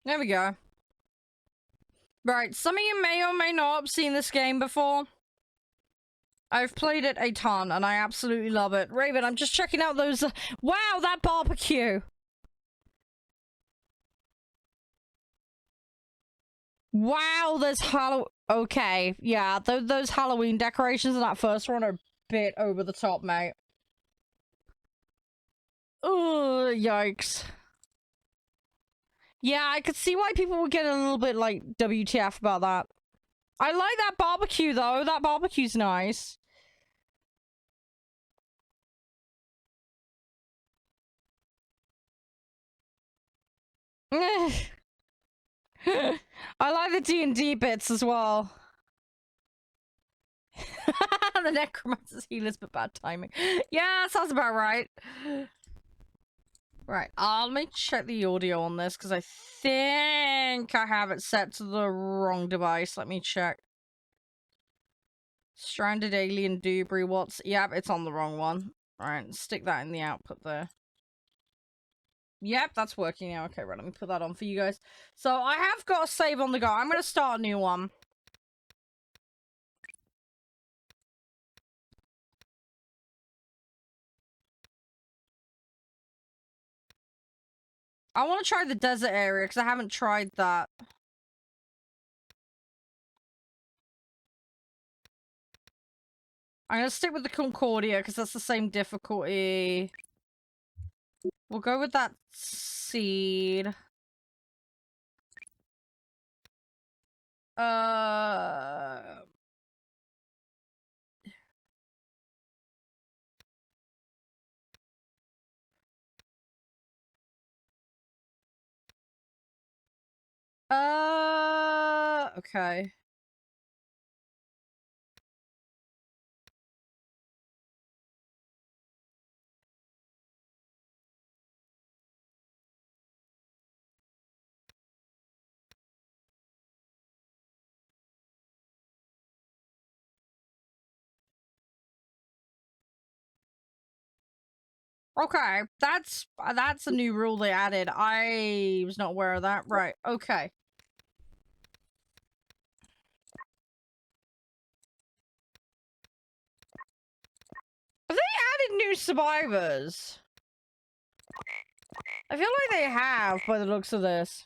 There we go. Right, some of you may or may not have seen this game before. I've played it a ton, and I absolutely love it. Raven, I'm just checking out those... wow, that barbecue! Wow, there's okay, yeah, those Halloween decorations in that first one are a bit over the top, mate. Ugh, yikes. Yeah, I could see why people were getting a little bit, like, WTF about that. I like that barbecue, though. That barbecue's nice. I like the D&D bits as well. The necromancer's healers, but bad timing. Yeah, sounds about right. Right, let me check the audio on this, because I think I have it set to the wrong device. Let me check. Stranded alien debris, what's... yep, it's on the wrong one. Alright, stick that in the output there. Yep, that's working now. Okay, right, let me put that on for you guys. So, I have got a save on the go. I'm gonna start a new one. I want to try the desert area, because I haven't tried that. I'm gonna stick with the Concordia, because that's the same difficulty. We'll go with that seed. Uh... Okay. Okay, that's a new rule they added. I was not aware of that. Right, okay. Have they added new survivors? I feel like they have, by the looks of this.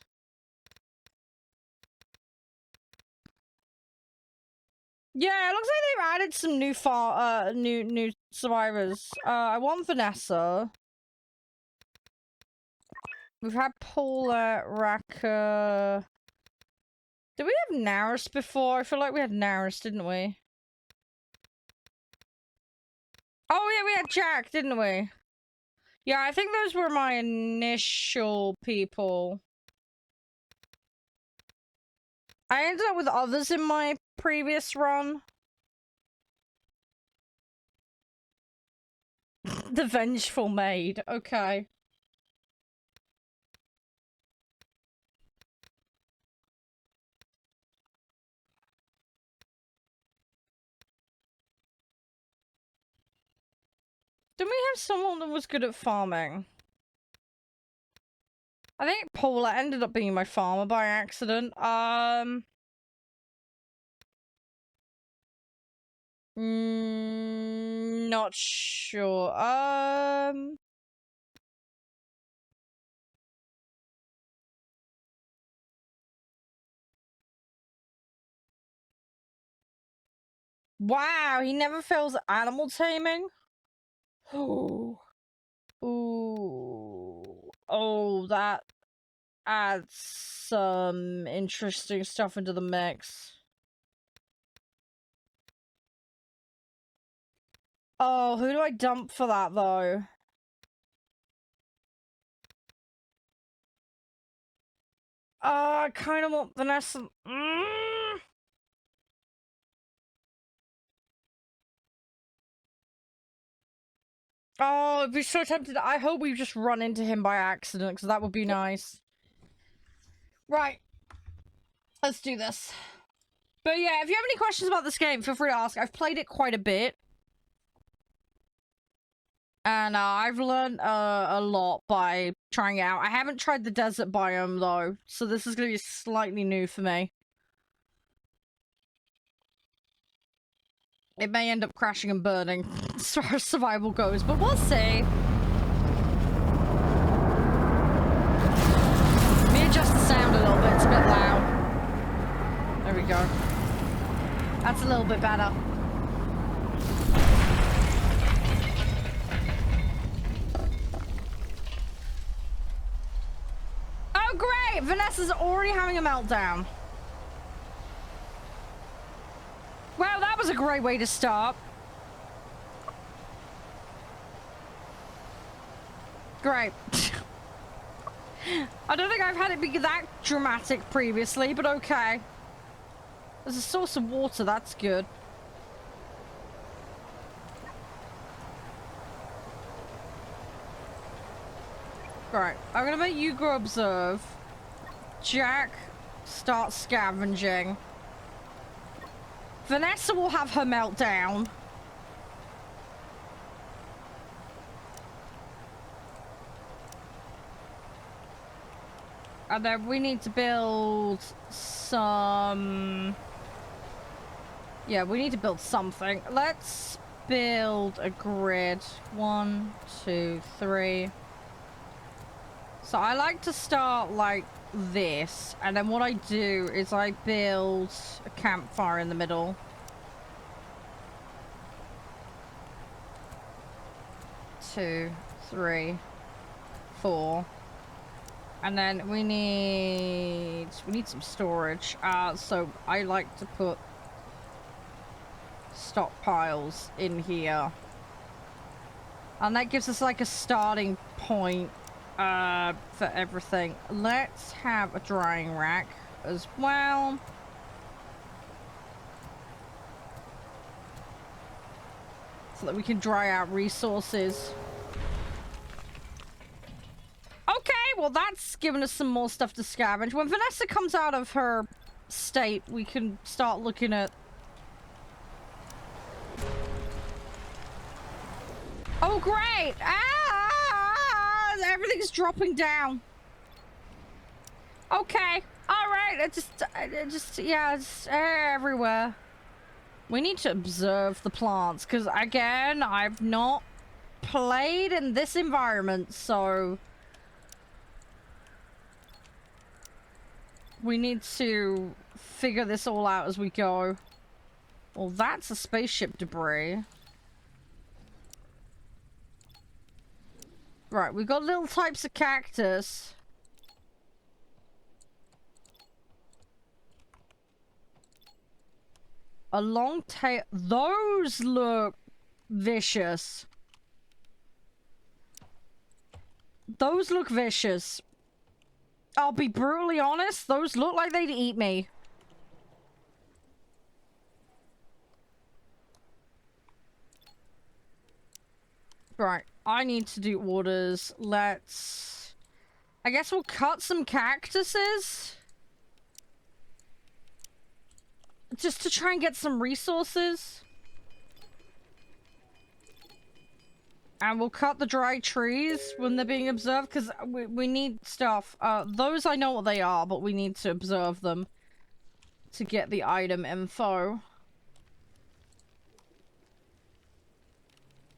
Yeah, it looks like they've added some new survivors. I want Vanessa. We've had Paula, Raka. Did we have Naris before? I feel like we had Naris, didn't we? Oh yeah, we had Jack, didn't we? Yeah, I think those were my initial people. I ended up with others in my previous run. The Vengeful Maid, okay. Didn't we have someone that was good at farming? I think Paula ended up being my farmer by accident. Not sure. Wow, he never fails at animal taming? Ooh. Ooh. Oh, that adds some interesting stuff into the mix. Oh, who do I dump for that, though? I kind of want Vanessa. Oh, I'd be so tempted. I hope we just run into him by accident, because that would be nice. Right. Let's do this. But yeah, if you have any questions about this game, feel free to ask. I've played it quite a bit. And I've learned a lot by trying it out. I haven't tried the desert biome though, so this is going to be slightly new for me. It may end up crashing and burning as far as survival goes, but we'll see. Let me adjust the sound a little bit, it's a bit loud. There we go. That's a little bit better. Oh great! Vanessa's already having a meltdown. Wow, that was a great way to start. Great. I don't think I've had it be that dramatic previously, but okay. There's a source of water, that's good. Right, I'm gonna make you go observe. Jack, start scavenging. Vanessa will have her meltdown. And then we need to build some... Yeah, we need to build something. Let's build a grid. 1, 2, 3. So I like to start like this, and then what I do is I build a campfire in the middle. Two, 3, 4. And then we need some storage. So I like to put stockpiles in here. And that gives us like a starting point for everything. Let's have a drying rack as well. So that we can dry out resources. Okay, well that's given us some more stuff to scavenge. When Vanessa comes out of her state, we can start looking at... Oh great! Everything's dropping down. Okay, alright, it just, yeah, it's everywhere. We need to observe the plants, because again, I've not played in this environment, so... We need to figure this all out as we go. Well, that's a spaceship debris. Right, we've got little types of cactus. A long tail. Those look vicious. Those look vicious. I'll be brutally honest, those look like they'd eat me. Right, I need to do orders. Let's... I guess we'll cut some cactuses. Just to try and get some resources. And we'll cut the dry trees when they're being observed, because we need stuff. Those I know what they are, but we need to observe them to get the item info.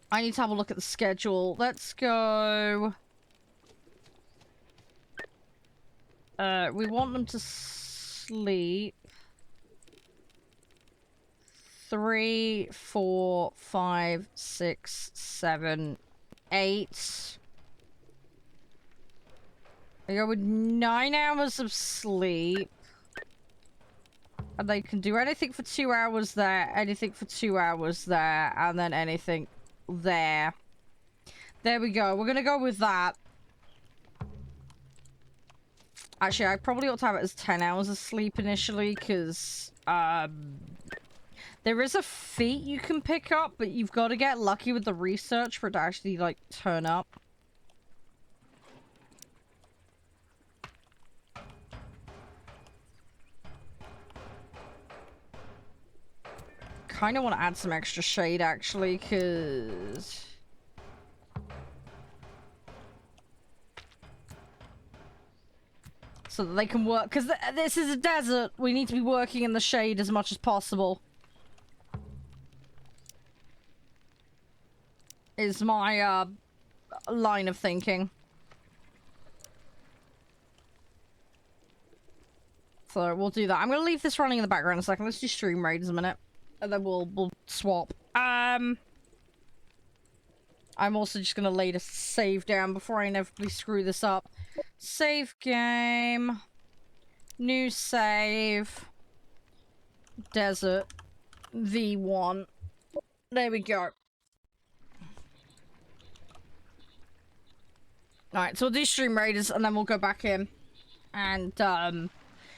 I need to have a look at the schedule. Let's go... we want them to sleep. 3, 4, 5, 6, 7, 8. I go with 9 hours of sleep. And they can do anything for 2 hours there, anything for 2 hours there, and then anything there. There we go. We're gonna go with that. Actually, I probably ought to have it as 10 hours of sleep initially, because, there is a feat you can pick up, but you've got to get lucky with the research for it to actually, like, turn up. Kind of want to add some extra shade, actually, because... So that they can work, because this is a desert. We need to be working in the shade as much as possible. Is my, line of thinking. So we'll do that. I'm gonna leave this running in the background a second. Let's do stream raids a minute. And then we'll swap. I'm also just gonna lay the save down before I inevitably screw this up. Save game. New save. Desert. V1. There we go. Alright, so we'll do stream raiders and then we'll go back in. And,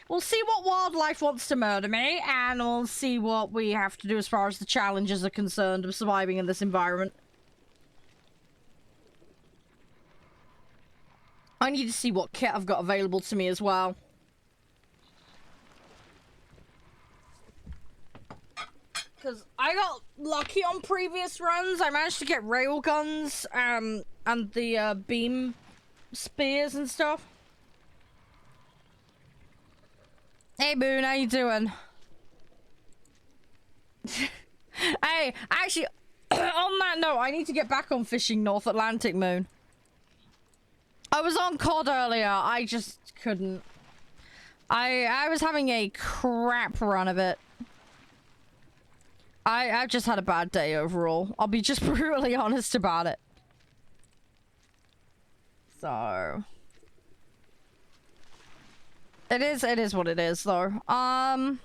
we'll see what wildlife wants to murder me, and we'll see what we have to do as far as the challenges are concerned of surviving in this environment. I need to see what kit I've got available to me as well. Because I got lucky on previous runs. I managed to get railguns, and the, beam spears and stuff. Hey, Boone, how you doing? Hey, actually, on that note, I need to get back on fishing North Atlantic, Moon. I was on COD earlier, I just couldn't. I was having a crap run of it. I've just had a bad day overall. I'll be just brutally honest about it. So... It is what it is, though. Right,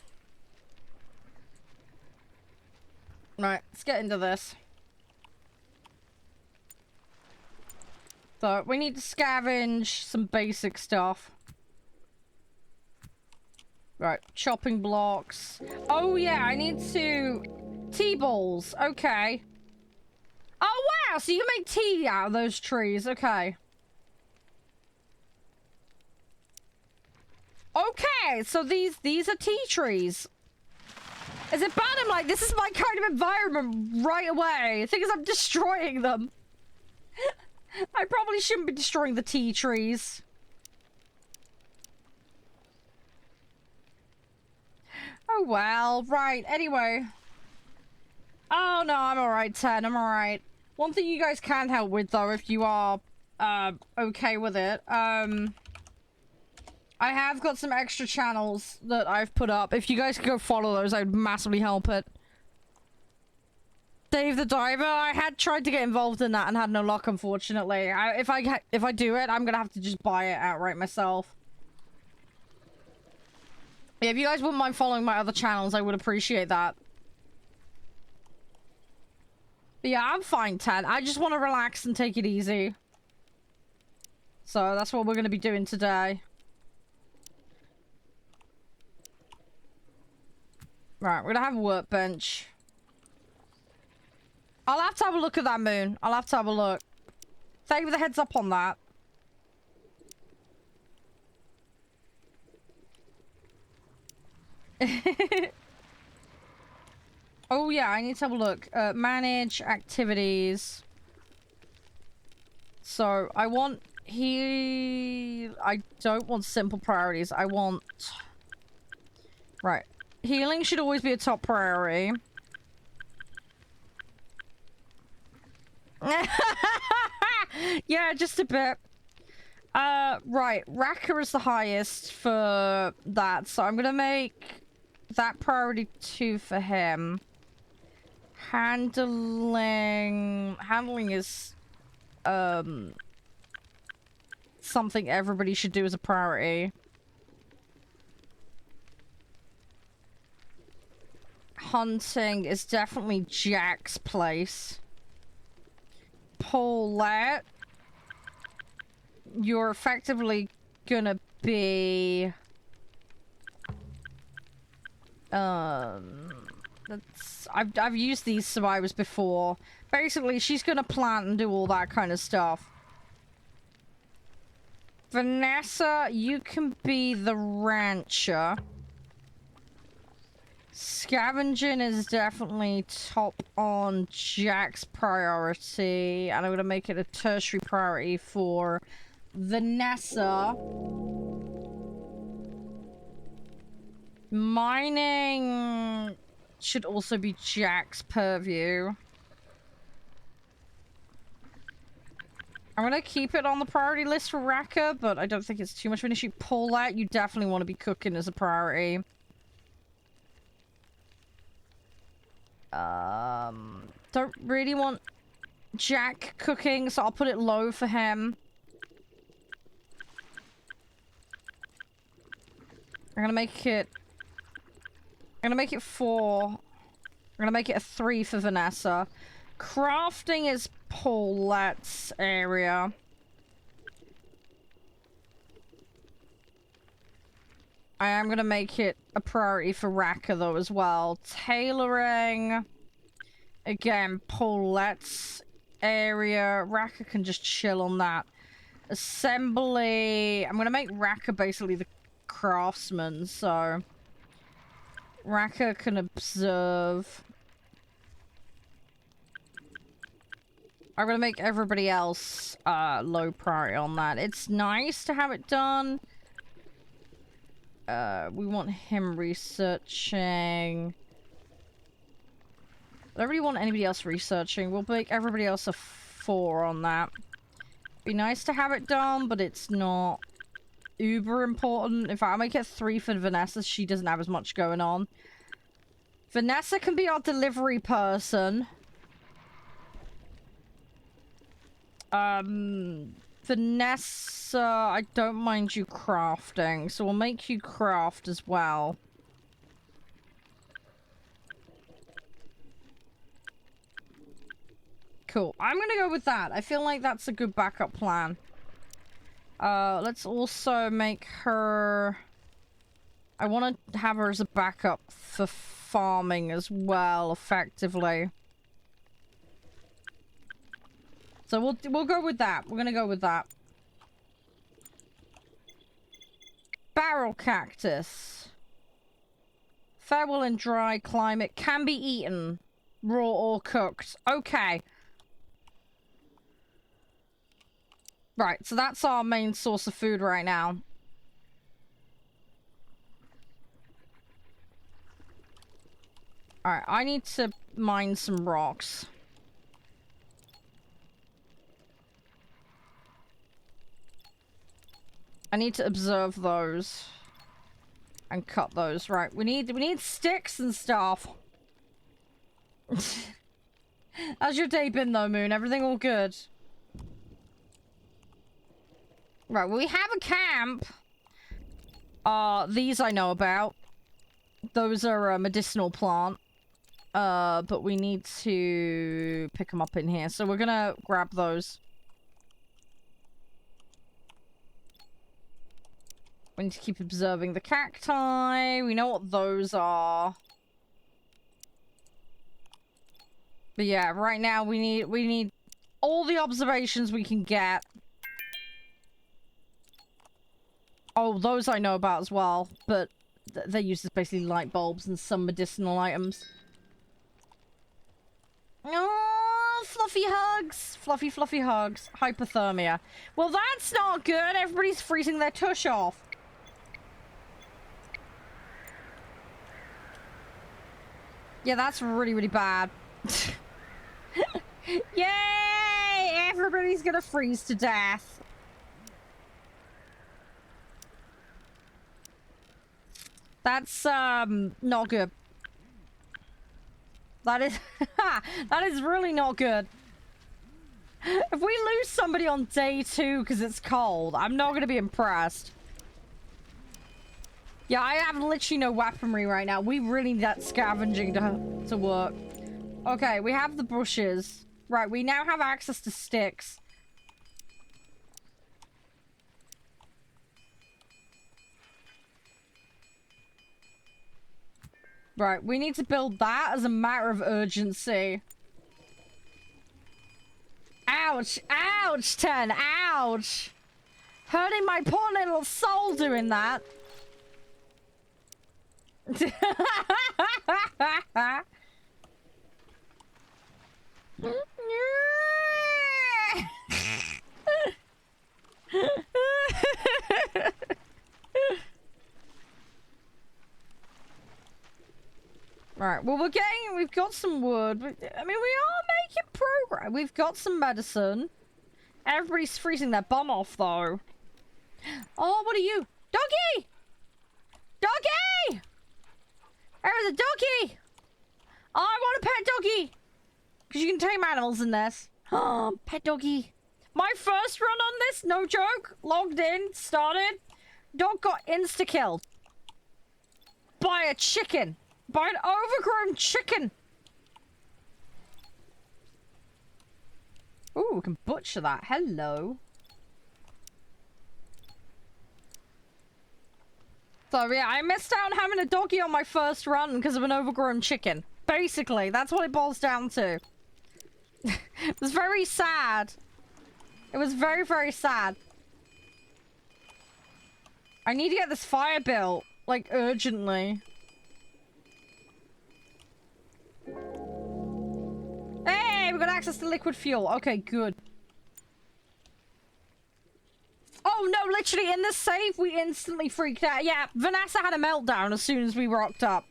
let's get into this. So, we need to scavenge some basic stuff. Right, chopping blocks. Oh, yeah, I need to... Tea balls, okay. Oh, wow, so you can make tea out of those trees, okay. Okay, so these are tea trees. Is it bad? I'm like, this is my kind of environment right away. The thing is, I'm destroying them. I probably shouldn't be destroying the tea trees. Oh well, right, anyway. Oh no, I'm alright, 10, I'm alright. One thing you guys can help with, though, if you are, okay with it, I have got some extra channels that I've put up. If you guys could go follow those, I'd massively help it. Dave the Diver, I had tried to get involved in that and had no luck, unfortunately. If I do it, I'm gonna have to just buy it outright myself. Yeah, if you guys wouldn't mind following my other channels, I would appreciate that. But yeah, I'm fine, 10. I just want to relax and take it easy. So that's what we're gonna be doing today. Right, we're gonna have a workbench. I'll have to have a look at that, Moon. I'll have to have a look. Thank you for the heads up on that. Oh yeah, I need to have a look. Manage activities. So, I want... I don't want simple priorities. I want... Right. Healing should always be a top priority. Yeah, just a bit. Right. Raka is the highest for that, so I'm gonna make that priority 2 for him. Handling is, something everybody should do as a priority. Hunting is definitely Jack's place. Paulette, you're effectively gonna be... I've used these survivors before. Basically, she's gonna plant and do all that kind of stuff. Vanessa, you can be the rancher. Scavenging is definitely top on Jack's priority, and I'm gonna make it a tertiary priority for Vanessa. Mining should also be Jack's purview. I'm gonna keep it on the priority list for Raka, but I don't think it's too much of an issue. Paulette, you definitely want to be cooking as a priority. Don't really want Jack cooking, so I'll put it low for him. I'm gonna make it 4. I'm gonna make it a 3 for Vanessa. Crafting is Paulette's area. I am gonna make it a priority for Raka though as well. Tailoring, again, Paulette's area. Raka can just chill on that. Assembly, I'm gonna make Raka basically the craftsman, so Raka can observe. I'm gonna make everybody else low priority on that. It's nice to have it done. We want him researching. I don't really want anybody else researching. We'll make everybody else a 4 on that. Be nice to have it done, but it's not uber important. In fact, I'll make it 3 for Vanessa. She doesn't have as much going on. Vanessa can be our delivery person. Vanessa, I don't mind you crafting, so we'll make you craft as well. Cool. I'm gonna go with that. I feel like that's a good backup plan. Let's also make her... I want to have her as a backup for farming as well, effectively. So we'll go with that. We're gonna go with that. Barrel cactus. Farewell in dry climate. Can be eaten. Raw or cooked. Okay. Right, so that's our main source of food right now. Alright, I need to mine some rocks. I need to observe those. And cut those. Right, we need sticks and stuff. How's your day been though, Moon? Everything all good? Right, we have a camp. These I know about. Those are a medicinal plant. But we need to pick them up in here. So we're gonna grab those. We need to keep observing the cacti. We know what those are. But yeah, right now we need all the observations we can get. Oh, those I know about as well, but they're used as basically light bulbs and some medicinal items. Oh, fluffy hugs. Fluffy, fluffy hugs. Hypothermia. Well, that's not good. Everybody's freezing their tush off. Yeah, that's really, really bad. Yay! Everybody's gonna freeze to death. That's, not good. That is... that is really not good. If we lose somebody on day 2 because it's cold, I'm not gonna be impressed. Yeah, I have literally no weaponry right now. We really need that scavenging to work. Okay, we have the bushes. Right, we now have access to sticks. Right, we need to build that as a matter of urgency. Ouch! Ouch, 10! Ouch! Hurting my poor little soul doing that. Right, well, we've got some wood. I mean, we are making progress. We've got some medicine. Everybody's freezing their bum off, though. Oh, what are you? Doggy! Doggy! There's a doggy! Oh, I want a pet doggy! Because you can tame animals in this. Oh, pet doggy. My first run on this, no joke. Logged in, started. Dog got insta-killed. By a chicken. By an overgrown chicken. Ooh, we can butcher that. Hello. So yeah, I missed out on having a doggy on my first run because of an overgrown chicken. Basically, that's what it boils down to. It was very sad. It was very, very sad. I need to get this fire built, like, urgently. Hey, we got access to liquid fuel. Okay, good. Oh, no, literally, in this save, we instantly freaked out. Yeah, Vanessa had a meltdown as soon as we rocked up.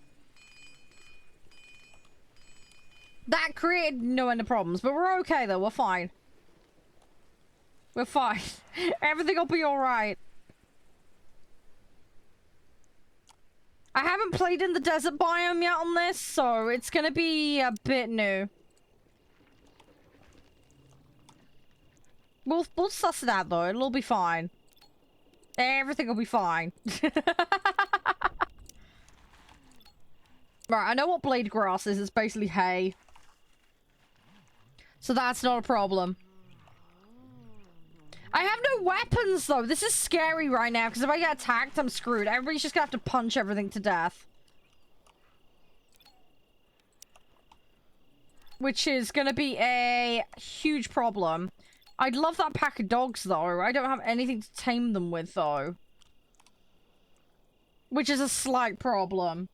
That created no end of problems, but we're okay, though. We're fine. We're fine. Everything will be alright. I haven't played in the desert biome yet on this, so it's gonna be a bit new. We'll suss it out, though. It'll be fine. Everything will be fine. Right, I know what blade grass is. It's basically hay. So that's not a problem. I have no weapons, though. This is scary right now, because if I get attacked, I'm screwed. Everybody's just gonna have to punch everything to death. Which is gonna be a huge problem. I'd love that pack of dogs, though. I don't have anything to tame them with, though. Which is a slight problem.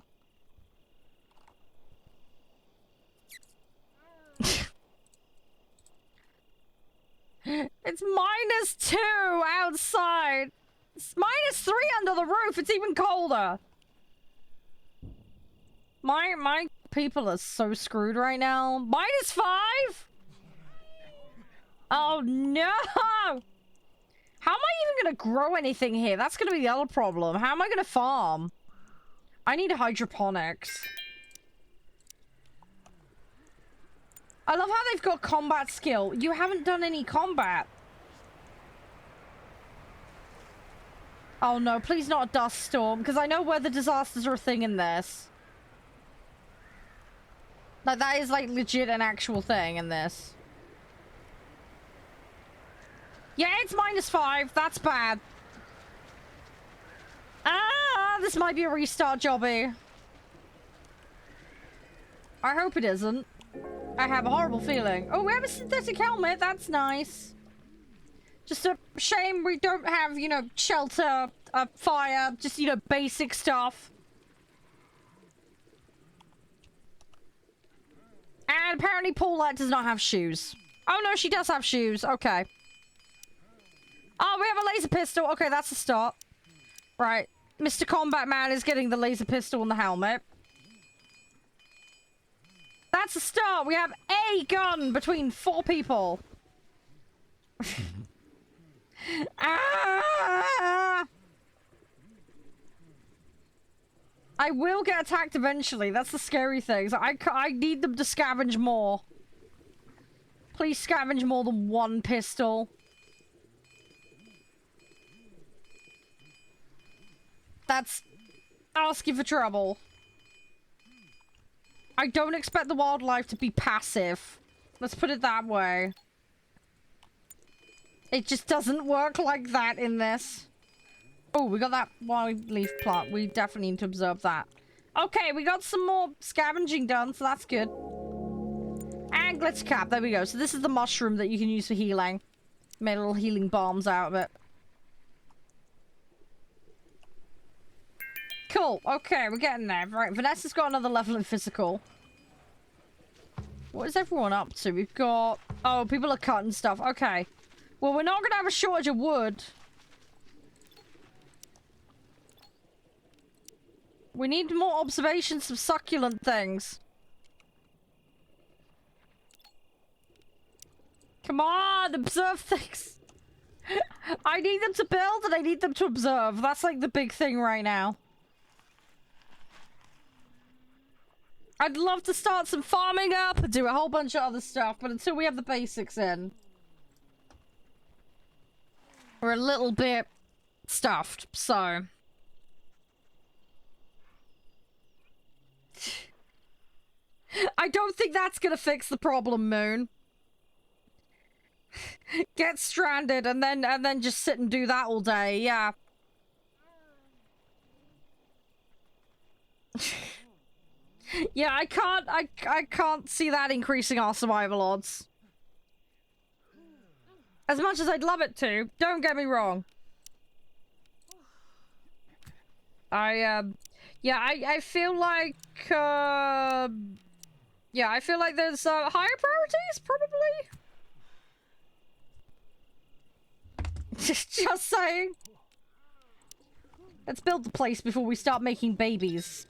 It's -2 outside. It's -3 under the roof. It's even colder. My people are so screwed right now. -5? Oh no! How am I even gonna grow anything here? That's gonna be the other problem. How am I gonna farm? I need hydroponics. I love how they've got combat skill. You haven't done any combat. Oh no, please not a dust storm, because I know weather disasters are a thing in this. Like, that is, like, legit an actual thing in this. Yeah, it's -5. That's bad. Ah, this might be a restart jobby. I hope it isn't. I have a horrible feeling. Oh, we have a synthetic helmet. That's nice. Just a shame we don't have, you know, shelter, fire, just, you know, basic stuff. And apparently Paulette does not have shoes. Oh, no, she does have shoes. Okay. Oh, we have a laser pistol. Okay, that's a start. Right. Mr. Combat Man is getting the laser pistol and the helmet. That's a start. We have a gun between 4 people. Ah! I will get attacked eventually. That's the scary thing. So I need them to scavenge more. Please scavenge more than 1 pistol. That's asking for trouble. I don't expect the wildlife to be passive. Let's put it that way. It just doesn't work like that in this. Oh, we got that wide leaf plant. We definitely need to observe that. Okay, we got some more scavenging done, so that's good. And glitter cap. There we go. So this is the mushroom that you can use for healing. Made little healing bombs out of it. Cool. Okay, we're getting there. Right, Vanessa's got another level in physical. What is everyone up to? We've got... Oh, people are cutting stuff. Okay. Well, we're not going to have a shortage of wood. We need more observations of succulent things. Come on, observe things. I need them to build and I need them to observe. That's like the big thing right now. I'd love to start some farming up and do a whole bunch of other stuff, but until we have the basics in, we're a little bit stuffed, so. I don't think that's gonna fix the problem, Moon. Get stranded and then just sit and do that all day, yeah. Yeah, I can't see that increasing our survival odds. As much as I'd love it to, don't get me wrong. I feel like, yeah, I feel like there's, higher priorities, probably? Just saying. Let's build the place before we start making babies.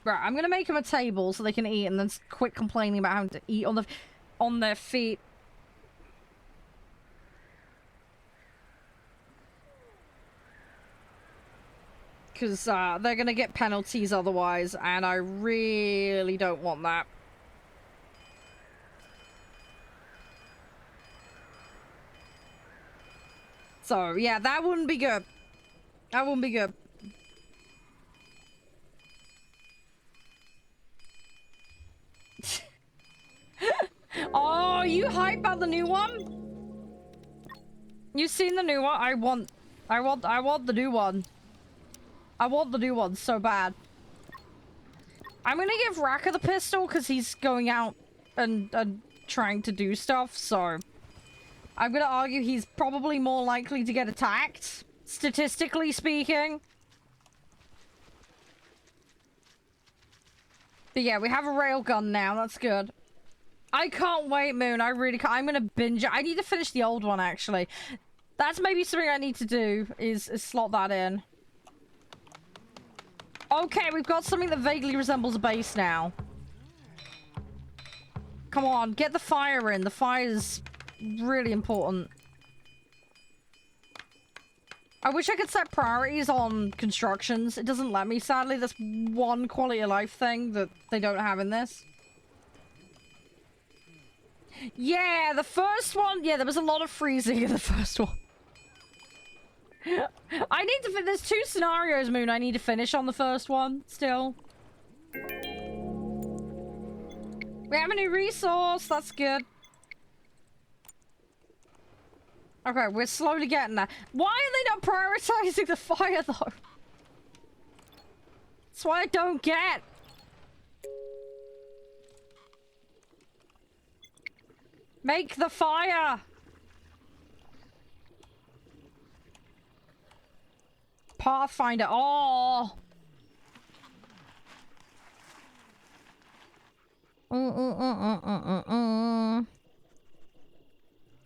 Right, I'm gonna make them a table so they can eat and then quit complaining about having to eat on their feet. Because they're gonna get penalties otherwise, and I really don't want that. So, yeah, that wouldn't be good. That wouldn't be good. Oh, you hype about the new one? You seen the new one? I want the new one. I want the new one so bad. I'm gonna give Raka the pistol because he's going out and trying to do stuff, so I'm gonna argue he's probably more likely to get attacked, statistically speaking. But yeah, we have a railgun now, that's good. I can't wait, Moon. I really can't. I'm gonna binge it. I need to finish the old one, actually. That's maybe something I need to do, is slot that in. Okay, we've got something that vaguely resembles a base now. Come on, get the fire in. The fire's really important. I wish I could set priorities on constructions. It doesn't let me, sadly. That's one quality of life thing that they don't have in this. Yeah, the first one. Yeah, there was a lot of freezing in the first one. I need to. There's 2 scenarios, Moon. I need to finish on the first one still. We have a new resource. That's good. Okay, we're slowly getting there. Why are they not prioritizing the fire, though? That's what I don't get. Make the fire! Pathfinder. Oh!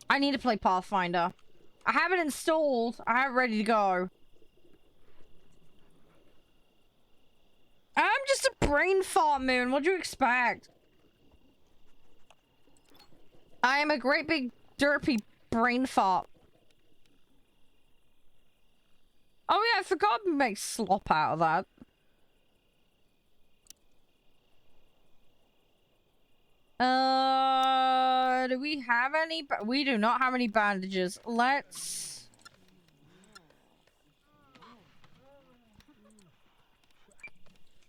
I need to play Pathfinder. I have it installed. I have it ready to go. I'm just a brain fart, Moon. What do you expect? I am a great big derpy brain fart. Oh yeah, I forgot to make slop out of that. Do we have any? We do not have any bandages. Let's...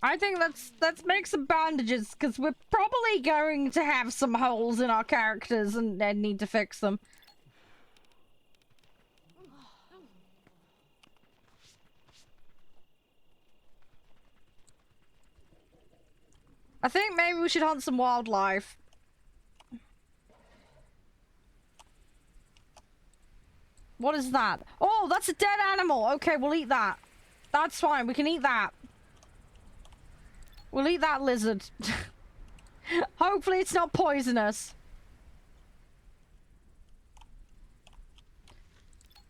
I think let's make some bandages, because we're probably going to have some holes in our characters and need to fix them. I think maybe we should hunt some wildlife. What is that? Oh, that's a dead animal. Okay, we'll eat that. That's fine. We can eat that. We'll eat that lizard. Hopefully it's not poisonous.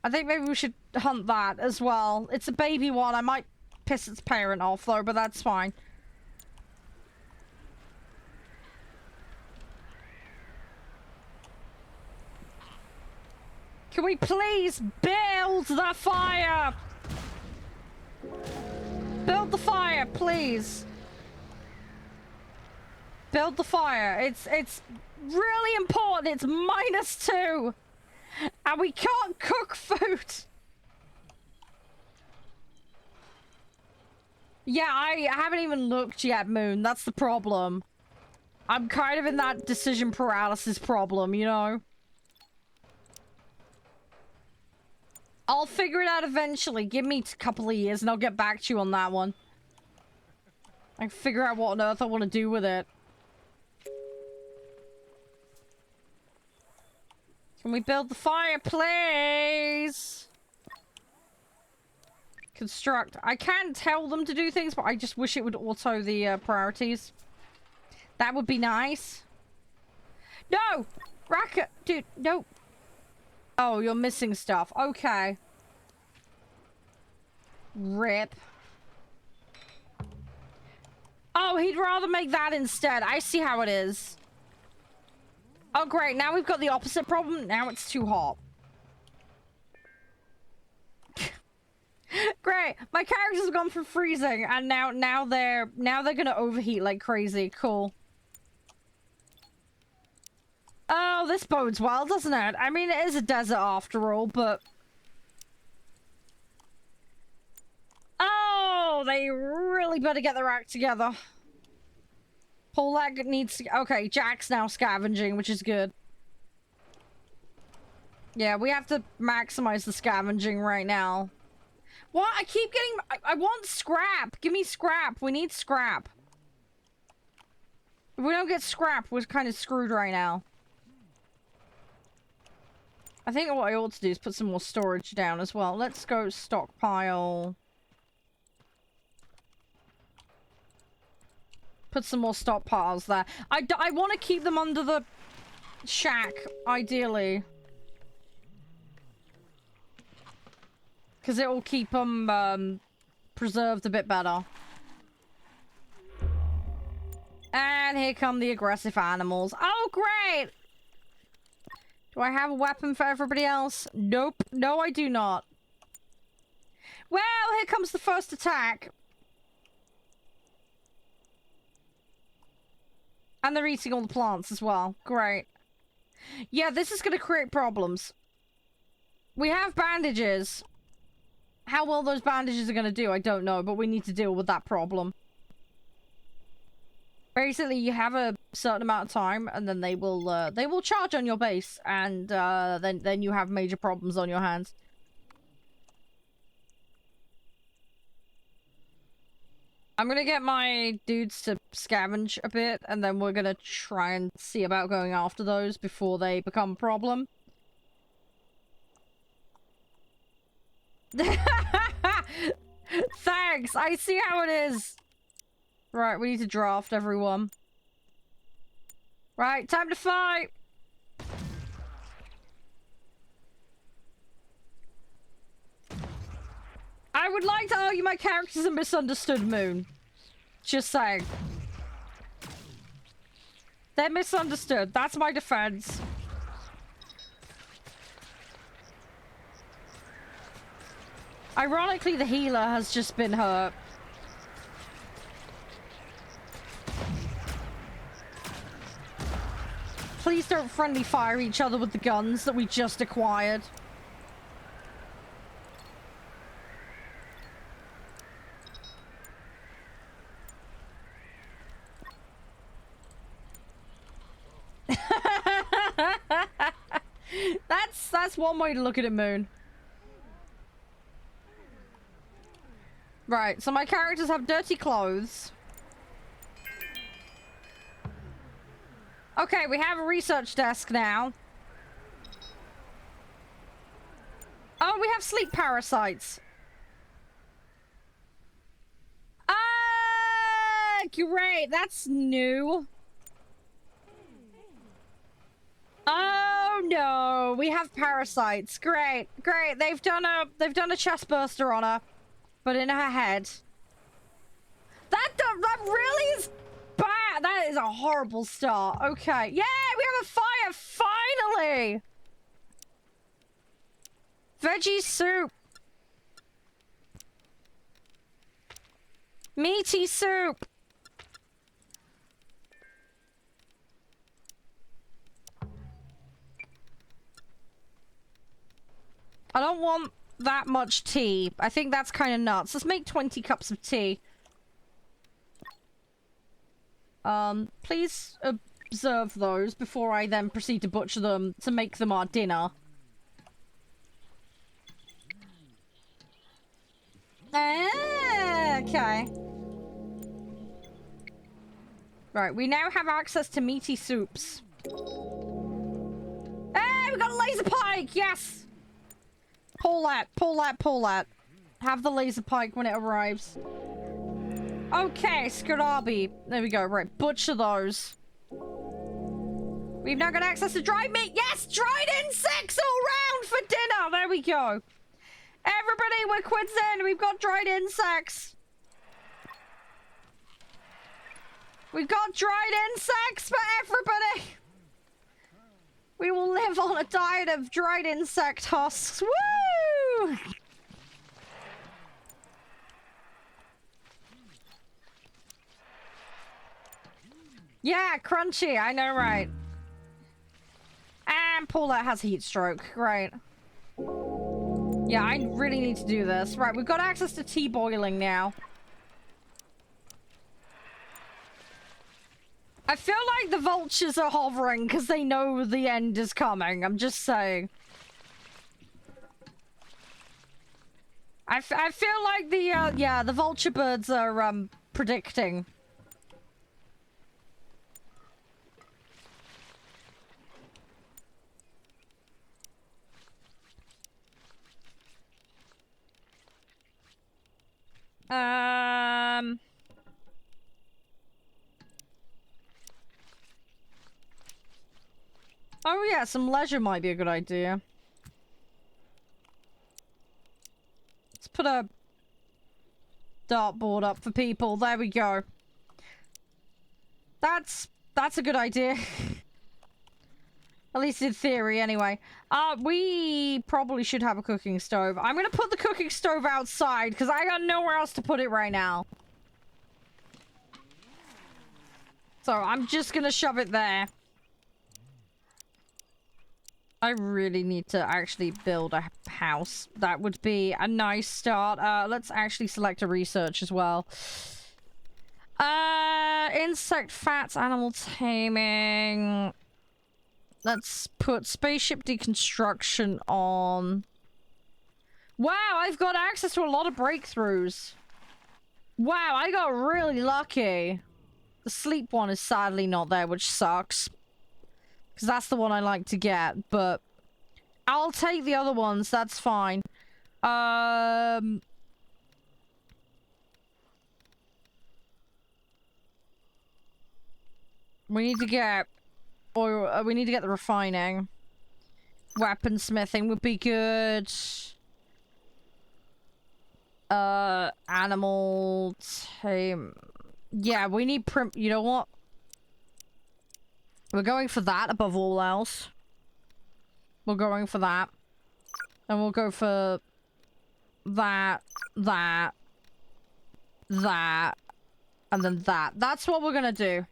I think maybe we should hunt that as well. It's a baby one. I might piss its parent off, though, but that's fine. Can we please build the fire? Build the fire, please. Build the fire. It's really important. It's -2. And we can't cook food. Yeah, I haven't even looked yet, Moon. That's the problem. I'm kind of in that decision paralysis problem, you know? I'll figure it out eventually. Give me a couple of years and I'll get back to you on that one. I can figure out what on earth I want to do with it. Can we build the fire, please? Construct. I can tell them to do things, but I just wish it would auto the priorities. That would be nice. No! Racket! Dude, no. Oh, you're missing stuff. Okay. Rip. Oh, he'd rather make that instead. I see how it is. Oh, great. Now we've got the opposite problem. Now it's too hot. Great. My characters have gone from freezing, and now they're gonna overheat like crazy. Cool. Oh, this bodes well, doesn't it? I mean, it is a desert after all, but... Oh, they really better get their act together. Polak needs to... Okay, Jack's now scavenging, which is good. Yeah, we have to maximize the scavenging right now. What? I keep getting... I want scrap! Give me scrap! We need scrap. If we don't get scrap, we're kind of screwed right now. I think what I ought to do is put some more storage down as well. Let's go stockpile. Put some more stockpiles there. I want to keep them under the shack, ideally. Because it will keep them preserved a bit better. And here come the aggressive animals. Oh, great! Do I have a weapon for everybody else? Nope. No, I do not. Well, here comes the first attack. And they're eating all the plants as well. Great. Yeah, this is going to create problems. We have bandages. How well those bandages are going to do, I don't know, but we need to deal with that problem. Basically, you have a certain amount of time, and then they will charge on your base, and then you have major problems on your hands. I'm gonna get my dudes to scavenge a bit, and then we're gonna try and see about going after those before they become a problem. Thanks! I see how it is! Right, we need to draft everyone. Right, time to fight! I would like to argue my characters are misunderstood, Moon. Just saying. They're misunderstood. That's my defense. Ironically, the healer has just been hurt. Please don't friendly fire each other with the guns that we just acquired. That's one way to look at it, Moon. Right, so my characters have dirty clothes. Okay, we have a research desk now. Oh, we have sleep parasites. Ah, great. That's new. Oh no, we have parasites. Great, great. They've done a chest burster on her, but in her head. that really is bad. That is a horrible start. Okay. Yeah, we have a fire, finally! Veggie soup. Meaty soup. I don't want that much tea. I think that's kind of nuts. Let's make 20 cups of tea. Please observe those before I then proceed to butcher them to make them our dinner. Okay. Right, we now have access to meaty soups. Hey, we got a laser pike! Yes! Pull that, pull that, pull that. Have the laser pike when it arrives. Okay, Skarabi. There we go, right, butcher those. We've now got access to dried meat. Yes, dried insects all round for dinner. There we go. Everybody, we're quids in. We've got dried insects. We've got dried insects for everybody. We will live on a diet of dried insect husks. Woo! Yeah, crunchy. I know, right? And Paulette has heat stroke. Great. Yeah, I really need to do this. Right, we've got access to tea boiling now. I feel like the vultures are hovering because they know the end is coming. I'm just saying. I feel like the vulture birds are, predicting. Oh yeah, some leisure might be a good idea. Let's put a dartboard up for people. There we go. That's a good idea. At least in theory, anyway. We probably should have a cooking stove. I'm gonna put the cooking stove outside, because I got nowhere else to put it right now. So, I'm just gonna shove it there. I really need to actually build a house. That would be a nice start. Let's actually select a research as well. Insect fats, animal taming. Let's put spaceship deconstruction on. Wow, I've got access to a lot of breakthroughs. Wow, I got really lucky. The sleep one is sadly not there, which sucks. Because that's the one I like to get, but I'll take the other ones, that's fine. We need to get oil, we need to get the refining. Weaponsmithing would be good. Animal tame. Yeah, we need you know what? We're going for that above all else. We're going for that. And we'll go for that, that, and then that. That's what we're gonna do.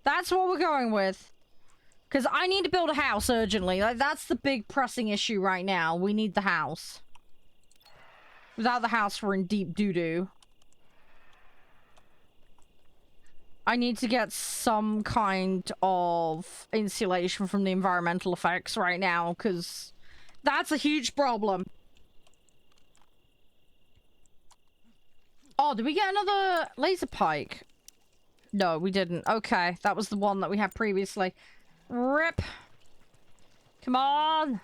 That's what we're going with. Because I need to build a house urgently. Like, that's the big pressing issue right now. We need the house. Without the house, we're in deep doo-doo. I need to get some kind of insulation from the environmental effects right now, because that's a huge problem. Oh, did we get another laser pike? No, we didn't. Okay, that was the one that we had previously. Rip. Come on.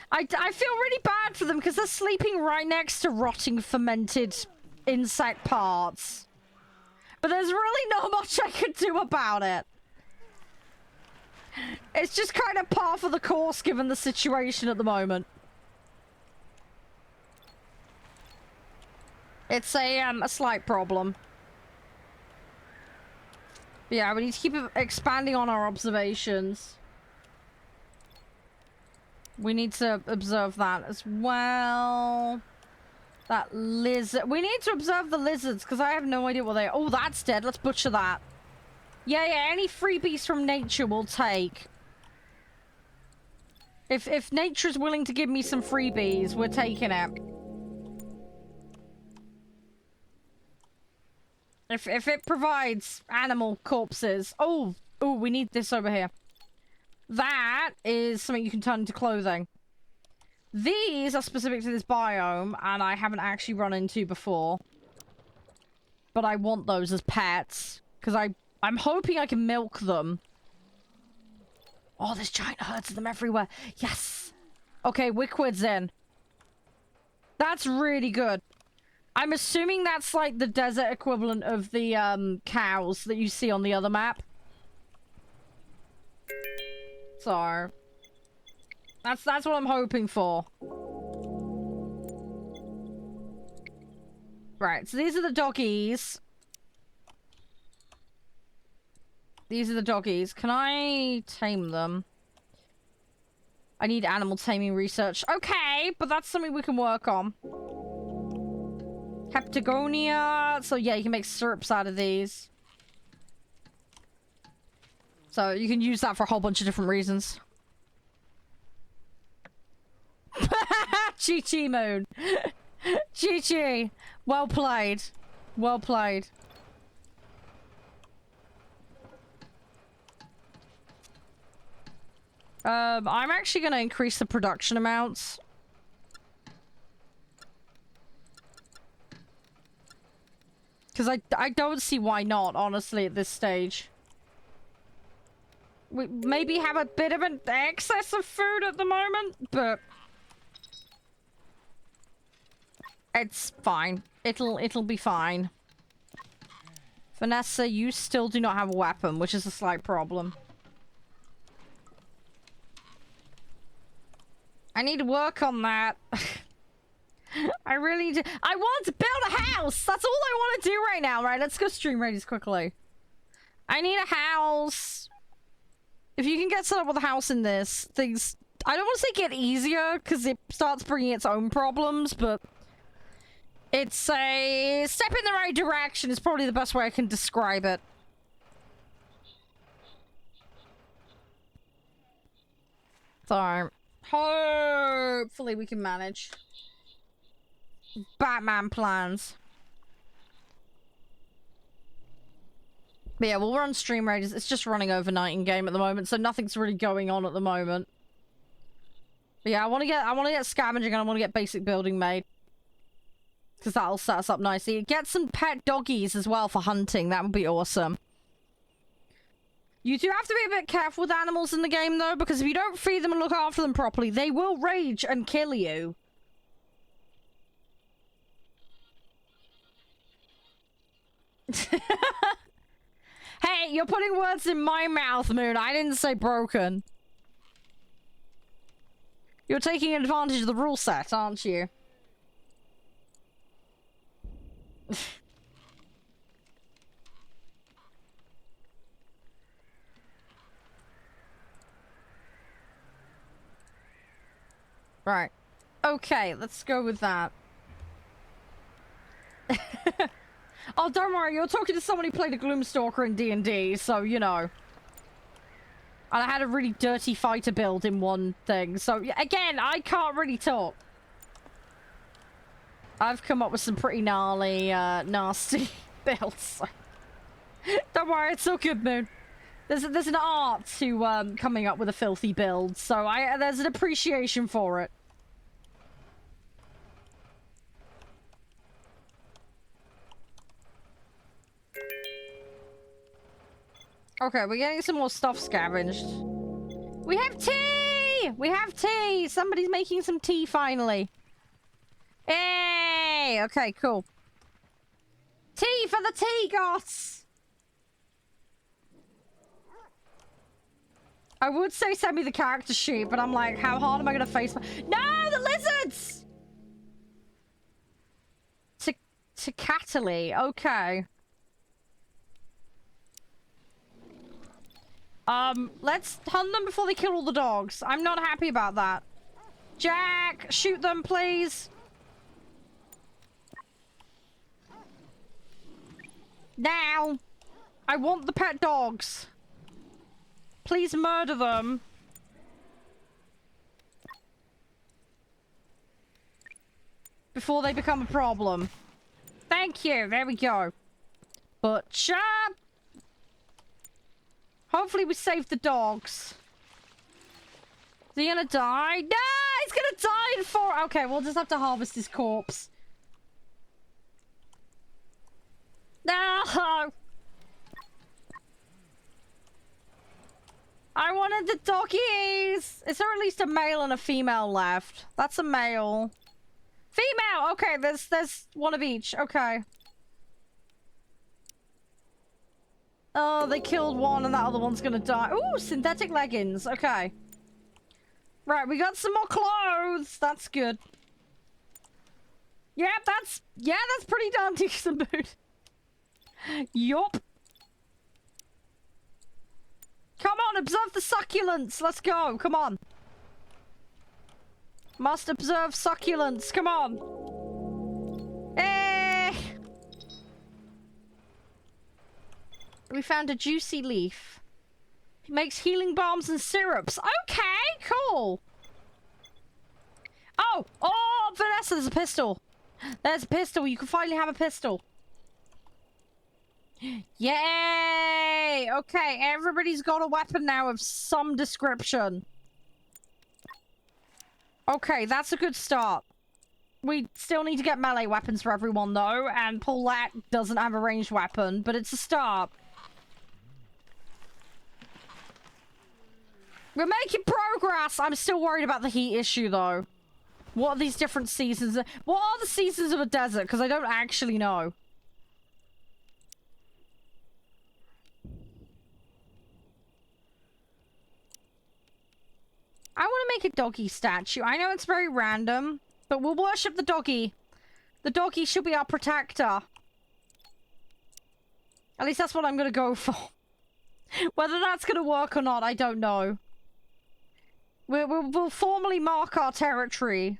I feel really bad for them, because they're sleeping right next to rotting, fermented insect parts. But there's really not much I could do about it. It's just kind of par for the course given the situation at the moment. It's a slight problem. But yeah, we need to keep expanding on our observations. We need to observe that as well. That lizard. We need to observe the lizards, because I have no idea what they are. Oh, that's dead. Let's butcher that. Yeah, any freebies from nature we'll take. If nature's willing to give me some freebies, we're taking it. If it provides animal corpses. Oh, we need this over here. That is something you can turn into clothing. These are specific to this biome, and I haven't actually run into before. But I want those as pets, because I'm hoping I can milk them. Oh, there's giant herds of them everywhere. Yes! Okay, Wickward's in. That's really good. I'm assuming that's like the desert equivalent of the cows that you see on the other map. So that's what I'm hoping for. Right, so these are the doggies. These are the doggies. Can I tame them? I need animal taming research. Okay, but that's something we can work on. Heptagonia. So yeah, you can make syrups out of these. So you can use that for a whole bunch of different reasons. Chi-Chi Moon. Chi-Chi. Well played. Well played. I'm actually going to increase the production amounts. Because I don't see why not, honestly, at this stage. We maybe have a bit of an excess of food at the moment, but it's fine. It'll be fine. Vanessa, you still do not have a weapon, which is a slight problem. I need to work on that. I really do. I want to build a house! That's all I want to do right now, right? Let's go stream readies quickly. I need a house. If you can get set up with a house in this, things... I don't want to say get easier, because it starts bringing its own problems, but... it's a step in the right direction is probably the best way I can describe it. So, hopefully we can manage. Batman plans. But yeah, we'll run stream raiders. It's just running overnight in game at the moment, so nothing's really going on at the moment. But yeah, I want to get scavenging and I want to get basic building made. Because that'll set us up nicely. Get some pet doggies as well for hunting. That would be awesome. You do have to be a bit careful with animals in the game, though, because if you don't feed them and look after them properly, they will rage and kill you. Hey, you're putting words in my mouth, Moon. I didn't say broken. You're taking advantage of the rule set, aren't you? Right. Okay, let's go with that. Oh, don't worry, you're talking to someone who played a Gloomstalker in D&D, so, you know. And I had a really dirty fighter build in one thing, so, again, I can't really talk. I've come up with some pretty gnarly, nasty builds. Don't worry, it's all good, Moon. There's an art to, coming up with a filthy build, so there's an appreciation for it. Okay, we're getting some more stuff scavenged. We have tea! We have tea! Somebody's making some tea finally. Hey! Okay, cool. Tea for the tea gods! I would say send me the character sheet, but I'm like, how hard am I gonna face my— No! The lizards! Tecatly, okay. Let's hunt them before they kill all the dogs. I'm not happy about that. Jack, shoot them, please. Now. I want the pet dogs. Please murder them. Before they become a problem. Thank you. There we go. Butcher. Hopefully we save the dogs. Is he gonna die? No! He's gonna die in 4... Okay, we'll just have to harvest his corpse. No! I wanted the doggies! Is there at least a male and a female left? That's a male. Female! Okay, there's one of each. Okay. Oh, they killed one and that other one's gonna die. Ooh, synthetic leggings. Okay. Right, we got some more clothes. That's good. Yeah, that's pretty darn decent, dude. Yup. Come on, observe the succulents. Let's go. Come on. Must observe succulents. Come on. Eh. We found a juicy leaf. It makes healing balms and syrups. Okay, cool. Oh, Vanessa, there's a pistol. There's a pistol. You can finally have a pistol. Yay! Okay, everybody's got a weapon now of some description. Okay, that's a good start. We still need to get melee weapons for everyone, though, and Paulette doesn't have a ranged weapon, but it's a start. We're making progress! I'm still worried about the heat issue, though. What are these different seasons? What are the seasons of a desert? Because I don't actually know. I want to make a doggy statue. I know it's very random, but we'll worship the doggy. The doggy should be our protector. At least that's what I'm going to go for. Whether that's going to work or not, I don't know. We'll formally mark our territory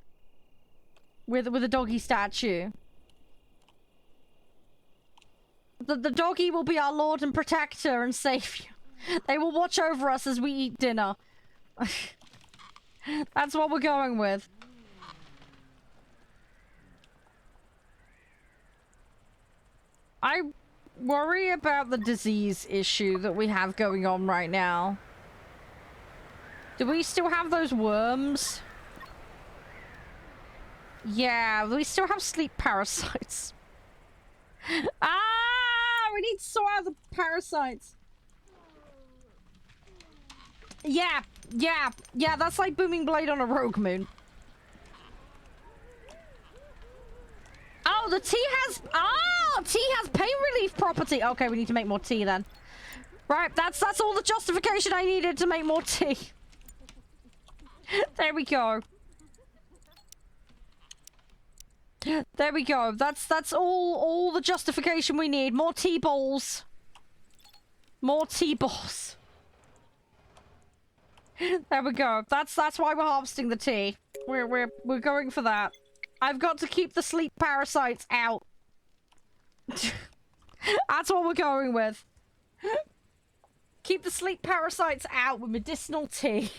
with a doggy statue. The doggy will be our lord and protector and savior. They will watch over us as we eat dinner. That's what we're going with. I worry about the disease issue that we have going on right now. Do we still have those worms? Yeah, we still have sleep parasites. We need to sort out the parasites. Yeah, that's like Booming Blade on a rogue moon. Oh, the tea has... tea has pain relief property. Okay, we need to make more tea then. Right, that's all the justification I needed to make more tea. There we go. There we go. That's all the justification we need. More tea balls. More tea balls. There we go. That's why we're harvesting the tea. We're going for that. I've got to keep the sleep parasites out. That's what we're going with. Keep the sleep parasites out with medicinal tea.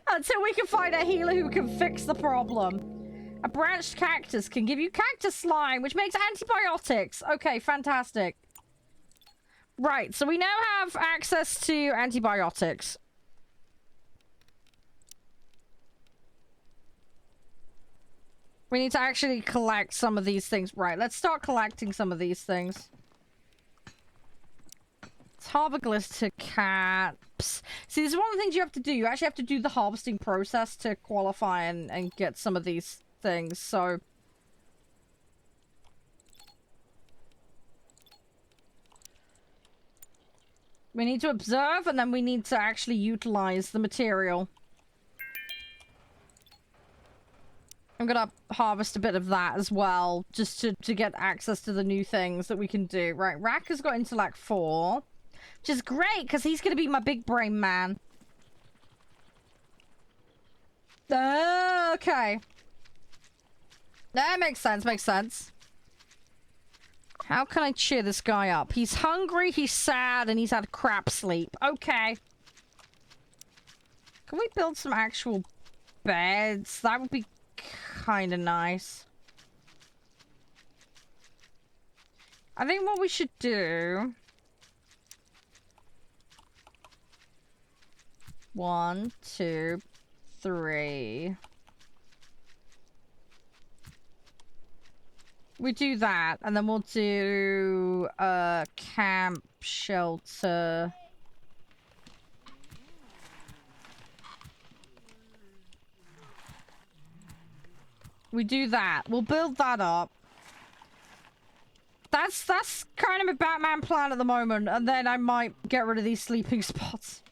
Until we can find a healer who can fix the problem. A branched cactus can give you cactus slime, which makes antibiotics. Okay, fantastic. Right, so we now have access to antibiotics. We need to actually collect some of these things. Right, let's start collecting some of these things. Harvaglistic caps. See, this is one of the things you have to do. You actually have to do the harvesting process to qualify and get some of these things, so... We need to observe, and then we need to actually utilize the material. I'm gonna harvest a bit of that as well, just to get access to the new things that we can do. Right, Rack has got intellect 4. Which is great, because he's going to be my big brain man. Okay. That makes sense, makes sense. How can I cheer this guy up? He's hungry, he's sad, and he's had crap sleep. Okay. Can we build some actual beds? That would be kind of nice. I think what we should do... 1, 2, 3... We do that, and then we'll do camp, shelter. We do that. We'll build that up. That's kind of a Batman plan at the moment, and then I might get rid of these sleeping spots.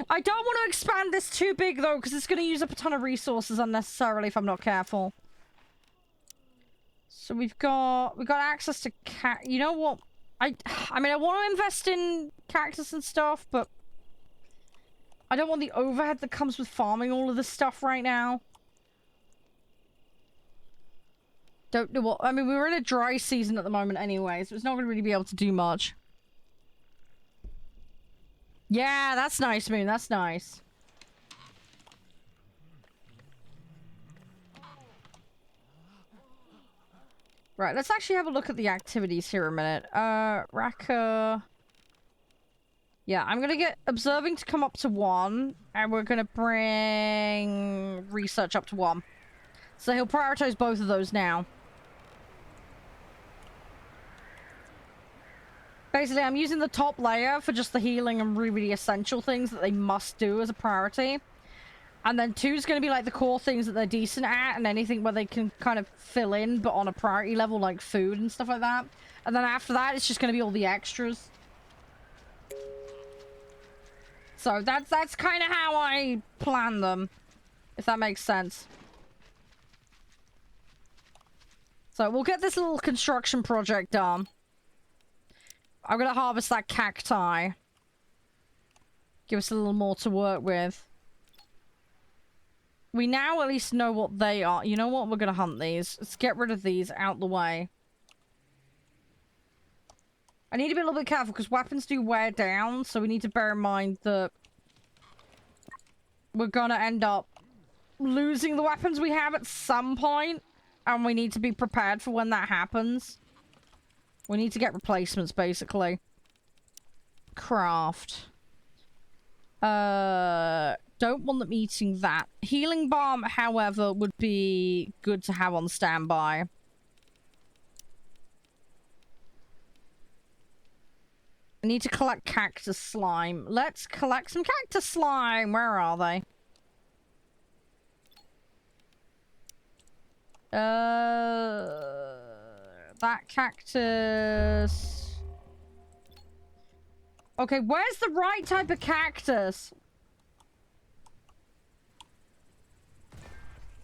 I don't want to expand this too big though, because it's going to use up a ton of resources unnecessarily if I'm not careful. So we've got access to you know what? I mean, I want to invest in cactus and stuff, but I don't want the overhead that comes with farming all of this stuff right now. Don't know what. I mean, we're in a dry season at the moment anyway, so it's not going to really be able to do much. Yeah, that's nice, Moon. That's nice. Right, let's actually have a look at the activities here a minute. Raka... Yeah, I'm gonna get observing to come up to 1, and we're gonna bring research up to 1. So he'll prioritize both of those now. Basically, I'm using the top layer for just the healing and really, really essential things that they must do as a priority. And then 2 is going to be like the core things that they're decent at, and anything where they can kind of fill in, but on a priority level, like food and stuff like that. And then after that, it's just going to be all the extras. So that's kind of how I plan them, if that makes sense. So we'll get this little construction project done. I'm going to harvest that cacti. Give us a little more to work with. We now at least know what they are. You know what? We're going to hunt these. Let's get rid of these out the way. I need to be a little bit careful because weapons do wear down. So we need to bear in mind that we're going to end up losing the weapons we have at some point. And we need to be prepared for when that happens. We need to get replacements, basically. Craft. Don't want them eating that. Healing balm, however, would be good to have on standby. I need to collect cactus slime. Let's collect some cactus slime. Where are they? That cactus. Okay, where's the right type of cactus?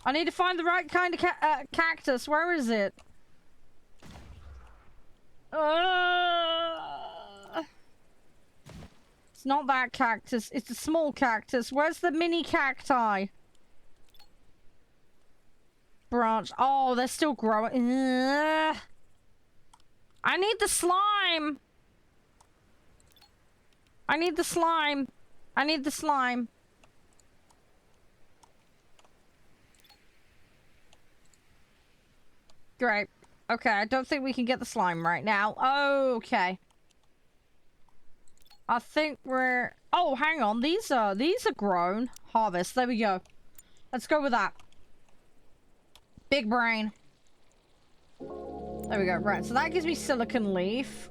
I need to find the right kind of cactus. Where is it? It's not that cactus. It's a small cactus. Where's the mini cacti? Branch. Oh, they're still growing. I need the slime. I need the slime. I need the slime. Great. Okay, I don't think we can get the slime right now. Okay. I think we're... Oh, hang on. These are grown. Harvest. There we go. Let's go with that. Big brain. There we go. Right, so that gives me silicon leaf,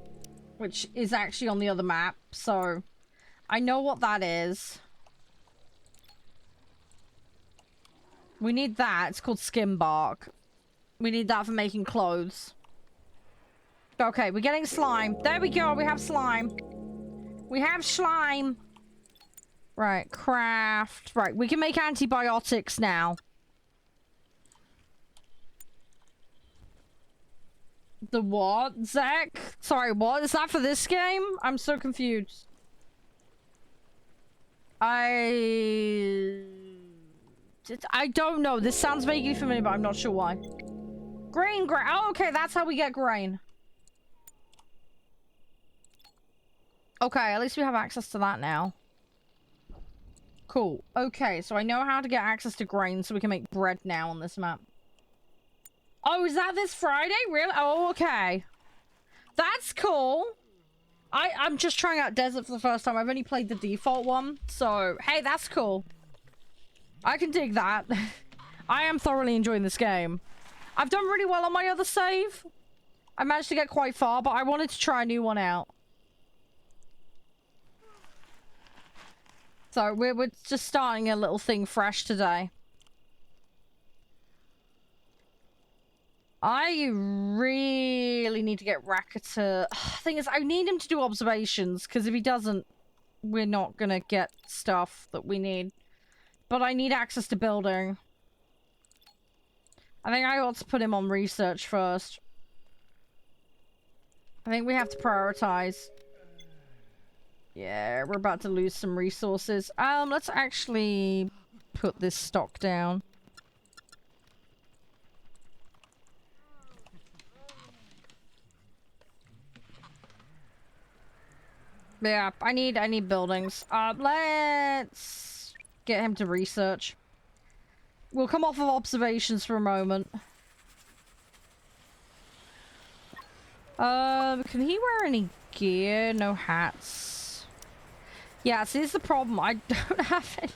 which is actually on the other map. So, I know what that is. We need that. It's called skin bark. We need that for making clothes. Okay, we're getting slime. There we go. We have slime. We have slime. Right, craft. Right, we can make antibiotics now. The what, Zach? Sorry, what? Is that for this game? I'm so confused. I don't know. This sounds vaguely familiar, but I'm not sure why. Grain. Oh, okay, that's how we get grain. Okay, at least we have access to that now. Cool. Okay, so I know how to get access to grain so we can make bread now on this map. Oh, is that this Friday? Really? Oh, okay. That's cool. I'm just trying out Desert for the first time. I've only played the default one. So, hey, that's cool. I can dig that. I am thoroughly enjoying this game. I've done really well on my other save. I managed to get quite far, but I wanted to try a new one out. So, we're just starting a little thing fresh today. I really need to get Raka to... Thing is, I need him to do observations, because if he doesn't, we're not gonna get stuff that we need. But I need access to building. I think I ought to put him on research first. I think we have to prioritize. Yeah, we're about to lose some resources. Let's actually put this stock down. Yeah, I need buildings. Let's get him to research. We'll come off of observations for a moment. Can he wear any gear? No hats. Yeah, see, this is the problem. I don't have any.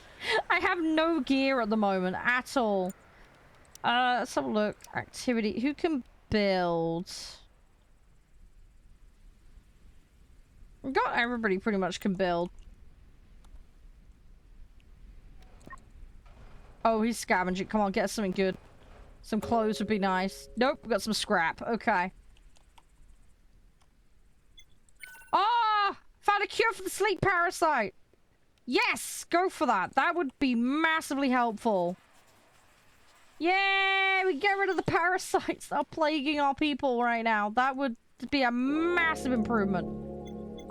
I have no gear at the moment at all. Let's have a look. Activity. Who can build? Got everybody pretty much can build. Oh, he's scavenging. Come on, get us something good. Some clothes would be nice. Nope, we got some scrap. Okay. Ah! Found a cure for the sleep parasite! Yes! Go for that. That would be massively helpful. Yay! We get rid of the parasites that are plaguing our people right now. That would be a massive improvement.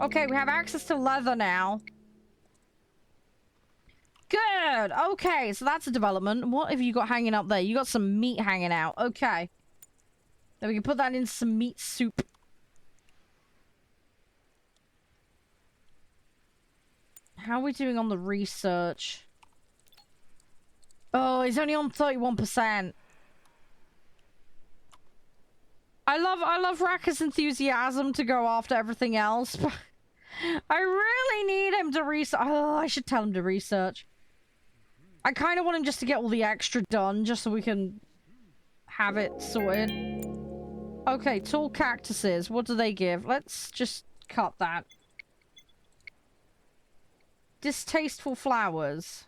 Okay, we have access to leather now. Good! Okay, so that's a development. What have you got hanging up there? You got some meat hanging out. Okay. Then we can put that in some meat soup. How are we doing on the research? Oh, he's only on 31%. I love Raka's enthusiasm to go after everything else, but I really need him to research. Oh, I should tell him to research. I kind of want him just to get all the extra done, just so we can have it sorted. Okay, tall cactuses. What do they give? Let's just cut that. Distasteful flowers.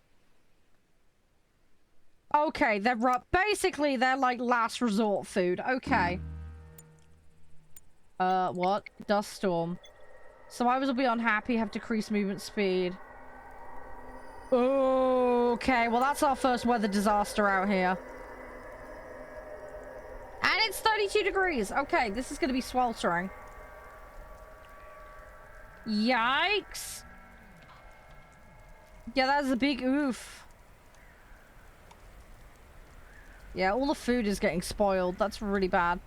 Okay, they're basically they're like last resort food. Okay. What? Dust storm. Survivors will be unhappy, have decreased movement speed. Okay, well that's our first weather disaster out here. And it's 32 degrees. Okay, this is gonna be sweltering. Yikes. Yeah, that's a big oof. Yeah, all the food is getting spoiled. That's really bad.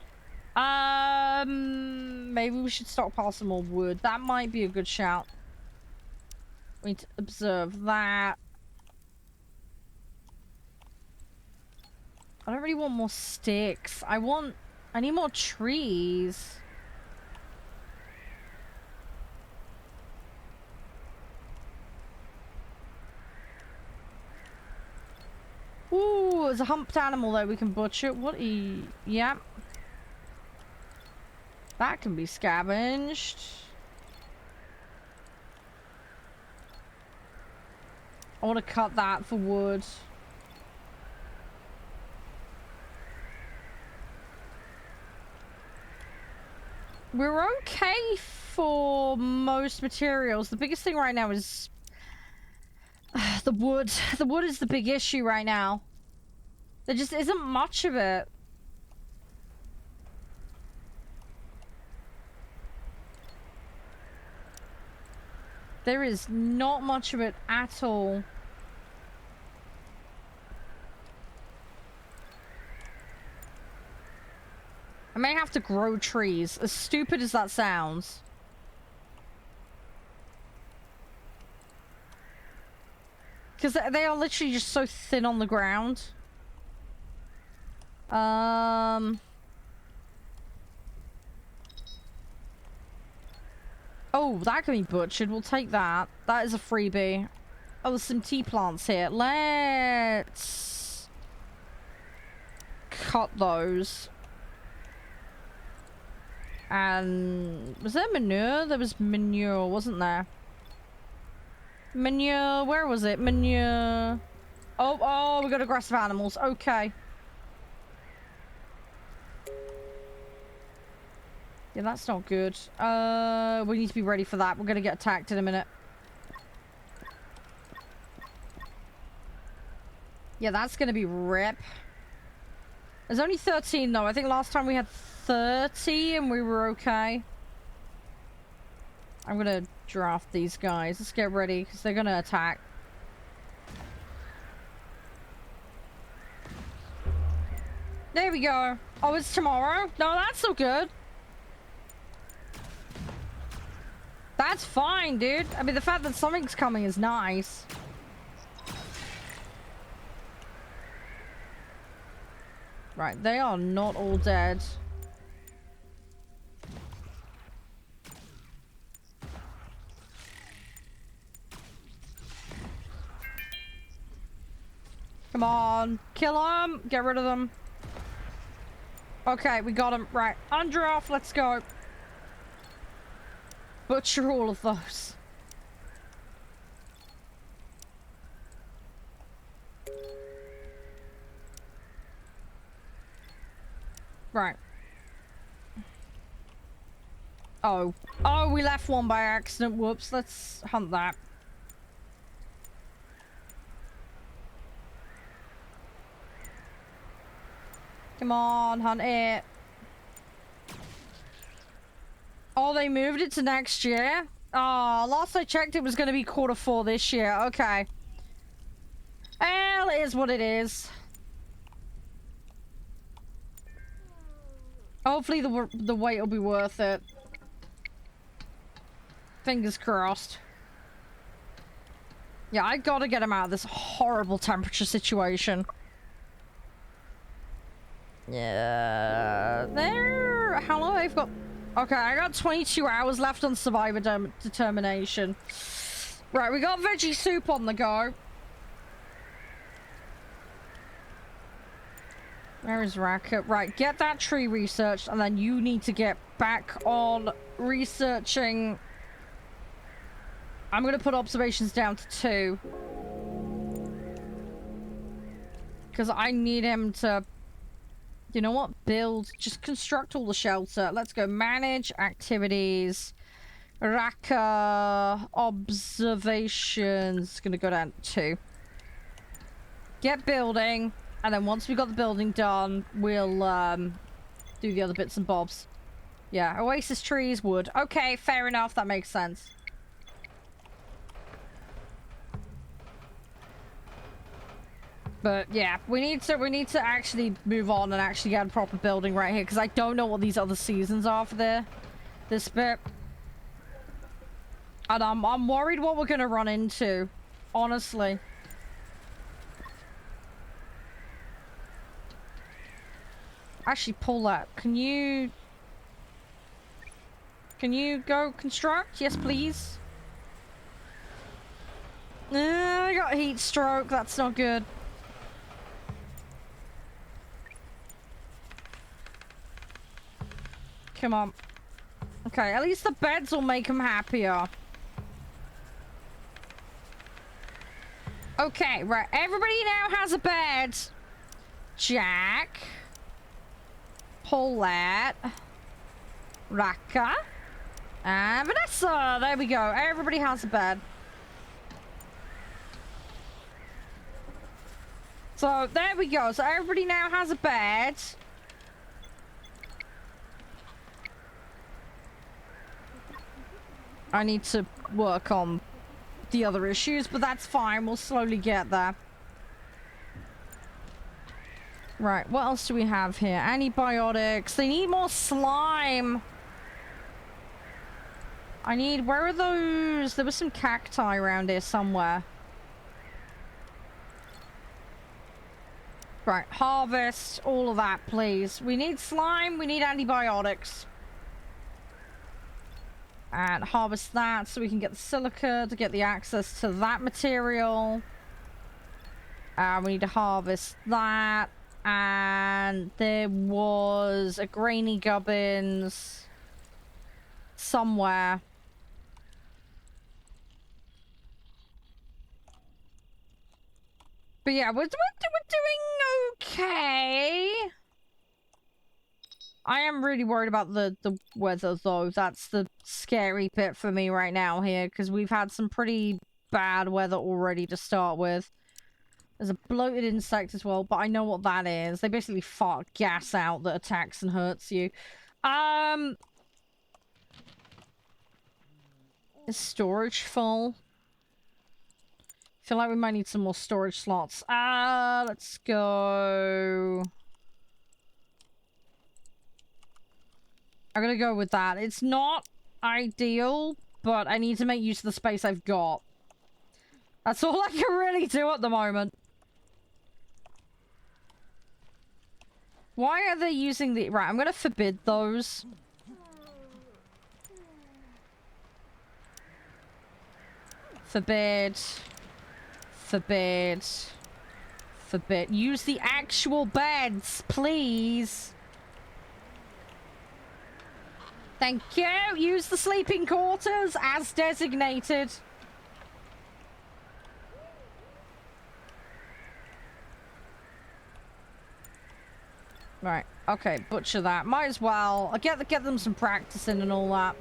Maybe we should stockpile some more wood. That might be a good shout. We need to observe that. I don't really want more sticks. I need more trees. Ooh, there's a humped animal though we can butcher. Yep. That can be scavenged. I want to cut that for wood. We're okay for most materials. The biggest thing right now is the wood. The wood is the big issue right now. There just isn't much of it. There is not much of it at all. I may have to grow trees, as stupid as that sounds. Because they are literally just so thin on the ground. Oh, that can be butchered. We'll take that. That is a freebie. Oh, there's some tea plants here. Let's cut those. And was there manure? There was manure, wasn't there? Manure, where was it? Manure. Oh, we got aggressive animals. Okay. Yeah, that's not good. We need to be ready for that. We're gonna get attacked in a minute. Yeah, that's gonna be rip. There's only 13 though. I think last time we had 30 and we were okay. I'm gonna draft these guys. Let's get ready because they're gonna attack. There we go. Oh, it's tomorrow? No, that's so good. That's fine, dude. I mean, the fact that something's coming is nice. Right, they are not all dead. Come on. Kill them. Get rid of them. Okay, we got them. Right, undraft. Let's go. Butcher all of those. Right. Oh, we left one by accident. Whoops. Let's hunt that. Come on, hunt it. Oh, they moved it to next year? Oh, last I checked it was going to be Q4 this year. Okay. Well, it is what it is. Hopefully the wait will be worth it. Fingers crossed. Yeah, I gotta get him out of this horrible temperature situation. Yeah, there. How long I've got? Okay, I got 22 hours left on survivor determination. Right, we got veggie soup on the go. Where is Raka? Right, get that tree researched, and then you need to get back on researching. I'm gonna put observations down to 2. Because I need him to... You know what? Build. Just construct all the shelter. Let's go. Manage activities. Raka. Observations. Gonna go down to 2. Get building. And then once we got the building done, we'll do the other bits and bobs. Yeah. Oasis trees, wood. Okay, fair enough. That makes sense. But yeah, we need to actually move on and actually get a proper building right here, because I don't know what these other seasons are for this bit. And I'm worried what we're gonna run into, honestly. Actually, pull that. Can you go construct? Yes, please. I got heat stroke. That's not good. Come on. Okay, at least the beds will make him happier. Okay, right. Everybody now has a bed. Jack. Paulette. Raka. And Vanessa. There we go. Everybody has a bed. So, there we go. So, everybody now has a bed. I need to work on the other issues, but that's fine. We'll slowly get there. Right, what else do we have here? Antibiotics. They need more slime. I need... Where are those? There was some cacti around here somewhere. Right, harvest. All of that, please. We need slime. We need antibiotics. And harvest that so we can get the silica to get the access to that material. We need to harvest that. And there was a grainy gubbins somewhere. But yeah, we're doing okay. I am really worried about the weather, though. That's the scary bit for me right now here, because we've had some pretty bad weather already to start with. There's a bloated insect as well, but I know what that is. They basically fart gas out that attacks and hurts you. Is storage full? Feel like we might need some more storage slots. Let's go... I'm gonna go with that. It's not ideal, but I need to make use of the space I've got. That's all I can really do at the moment. Why are they using the... Right, I'm gonna forbid those. Forbid. Forbid. Forbid. Use the actual beds, please. Thank you. Use the sleeping quarters as designated. Right. Okay, butcher that. Might as well. I'll get them some practice in and all that.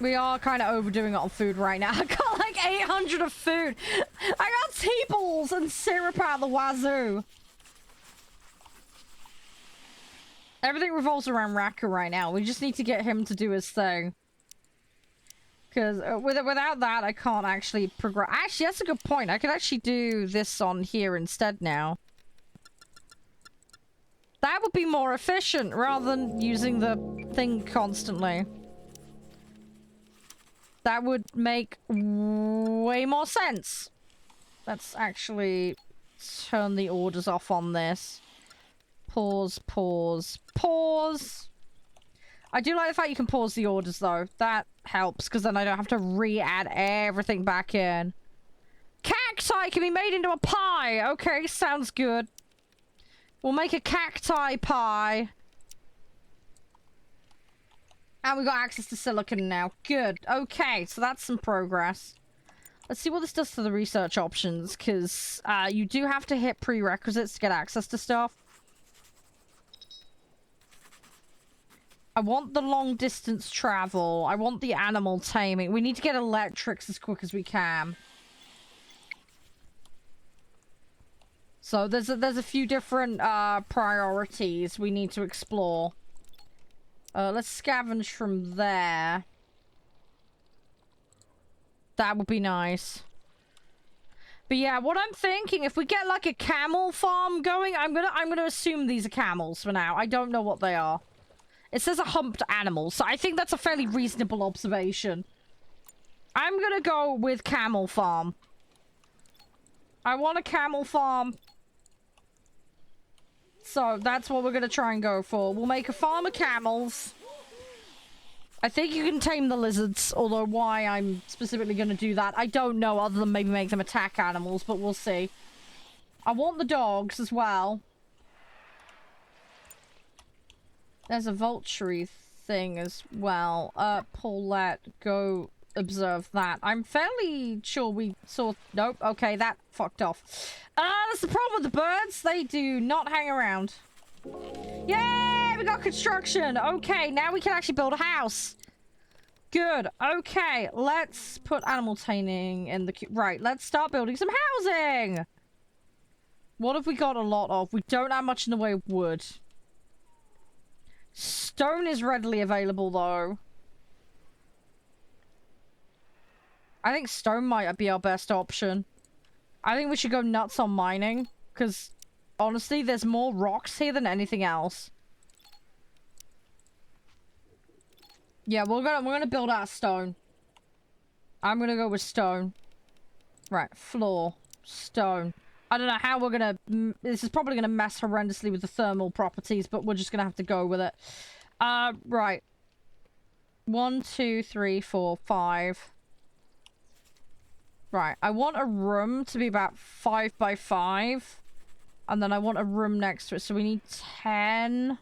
We are kind of overdoing it on food right now. I got like 800 of food. I got tea-balls and syrup out the wazoo. Everything revolves around Raka right now. We just need to get him to do his thing. Because without that, I can't actually progress. Actually, that's a good point. I could actually do this on here instead now. That would be more efficient rather than using the thing constantly. That would make way more sense. Let's actually turn the orders off on this. Pause, pause, pause. I do like the fact you can pause the orders, though. That helps, because then I don't have to re-add everything back in. Cacti can be made into a pie! Okay, sounds good. We'll make a cacti pie. And we got access to silicon now. Good. Okay, so that's some progress. Let's see what this does to the research options, because you do have to hit prerequisites to get access to stuff. I want the long distance travel. I want the animal taming. We need to get electrics as quick as we can. So there's a few different priorities we need to explore. Let's scavenge from there. That would be nice. But yeah, what I'm thinking, if we get like a camel farm going, I'm gonna assume these are camels for now. I don't know what they are. It says a humped animal, so I think that's a fairly reasonable observation. I'm gonna go with camel farm. I want a camel farm. So that's what we're gonna try and go for. We'll make a farm of camels. I think you can tame the lizards, although why I'm specifically gonna do that, I don't know, other than maybe make them attack animals, but we'll see. I want the dogs as well. There's a vulture thing as well. Paulette, go observe that. I'm fairly sure we saw... Nope, okay, that fucked off. That's the problem with the birds. They do not hang around. Yay! We got construction! Okay, now we can actually build a house. Good. Okay, let's put animal taming in the... Right, let's start building some housing! What have we got a lot of? We don't have much in the way of wood. Stone is readily available, though. I think stone might be our best option. I think we should go nuts on mining, because honestly, there's more rocks here than anything else. Yeah, we're gonna build out of stone. I'm gonna go with stone. Right, floor, stone. I don't know how we're gonna... This is probably gonna mess horrendously with the thermal properties, but we're just gonna have to go with it. Right. 1, 2, 3, 4, 5. Right, I want a room to be about 5 by 5. And then I want a room next to it, so we need 10.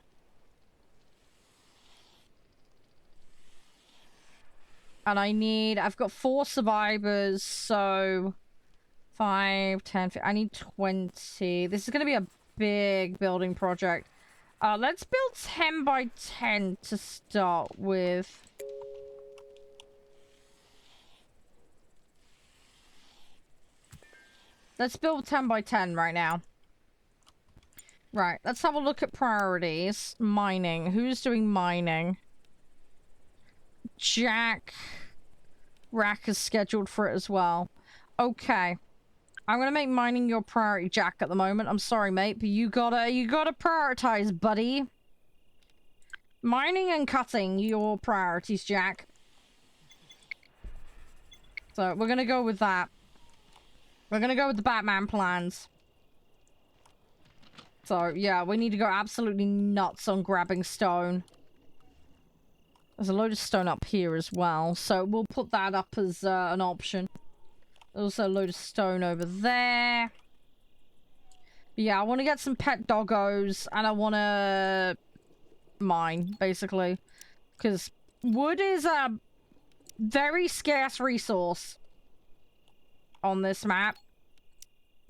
And I've got 4 survivors, so 5, 10, 15, I need 20. This is going to be a big building project. Let's build 10 by 10 to start with. Let's build 10 by 10 right now. Right, let's have a look at priorities. Mining. Who's doing mining? Jack. Rack is scheduled for it as well. Okay. I'm gonna make mining your priority, Jack, at the moment. I'm sorry, mate, but you gotta prioritize, buddy. Mining and cutting, your priorities, Jack. So, we're gonna go with that. We're gonna go with the Batman plans. So, yeah, we need to go absolutely nuts on grabbing stone. There's a load of stone up here as well, so we'll put that up as an option. Also a load of stone over there. But yeah, I want to get some pet doggos, and I want to mine, basically. Because wood is a very scarce resource on this map.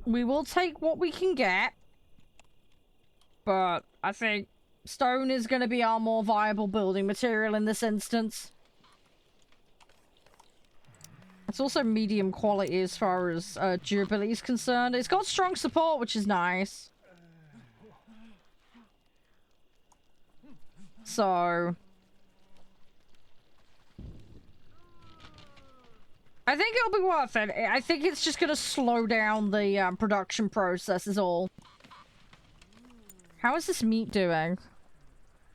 We will take what we can get. But I think stone is going to be our more viable building material in this instance. It's also medium quality as far as durability is concerned. It's got strong support, which is nice. So I think it'll be worth it. I think it's just going to slow down the production process is all. How is this meat doing?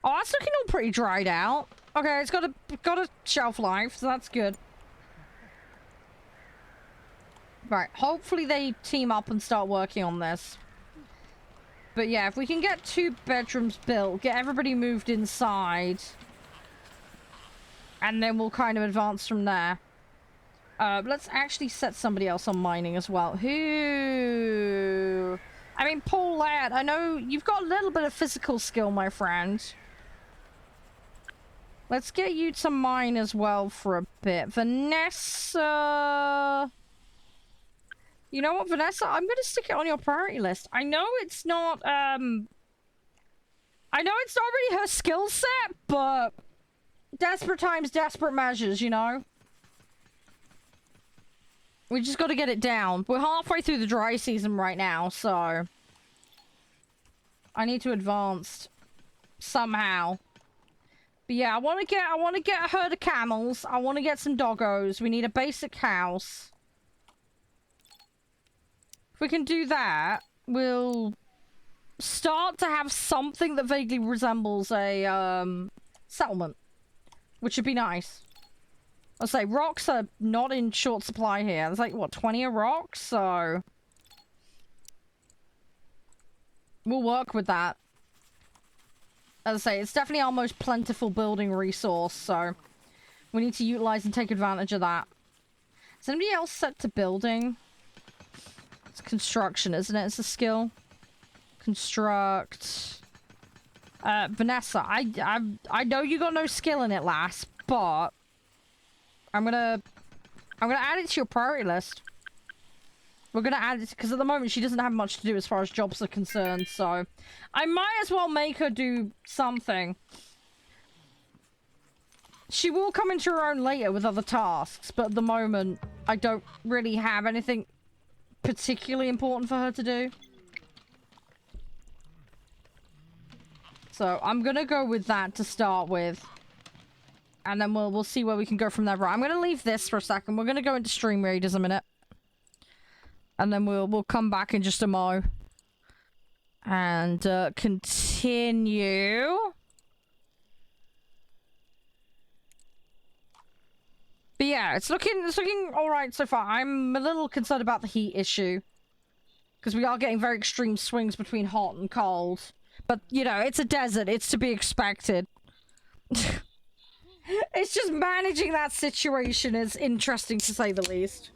Oh, that's looking all pretty dried out. Okay, it's got a shelf life, so that's good. Right, hopefully they team up and start working on this. But yeah, if we can get 2 bedrooms built, get everybody moved inside, and then we'll kind of advance from there. Let's actually set somebody else on mining as well. Who... I mean, Paulette, I know you've got a little bit of physical skill, my friend. Let's get you to mine as well for a bit. Vanessa... You know what, Vanessa? I'm going to stick it on your priority list. I know it's not, I know it's not really her skill set, but... Desperate times, desperate measures, you know? We just got to get it down. We're halfway through the dry season right now, so... I need to advance somehow. But yeah, I want to get a herd of camels. I want to get some doggos. We need a basic house. If we can do that, we'll start to have something that vaguely resembles a settlement, which would be nice. I'll say rocks are not in short supply here. There's like, what, 20 of rocks? So we'll work with that. As I say, it's definitely our most plentiful building resource, so we need to utilize and take advantage of that. Is anybody else set to building? It's construction, isn't it? It's a skill. Construct. Vanessa, I know you got no skill in it, lass, but I'm gonna add it to your priority list. We're gonna add it because at the moment she doesn't have much to do as far as jobs are concerned, so I might as well make her do something. She will come into her own later with other tasks, but at the moment I don't really have anything particularly important for her to do. So I'm gonna go with that to start with. And then we'll see where we can go from there. Right, I'm gonna leave this for a second. We're gonna go into stream readers a minute. And then we'll come back in just a mo. And continue. But yeah, it's looking alright so far. I'm a little concerned about the heat issue. Because we are getting very extreme swings between hot and cold. But, you know, it's a desert. It's to be expected. It's just managing that situation is interesting, to say the least.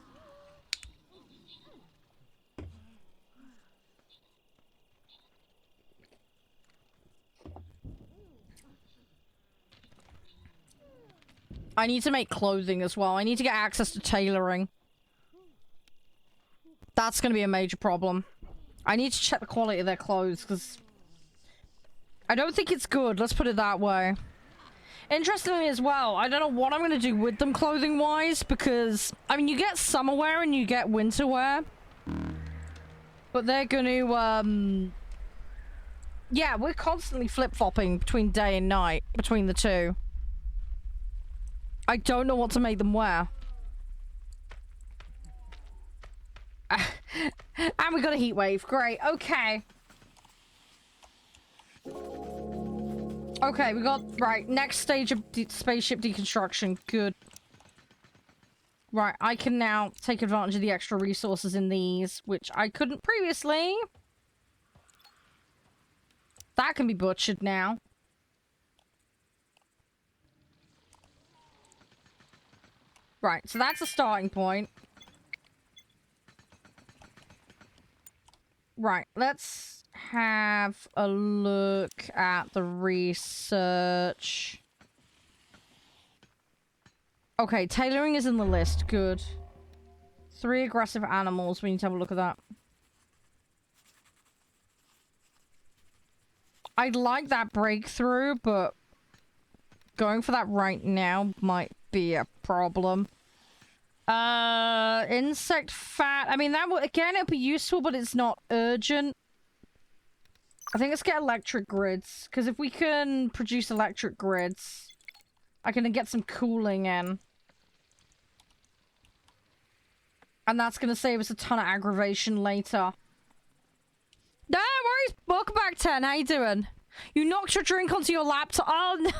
I need to make clothing as well. I need to get access to tailoring. That's going to be a major problem. I need to check the quality of their clothes, because I don't think it's good. Let's put it that way. Interestingly as well, I don't know what I'm going to do with them clothing-wise, because, I mean, you get summer wear and you get winter wear. But they're going to, yeah, we're constantly flip-flopping between day and night, between the two. I don't know what to make them wear. And we got a heat wave. Great. Okay. Okay, we got... Right, next stage of spaceship deconstruction. Good. Right, I can now take advantage of the extra resources in these, which I couldn't previously. That can be butchered now. Right, so that's a starting point. Right, let's have a look at the research. Okay, tailoring is in the list. Good. 3 aggressive animals. We need to have a look at that. I'd like that breakthrough, but going for that right now might be a problem. Insect fat. I mean, that would, again, it'd be useful, but it's not urgent. I think let's get electric grids, because if we can produce electric grids, I can get some cooling in. And that's going to save us a ton of aggravation later. No worries. Welcome back, 10. How you doing? You knocked your drink onto your laptop. Oh, no.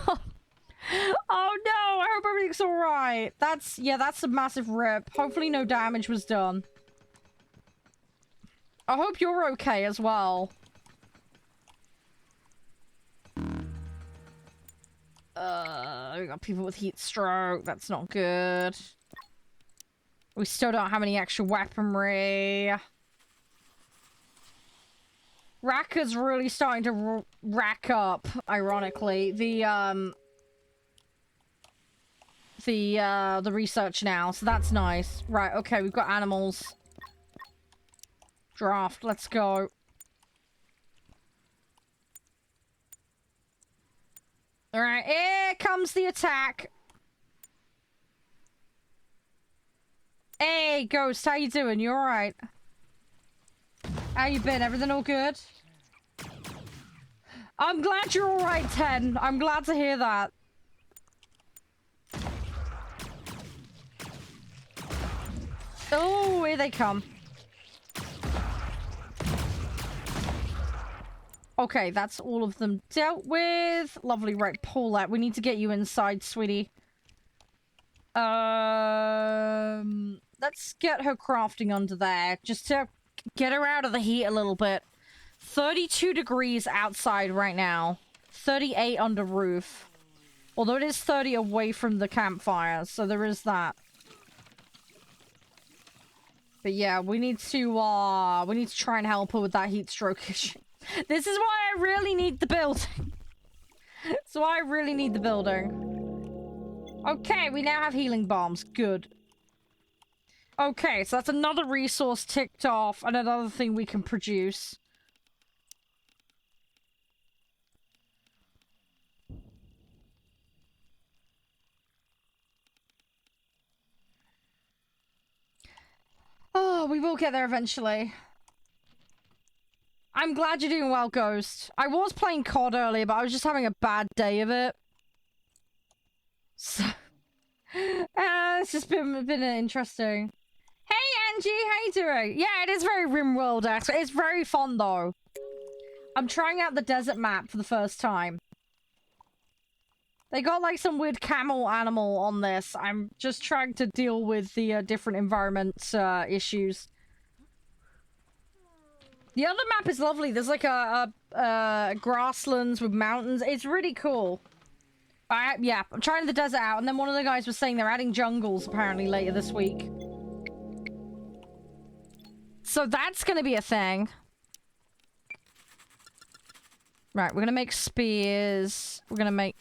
Oh, no. I hope everything's all right. That's a massive rip. Hopefully no damage was done. I hope you're okay as well. We got people with heat stroke. That's not good. We still don't have any extra weaponry. Racker's really starting to rack up, ironically, the research now, so that's nice. Right, okay, we've got animals. Draft, let's go. Alright, here comes the attack. Hey, Ghost, how you doing? You alright? How you been? Everything all good? I'm glad you're alright, 10. I'm glad to hear that. Oh, here they come. Okay, that's all of them dealt with. Lovely, right, Paulette. We need to get you inside, sweetie. Let's get her crafting under there, just to get her out of the heat a little bit. 32 degrees outside right now. 38 under roof. Although it is 30 away from the campfire, so there is that. But yeah, we need to try and help her with that heat stroke issue. This is why I really need the building. So I really need the building. Okay, we now have healing bombs. Good. Okay, so that's another resource ticked off and another thing we can produce. Oh, we will get there eventually. I'm glad you're doing well, Ghost. I was playing COD earlier, but I was just having a bad day of it. So, it's just been interesting. Hey Angie, how you doing? Yeah, it is very RimWorld-esque. It's very fun though. I'm trying out the desert map for the first time. They got like some weird camel animal on this. I'm just trying to deal with the different environment issues. The other map is lovely. There's like a grasslands with mountains. It's really cool. Yeah, I'm trying the desert out, and then one of the guys was saying they're adding jungles apparently later this week. So that's gonna be a thing. Right, we're gonna make spears. We're gonna make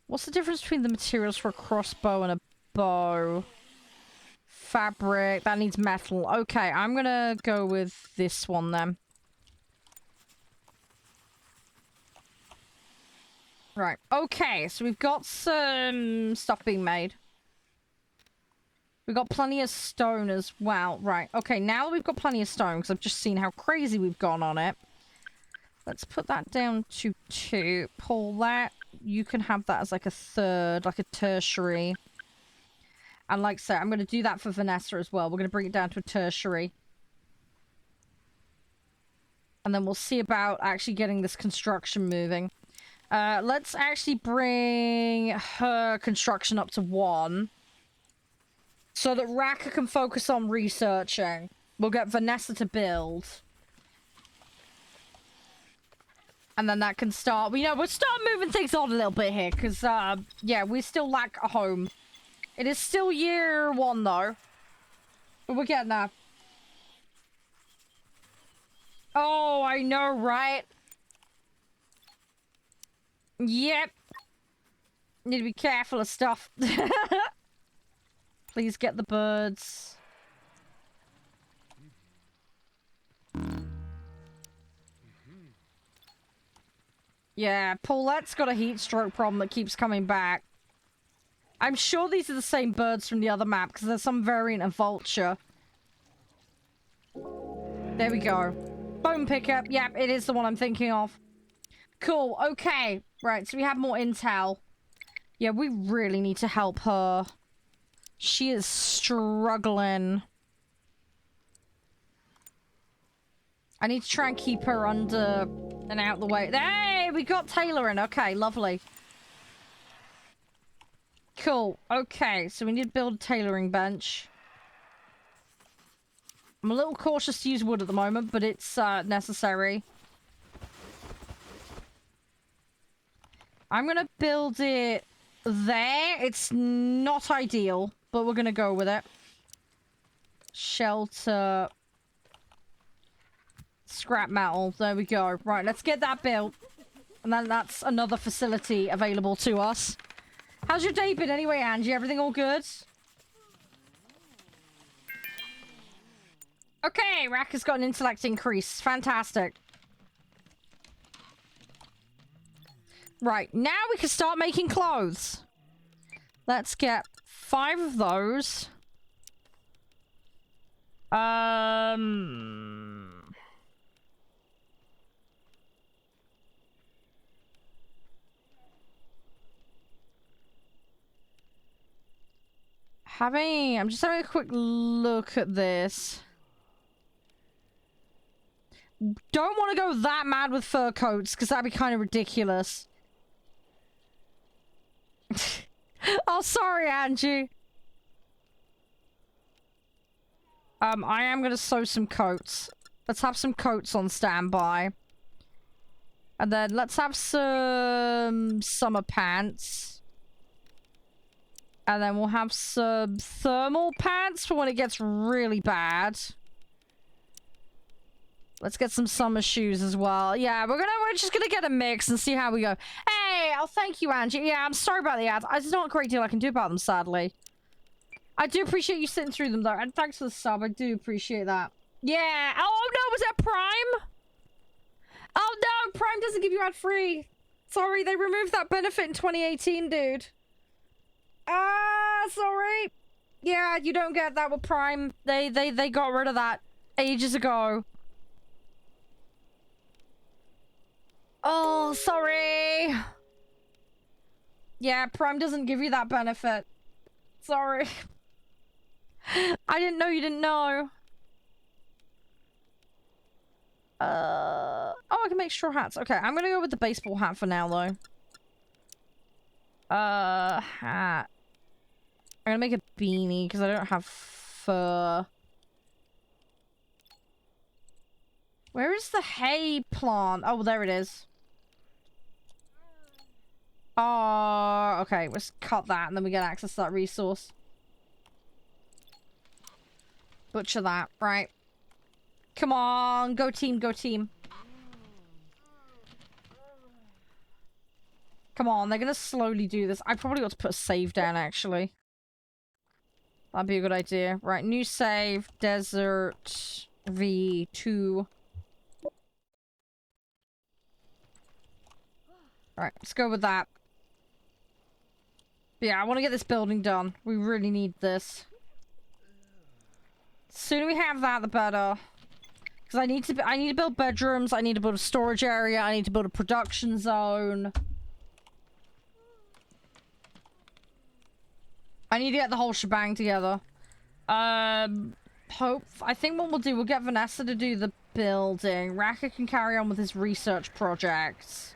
what's the difference between the materials for a crossbow and a bow? Fabric, that needs metal. Okay, I'm gonna go with this one then. Right, okay, so we've got some stuff being made. We've got plenty of stone as well. Right, okay, now that we've got plenty of stone, because I've just seen how crazy we've gone on it. Let's put that down to 2. Pull that. You can have that as like a third, like a tertiary. And like I said, I'm going to do that for Vanessa as well. We're going to bring it down to a tertiary. And then we'll see about actually getting this construction moving. Let's actually bring her construction up to 1. So that Raka can focus on researching. We'll get Vanessa to build. And then that can start... we'll start moving things on a little bit here. Because, yeah, we still lack a home. It is still year 1, though. But we're getting there. Oh, I know, right? Yep. Need to be careful of stuff. Please get the birds. Yeah, Paulette's got a heat stroke problem that keeps coming back. I'm sure these are the same birds from the other map, because there's some variant of vulture. There we go. Bone pickup. Yep, it is the one I'm thinking of. Cool, okay. Right, so we have more intel. Yeah, we really need to help her. She is struggling. I need to try and keep her under and out the way. Hey, we got tailoring. Okay, lovely. Cool. Okay, so we need to build a tailoring bench. I'm a little cautious to use wood at the moment, but it's necessary. I'm gonna build it there. It's not ideal, but we're gonna go with it. Shelter. Scrap metal. There we go. Right, let's get that built. And then that's another facility available to us. How's your day been anyway, Angie? Everything all good? Okay, Rack has got an intellect increase. Fantastic. Right, now we can start making clothes. Let's get 5 of those. I'm just having a quick look at this. Don't want to go that mad with fur coats, because that'd be kind of ridiculous. Oh, sorry, Angie. I am gonna sew some coats. Let's have some coats on standby. And then let's have some summer pants. And then we'll have some thermal pants for when it gets really bad. Let's get some summer shoes as well. Yeah, we're just gonna get a mix and see how we go. Hey, oh, thank you, Angie. Yeah, I'm sorry about the ads. There's not a great deal I can do about them, sadly. I do appreciate you sitting through them, though. And thanks for the sub. I do appreciate that. Yeah. Oh, no, was that Prime? Oh, no, Prime doesn't give you ad-free. Sorry, they removed that benefit in 2018, dude. Sorry. Yeah, you don't get that with Prime. They got rid of that ages ago. Oh, Oh, sorry. Yeah, Prime doesn't give you that benefit. Sorry. I didn't know you didn't know. Oh, I can make straw hats. Okay, I'm gonna go with the baseball hat for now, though. Hat. I'm gonna make a beanie, because I don't have fur. Where is the hay plant? Oh, there it is. Oh, okay, let's cut that, and then we get access to that resource. Butcher that, right. Come on, go team, go team. Come on, they're gonna slowly do this. I probably ought to put a save down, actually. That'd be a good idea. Right, new save, desert, V2. Alright, let's go with that. But yeah, I want to get this building done. We really need this. The sooner we have that, the better. Because I need to build bedrooms, I need to build a storage area, I need to build a production zone. I need to get the whole shebang together. I think what we'll do, we'll get Vanessa to do the building. Raka can carry on with his research projects.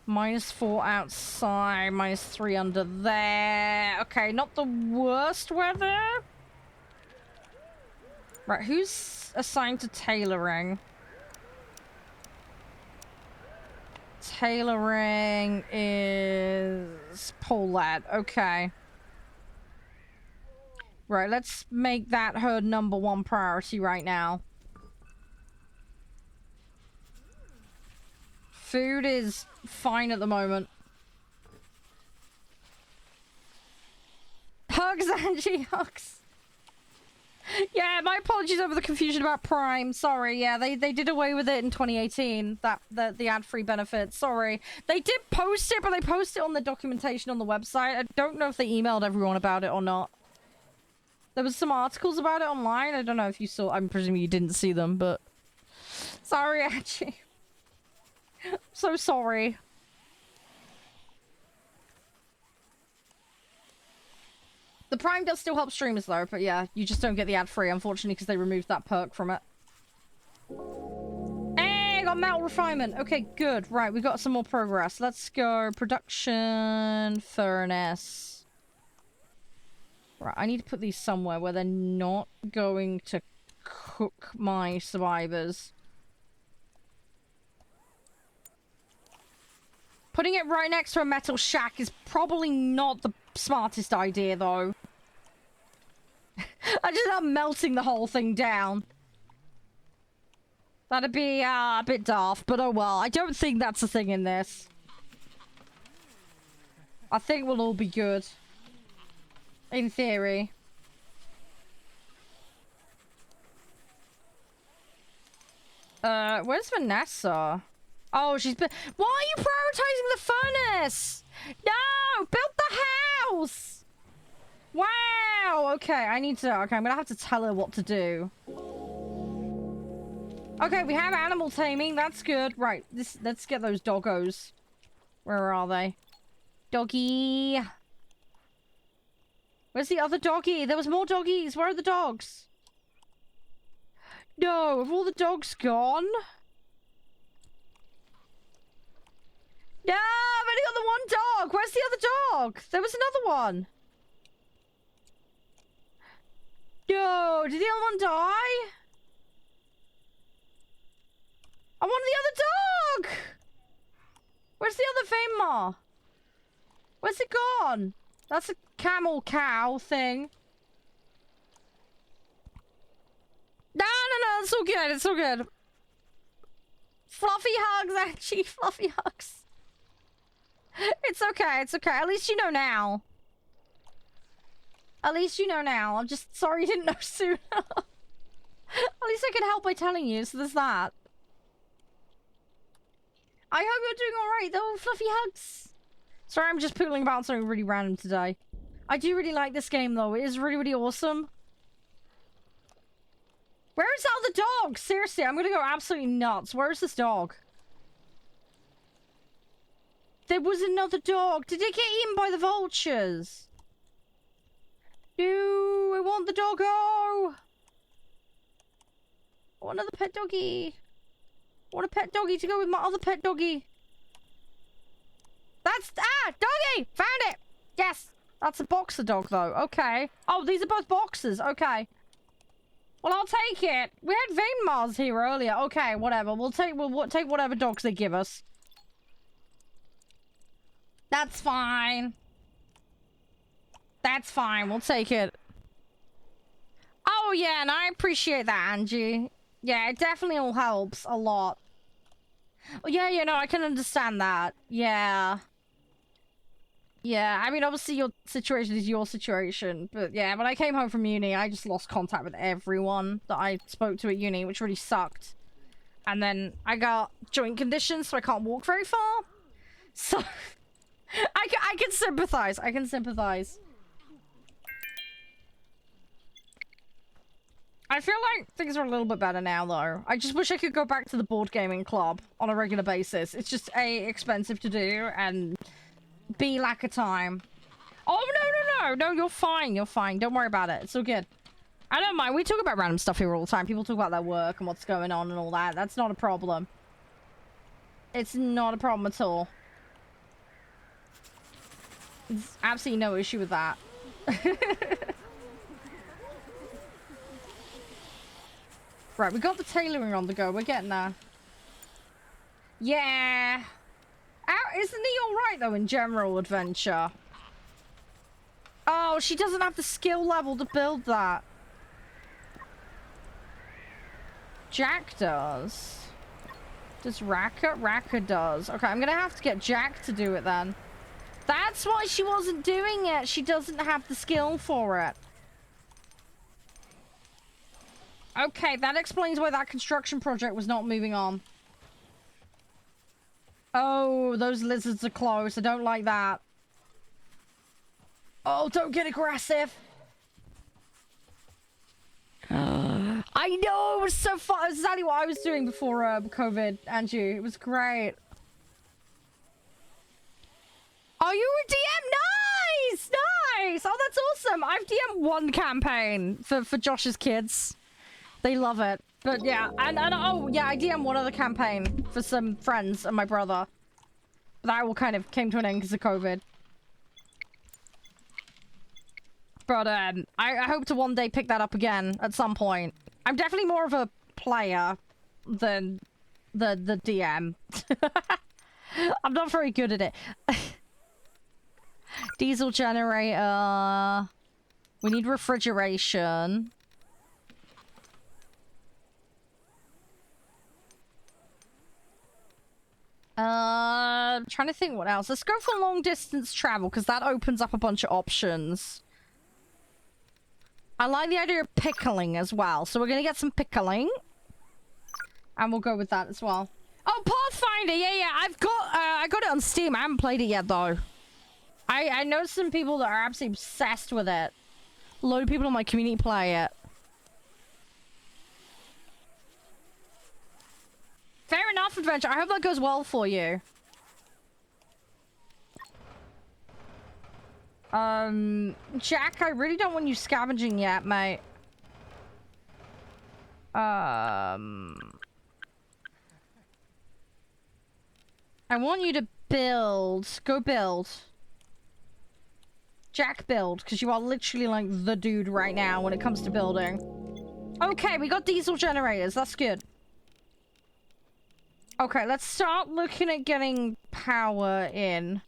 -4 outside, -3 under there. Okay, not the worst weather. Right, who's assigned to tailoring? Tailoring is Paulette. Okay. Right, let's make that her #1 priority right now. Food is fine at the moment. Hugs, Angie, hugs. Yeah, my apologies over the confusion about Prime. Sorry, yeah, they did away with it in 2018. The ad-free benefit. Sorry. They did post it, but they posted it on the documentation on the website. I don't know if they emailed everyone about it or not. There was some articles about it online. I don't know if you saw. I'm presuming you didn't see them, but... Sorry, Angie. So sorry. The Prime does still help streamers though, but yeah, you just don't get the ad free, unfortunately, because they removed that perk from it. Hey, I got metal refinement. Okay, good. Right, we got some more progress. Let's go production furnace. Right, I need to put these somewhere where they're not going to cook my survivors. Putting it right next to a metal shack is probably not the smartest idea, though. I just am melting the whole thing down. That'd be a bit daft, but oh well. I don't think that's a thing in this. I think we'll all be good. In theory. Where's Vanessa? Oh, she's been... Why are you prioritizing the furnace? No! Build the house! Wow! Okay, I need to... Okay, I'm gonna have to tell her what to do. Okay, we have animal taming. That's good. Right, let's get those doggos. Where are they? Doggy. Where's the other doggy? There was more doggies. Where are the dogs? No, have all the dogs gone? No, I've only got the one dog. Where's the other dog? There was another one. No, did the other one die? I want the other dog. Where's the other female? Where's it gone? That's a camel cow thing. No, it's all good. It's all good. Fluffy hugs, Angie. Fluffy hugs. It's okay, it's okay. At least you know now. At least you know now. I'm just sorry you didn't know sooner. At least I can help by telling you, so there's that. I hope you're doing alright though, fluffy hugs. Sorry, I'm just pootling about something really random today. I do really like this game though. It is really, really awesome. Where is that other dog? Seriously, I'm gonna go absolutely nuts. Where is this dog? There was another dog. Did it get eaten by the vultures? No, I want the doggo. I want another pet doggy. I want a pet doggy to go with my other pet doggy. That's... Ah! Doggy! Found it! Yes! That's a boxer dog, though. Okay. Oh, these are both boxers. Okay. Well, I'll take it. We had vein Mars here earlier. Okay, whatever. We'll take whatever dogs they give us. That's fine. That's fine. We'll take it. Oh, yeah, and I appreciate that, Angie. Yeah, it definitely all helps a lot. Oh, yeah, you know, I can understand that. Yeah. Yeah, I mean, obviously your situation is your situation. But yeah, when I came home from uni, I just lost contact with everyone that I spoke to at uni, which really sucked. And then I got joint conditions, so I can't walk very far. So... I can sympathize. I can sympathize. I feel like things are a little bit better now, though. I just wish I could go back to the board gaming club on a regular basis. It's just A, expensive to do, and B, lack of time. Oh, no, you're fine. You're fine. Don't worry about it. It's all good. I don't mind. We talk about random stuff here all the time. People talk about their work and what's going on and all that. That's not a problem. It's not a problem at all. There's absolutely no issue with that. Right, we got the tailoring on the go. We're getting there. Yeah. Isn't he alright, though, in general adventure? Oh, she doesn't have the skill level to build that. Jack does. Does Raka? Raka does. Okay, I'm gonna have to get Jack to do it then. That's why she wasn't doing it. She doesn't have the skill for it. Okay, that explains why that construction project was not moving on. Oh, those lizards are close. I don't like that. Oh, don't get aggressive. I know, it was so fun. It was exactly what I was doing before COVID, Andrew. It was great. Are you a DM? Nice! Nice! Oh, that's awesome. I've DM one campaign for Josh's kids. They love it. But yeah, and oh, yeah, I DM one other campaign for some friends and my brother. That all kind of came to an end because of COVID. But I hope to one day pick that up again at some point. I'm definitely more of a player than the DM. I'm not very good at it. Diesel generator. We need refrigeration. I'm trying to think what else. Let's go for long distance travel because that opens up a bunch of options. I like the idea of pickling as well. So we're going to get some pickling. And we'll go with that as well. Oh, Pathfinder. Yeah. I got it on Steam. I haven't played it yet, though. I know some people that are absolutely obsessed with it. A load of people in my community play it. Fair enough, Adventure. I hope that goes well for you. Jack, I really don't want you scavenging yet, mate. I want you to build. Go build. Jack, build, because you are literally like the dude right now when it comes to building. Okay, we got diesel generators. That's good. Okay, let's start looking at getting power in.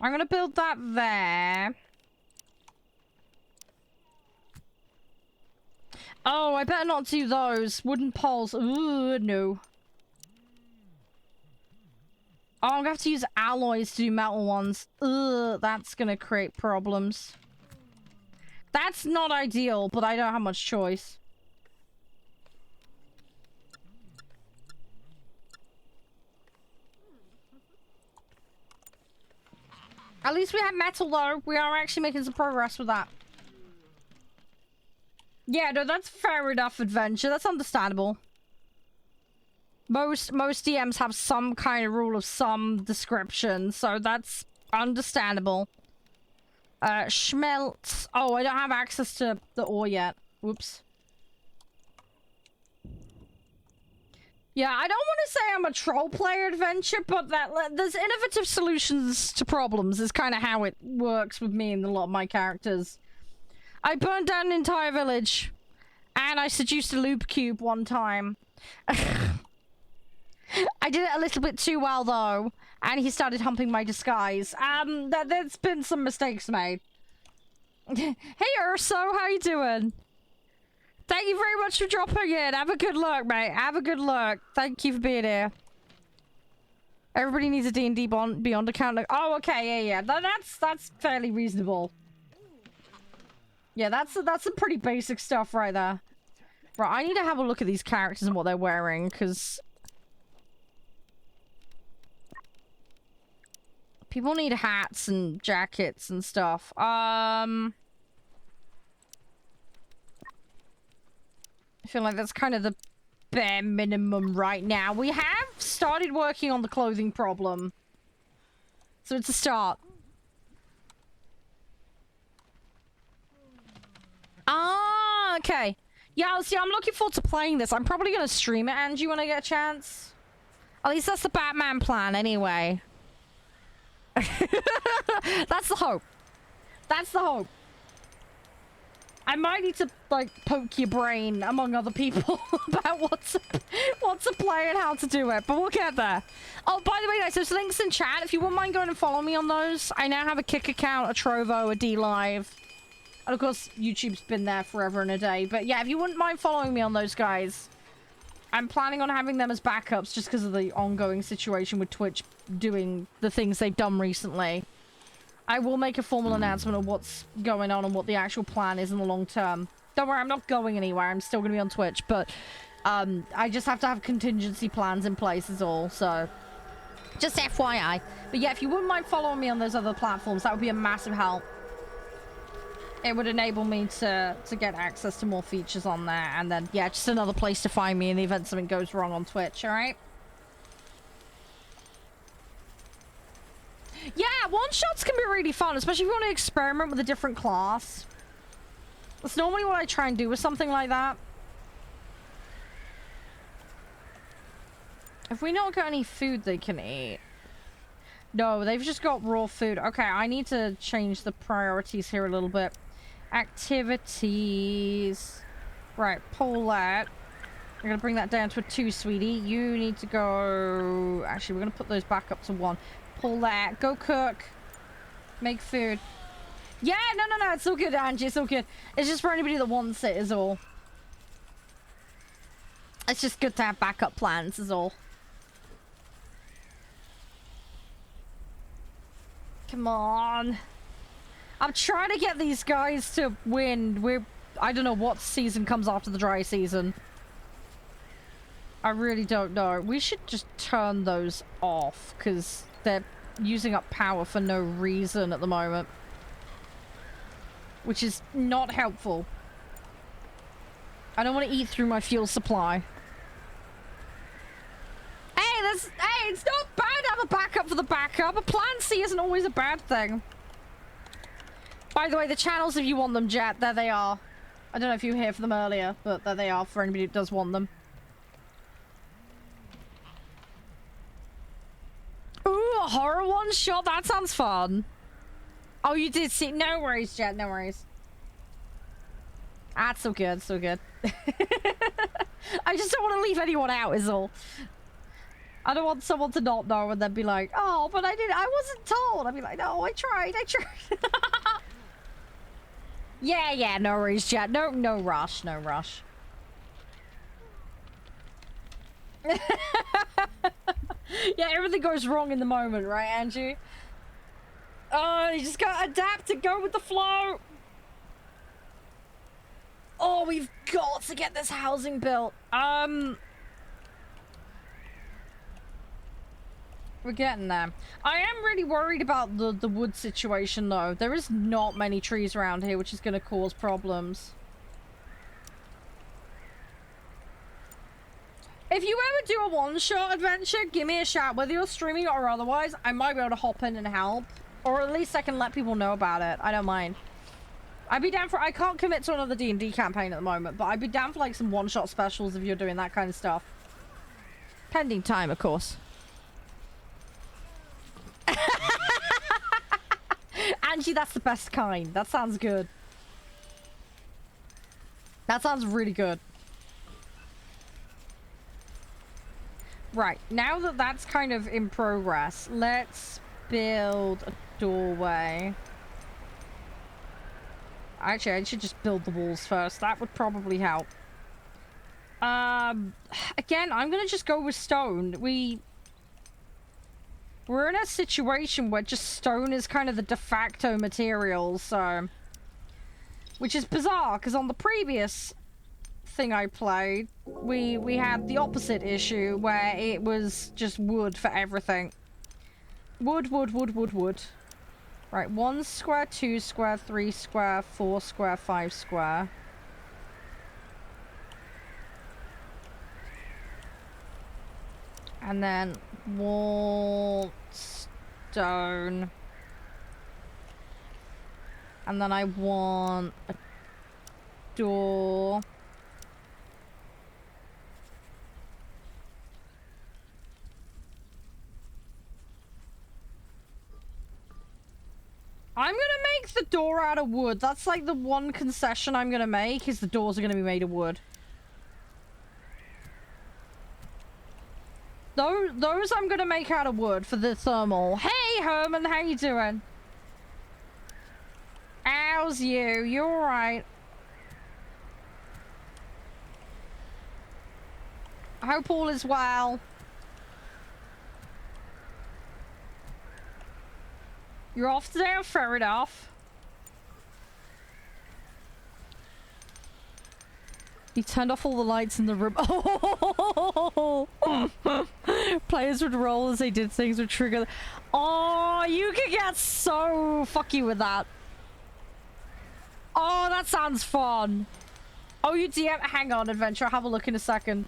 I'm gonna build that there. Oh, I better not do those. Wooden poles. Ooh, no. Oh, I'm gonna have to use alloys to do metal ones. Ugh, that's gonna create problems. That's not ideal, but I don't have much choice. At least we have metal, though. We are actually making some progress with that. Yeah, no, that's fair enough, Adventure. That's understandable. Most DMs have some kind of rule of some description, so that's understandable. Schmelz. Oh, I don't have access to the ore yet. Whoops. Yeah, I don't want to say I'm a troll player, Adventure, but there's innovative solutions to problems is kind of how it works with me and a lot of my characters. I burned down an entire village, and I seduced a loop cube one time. I did it a little bit too well, though, and he started humping my disguise. There's been some mistakes made. Hey, Urso, how you doing? Thank you very much for dropping in. Have a good look, mate. Have a good look. Thank you for being here. Everybody needs a D&D Beyond account. Oh, okay, yeah. That's fairly reasonable. Yeah, that's some pretty basic stuff right there. Right, I need to have a look at these characters and what they're wearing, because people need hats and jackets and stuff. I feel like that's kind of the bare minimum right now. We have started working on the clothing problem, so it's a start. Ah, okay. Yeah, see, I'm looking forward to playing this. I'm probably going to stream it, Angie, when I get a chance. At least that's the Batman plan, anyway. That's the hope. That's the hope. I might need to, like, poke your brain, among other people, about what to play and how to do it, but we'll get there. Oh, by the way, guys, there's links in chat. If you wouldn't mind going and follow me on those. I now have a Kick account, a Trovo, a D-Live. And, of course, YouTube's been there forever and a day. But, yeah, if you wouldn't mind following me on those, guys. I'm planning on having them as backups just because of the ongoing situation with Twitch doing the things they've done recently. I will make a formal announcement of what's going on and what the actual plan is in the long term. Don't worry, I'm not going anywhere. I'm still going to be on Twitch, but I just have to have contingency plans in place is all, so just FYI. But yeah, if you wouldn't mind following me on those other platforms, that would be a massive help. It would enable me to get access to more features on there, and then, yeah, just another place to find me in the event something goes wrong on Twitch, alright? Yeah, one-shots can be really fun, especially if you want to experiment with a different class. That's normally what I try and do with something like that. Have we not got any food they can eat? No, they've just got raw food. Okay, I need to change the priorities here a little bit. Activities. Right, pull that. We're going to bring that down to a 2, sweetie. You need to go... Actually, we're going to put those back up to 1. Pull that. Go cook. Make food. Yeah, no. It's all good, Angie. It's all good. It's just for anybody that wants it, is all. It's just good to have backup plans, is all. Come on. I'm trying to get these guys to win. I don't know what season comes after the dry season. I really don't know. We should just turn those off, because they're using up power for no reason at the moment. Which is not helpful. I don't want to eat through my fuel supply. Hey, it's not bad to have a backup for the backup. A plan C isn't always a bad thing. By the way, the channels, if you want them, Jet, there they are. I don't know if you were here for them earlier, but there they are for anybody who does want them. Ooh, a horror one-shot? That sounds fun. Oh, you did see... No worries, Jet, no worries. That's so good, so good. I just don't want to leave anyone out, is all. I don't want someone to not know and then be like, oh, but I wasn't told. I'd be like, no, I tried. Yeah, no worries, Jet. No rush, no rush. Yeah, everything goes wrong in the moment, right, Andrew? Oh, you just gotta adapt and go with the flow. Oh, we've got to get this housing built. We're getting there. I am really worried about the wood situation, though. There is not many trees around here, which is going to cause problems. If you ever do a one-shot adventure, give me a shout. Whether you're streaming or otherwise, I might be able to hop in and help. Or at least I can let people know about it. I don't mind. I'd be down for... I can't commit to another D&D campaign at the moment, but I'd be down for like some one-shot specials if you're doing that kind of stuff. Pending time, of course. Angie, that's the best kind. That sounds good. That sounds really good. Right, now that that's kind of in progress, let's build a doorway. Actually, I should just build the walls first. That would probably help. Again, I'm gonna just go with stone. We're in a situation where just stone is kind of the de facto material, so... Which is bizarre, because on the previous thing I played, we had the opposite issue, where it was just wood for everything. Wood, wood, wood, wood, wood. Right, 1 square, 2 square, 3 square, 4 square, 5 square. And then wall, stone. And then I want a door. I'm gonna make the door out of wood. That's like the one concession I'm gonna make, is the doors are gonna be made of wood. Those I'm gonna make out of wood for the thermal. Hey, Herman, how you doing? How's you? You alright? I hope all is well. You're off today? Fair enough. He turned off all the lights in the room. Oh! Players would roll as they did things would trigger. Oh, you could get so fucky with that. Oh, that sounds fun. Oh, you DM. Hang on, adventure. I'll have a look in a second.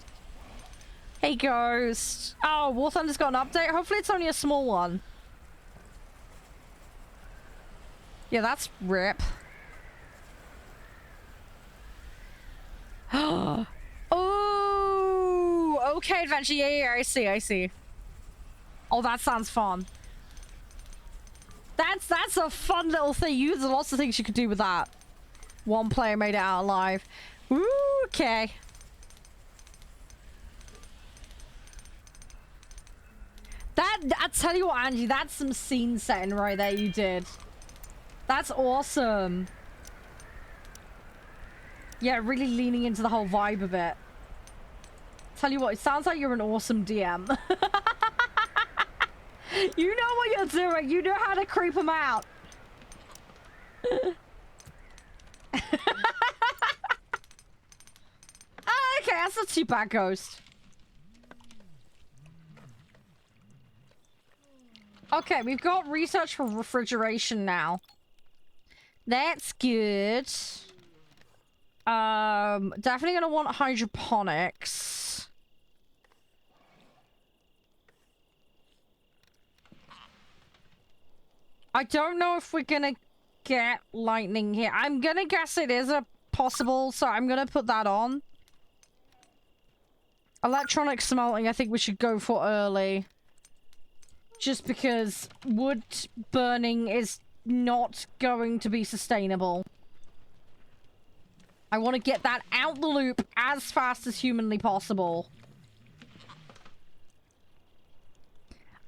Hey, Ghost. Oh, War Thunder's got an update. Hopefully, it's only a small one. Yeah, that's rip. Oh, okay, adventure. Yeah, I see. Oh, that sounds fun. That's a fun little thing. There's lots of things you could do with that. One player made it out alive. Ooh, okay. I tell you what, Angie, that's some scene setting right there you did. That's awesome. Yeah, really leaning into the whole vibe of it. Tell you what, it sounds like you're an awesome DM. You know what you're doing. You know how to creep them out. Oh, okay, that's not too bad, Ghost. Okay, we've got research for refrigeration now. That's good. Definitely gonna want hydroponics. I don't know if we're gonna get lightning here. I'm gonna guess it is a possible, so I'm gonna put that on. Electronic smelting, I think we should go for early. Just because wood burning is not going to be sustainable. I want to get that out the loop as fast as humanly possible.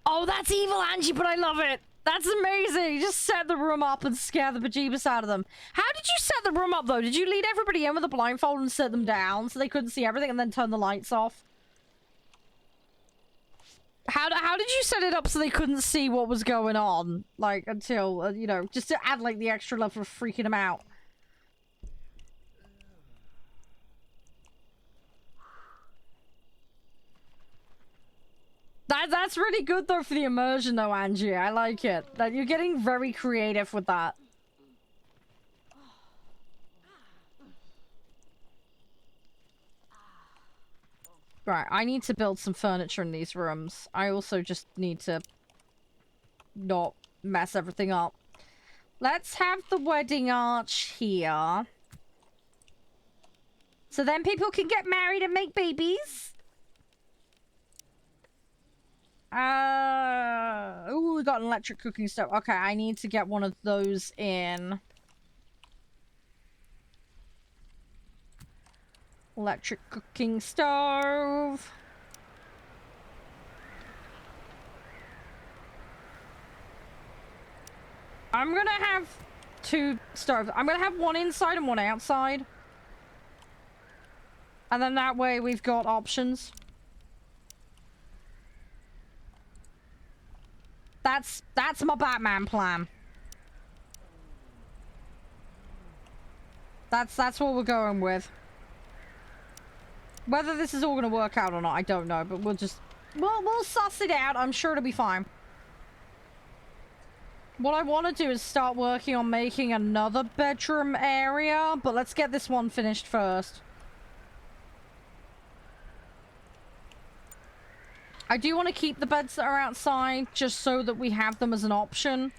Oh, that's evil, Angie, but I love it. That's amazing. You just set the room up and scare the bejeebus out of them. How did you set the room up, though? Did you lead everybody in with a blindfold and sit them down so they couldn't see everything and then turn the lights off? How did you set it up so they couldn't see what was going on? Like, until, you know, just to add, like, the extra level of freaking them out. That's really good, though, for the immersion, though, Angie. I like it. That you're getting very creative with that. Right, I need to build some furniture in these rooms. I also just need to not mess everything up. Let's have the wedding arch here. So then people can get married and make babies. Oh, we got an electric cooking stove. Okay, I need to get one of those in. Electric cooking stove. I'm gonna have 2 stoves. I'm gonna have one inside and one outside. And then that way we've got options. That's my Batman plan. That's what we're going with. Whether this is all gonna work out or not, I don't know, but we'll suss it out. I'm sure it'll be fine. What I want to do is start working on making another bedroom area, but let's get this one finished first. I do want to keep the beds that are outside, just so that we have them as an option.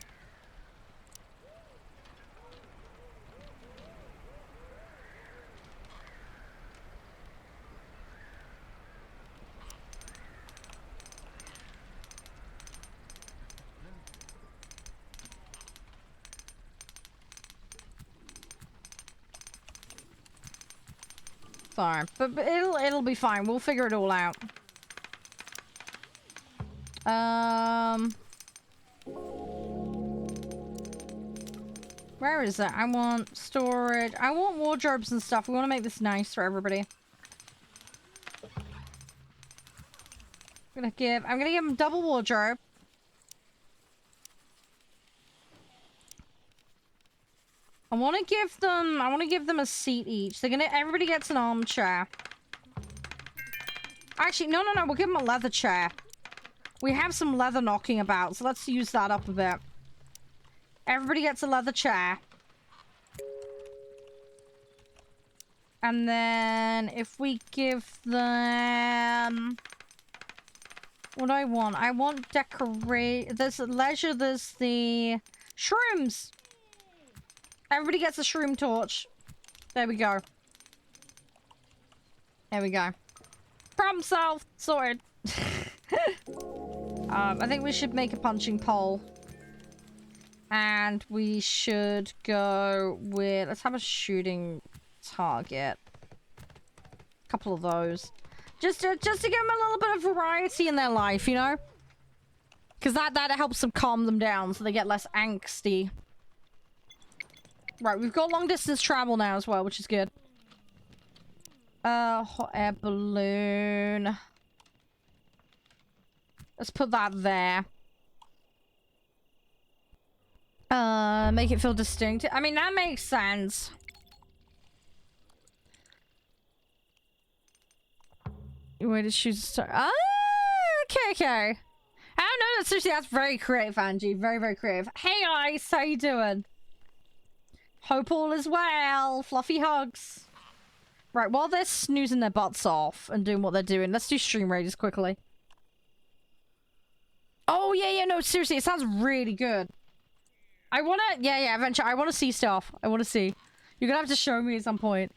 Sorry, but it'll be fine. We'll figure it all out. Where is it? I want storage. I want wardrobes and stuff. We want to make this nice for everybody. I'm gonna give them double wardrobe. I want to give them a seat each. Everybody gets an armchair. Actually, no. We'll give them a leather chair. We have some leather knocking about, so let's use that up a bit. Everybody gets a leather chair. And then if we give them... What do I want? I want There's leisure, there's the... Shrooms! Everybody gets a shroom torch. There we go. There we go. Problem solved. Sorted. I think we should make a punching pole. And we should go with... Let's have a shooting target. A couple of those. Just to give them a little bit of variety in their life, you know? Because that helps them calm them down so they get less angsty. Right, we've got long distance travel now as well, which is good. Hot air balloon. Let's put that there. Make it feel distinct. I mean, that makes sense. Way to choose a star. Ah, okay. I don't know. Seriously, that's very creative, Angie. Very, very creative. Hey, guys. How you doing? Hope all is well. Fluffy hugs. Right, while they're snoozing their butts off and doing what they're doing, let's do stream raiders quickly. Oh, yeah, no, seriously, it sounds really good. I wanna, yeah, eventually, I wanna see stuff. I wanna see. You're gonna have to show me at some point.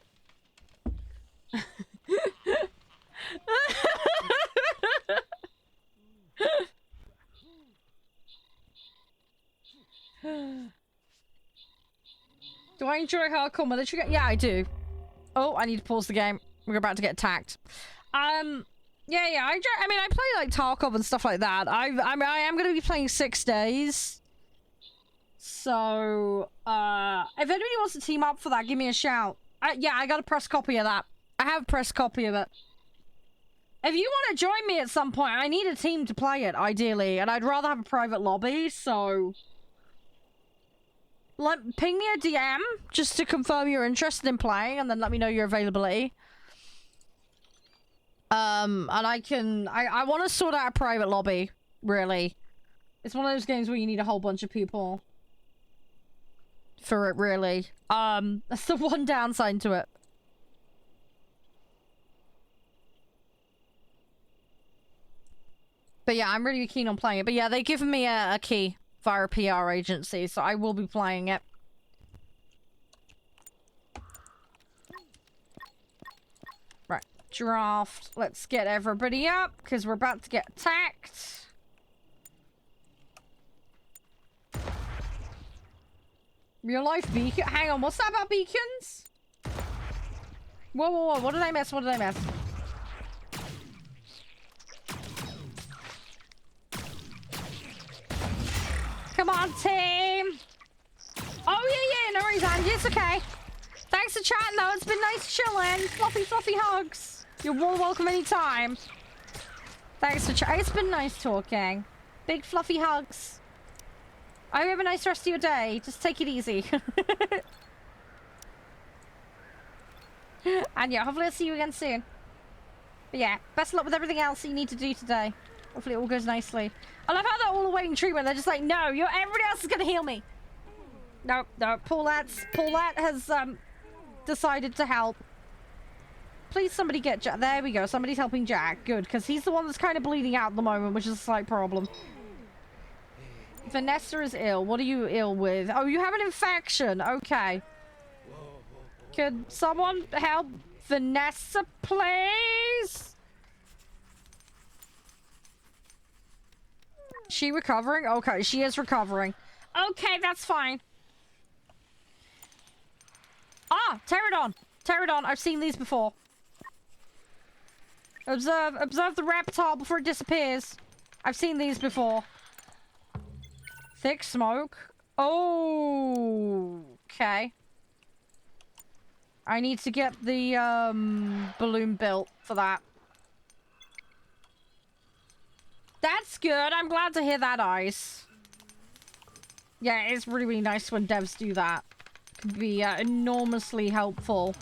Do I enjoy hardcore military? Yeah, I do. Oh, I need to pause the game. We're about to get attacked. Yeah, I mean, I play like Tarkov and stuff like that. I am going to be playing 6 days. So, if anybody wants to team up for that, give me a shout. Yeah, I got a press copy of that. I have a press copy of it. If you want to join me at some point, I need a team to play it, ideally. And I'd rather have a private lobby, so... ping me a DM, just to confirm you're interested in playing, and then let me know your availability. And I want to sort out a private lobby, really. It's one of those games where you need a whole bunch of people. For it, really. That's the one downside to it. But yeah, I'm really keen on playing it. But yeah, they've given me a key via a PR agency, so I will be playing it. Right, draft. Let's get everybody up, because we're about to get attacked. Real life beacon? Hang on, what's that about beacons? Whoa, whoa, whoa, what did I miss? What did I miss? Come on, team! Oh, yeah, no worries, Angie, it's okay. Thanks for chatting, though. It's been nice chilling. Fluffy, fluffy hugs. You're more welcome anytime. Thanks for chatting. It's been nice talking. Big fluffy hugs. I hope you have a nice rest of your day. Just take it easy. And yeah, hopefully I'll see you again soon. But yeah, best of luck with everything else that you need to do today. Hopefully it all goes nicely. I love how they're all awaiting treatment. They're just like, no, everybody else is gonna heal me. No, Paulette has decided to help. Please somebody get Jack. There we go. Somebody's helping Jack. Good, because he's the one that's kind of bleeding out at the moment, which is a slight problem. Vanessa is ill. What are you ill with? Oh, you have an infection. Okay. Could someone help Vanessa, please? She recovering? Okay, she is recovering. Okay, that's fine. Ah, Pterodon. Pterodon, I've seen these before. Observe the reptile before it disappears. I've seen these before. Thick smoke. Oh, okay. I need to get the balloon built for that. That's good. I'm glad to hear that, Ice. Yeah, it's really, really nice when devs do that. It can be enormously helpful.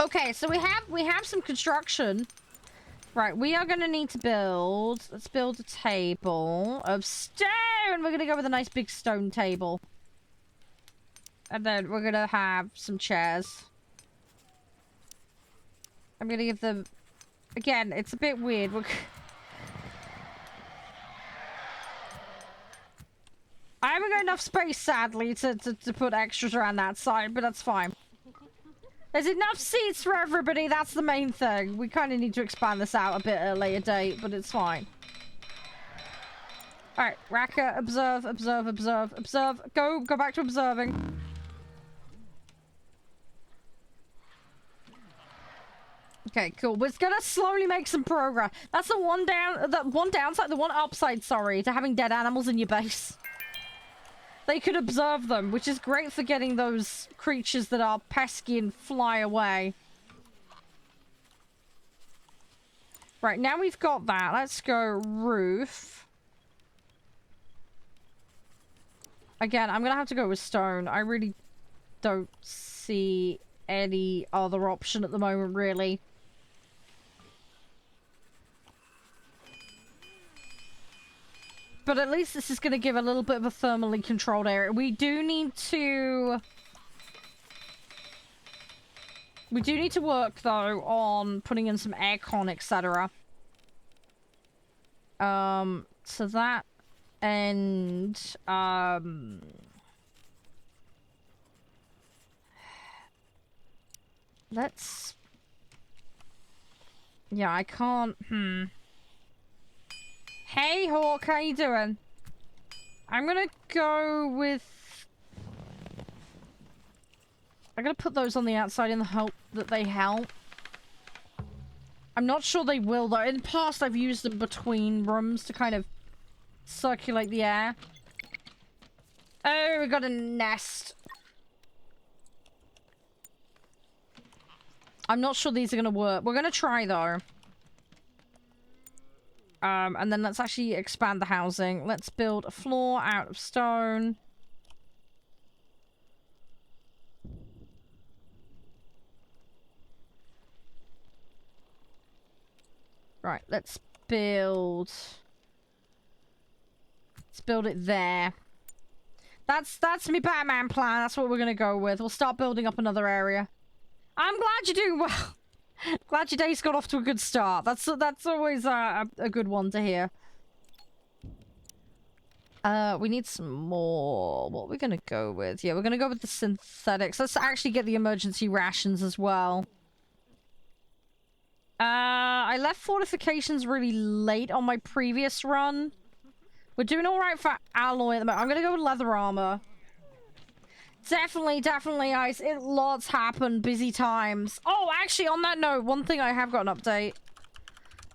Okay, so we have some construction. Right, we are gonna need to build. Let's build a table of stone. We're gonna go with a nice big stone table. And then we're gonna have some chairs. I'm gonna give them... Again, it's a bit weird. I haven't got enough space, sadly, to put extras around that side, but that's fine. There's enough seats for everybody, that's the main thing. We kind of need to expand this out a bit at a later date, but it's fine. Alright, Raka, observe, observe, observe, observe. Go back to observing. Okay, cool. We're gonna slowly make some progress. That's the one downside, the one upside, sorry, to having dead animals in your base. They could observe them, which is great for getting those creatures that are pesky and fly away. Right, now we've got that. Let's go roof. Again, I'm gonna have to go with stone. I really don't see any other option at the moment, really. But at least this is going to give a little bit of a thermally controlled area. We do need to work, though, on putting in some aircon, etc. To that end, let's... Yeah, I can't... Hey, Hawk, how you doing? I'm gonna go with... I'm gonna put those on the outside in the hope that they help. I'm not sure they will, though. In the past, I've used them between rooms to kind of circulate the air. Oh, we got a nest. I'm not sure these are gonna work. We're gonna try, though. And then let's actually expand the housing. Let's build a floor out of stone. Right, let's build it there. That's me Batman plan. That's what we're gonna go with. We'll start building up another area. I'm glad you're doing well. Glad your day's got off to a good start. That's always a good one to hear. We need some more. What are we gonna go with? Yeah, we're gonna go with the synthetics. Let's actually get the emergency rations as well. I left fortifications really late on my previous run. We're doing alright for alloy at the moment. I'm gonna go with leather armor. Definitely, Ice. Lots happened. Busy times. Oh, actually, on that note, one thing I have got an update.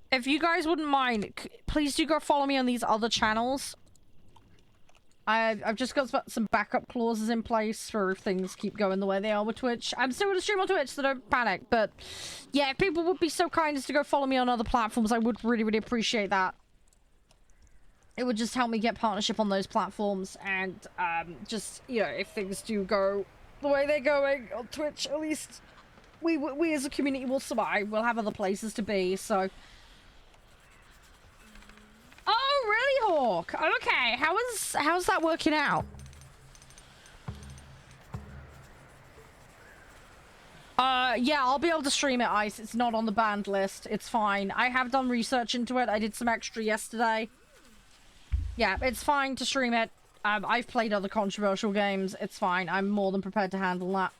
If you guys wouldn't mind, please do go follow me on these other channels. I've just got some backup clauses in place for if things keep going the way they are with Twitch. I'm still going to stream on Twitch, so don't panic. But yeah, if people would be so kind as to go follow me on other platforms, I would really appreciate that. It would just help me get partnership on those platforms. And just, you know, if things do go the way they're going on Twitch, at least we as a community will survive. We'll have other places to be, so... Oh, really, Hawk? Okay, how's that working out? Yeah, I'll be able to stream it, Ice. It's not on the banned list. It's fine. I have done research into it. I did some extra yesterday. Yeah, it's fine to stream it. I've played other controversial games. It's fine. I'm more than prepared to handle that.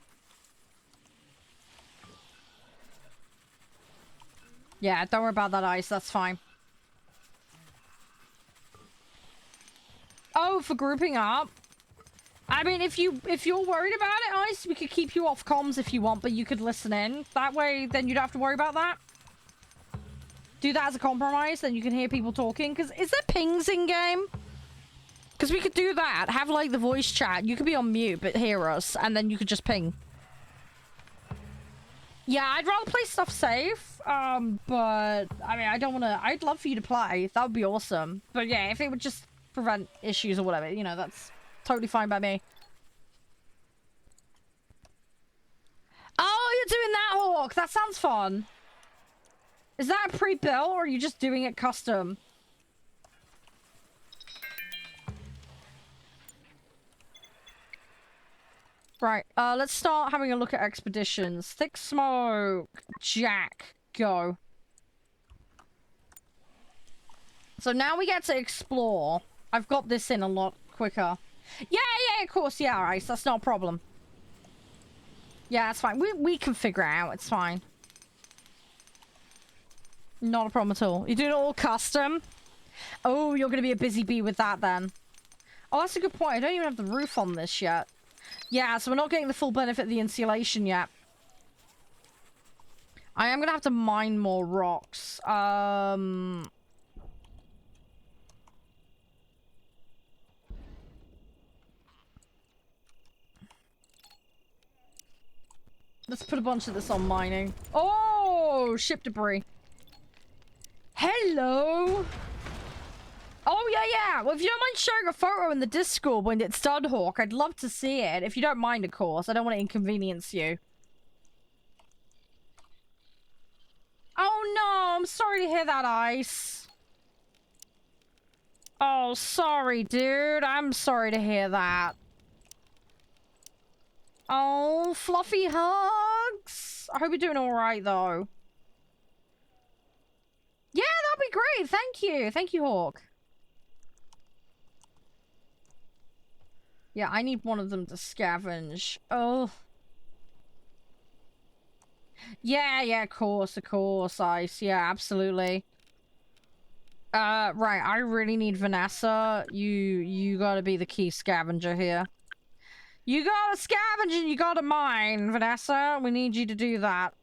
Yeah, don't worry about that, Ice. That's fine. Oh, for grouping up? I mean, if you're worried about it, Ice, we could keep you off comms if you want, but you could listen in. That way, then you don't have to worry about that. Do that as a compromise, then you can hear people talking. Because is there pings in-game? Because we could do that. Have, like, the voice chat. You could be on mute, but hear us, and then you could just ping. Yeah, I'd rather play stuff safe. But, I mean, I don't want to... I'd love for you to play. That would be awesome. But yeah, if it would just... prevent issues or whatever, you know, that's totally fine by me. Oh, you're doing that, Hawk! That sounds fun. Is that a pre-built or are you just doing it custom? Right, let's start having a look at expeditions. Thick smoke, Jack, go. So now we get to explore. I've got this in a lot quicker. Yeah, of course, yeah, Ice. That's not a problem. Yeah, that's fine. We can figure it out. It's fine. Not a problem at all. You do it all custom? Oh, you're going to be a busy bee with that then. Oh, that's a good point. I don't even have the roof on this yet. Yeah, so we're not getting the full benefit of the insulation yet. I am going to have to mine more rocks. Let's put a bunch of this on mining. Oh, ship debris. Hello. Oh, yeah. Well, if you don't mind sharing a photo in the Discord when it's done, Hawk, I'd love to see it. If you don't mind, of course. I don't want to inconvenience you. Oh, no. I'm sorry to hear that, Ice. Oh, sorry, dude. I'm sorry to hear that. Oh, fluffy hugs. I hope you're doing all right, though. Yeah, that'd be great. Thank you. Thank you, Hawk. Yeah, I need one of them to scavenge. Oh. Yeah, of course, Ice. Yeah, absolutely. Right, I really need Vanessa. You gotta be the key scavenger here. You gotta scavenge and you gotta mine, Vanessa. We need you to do that.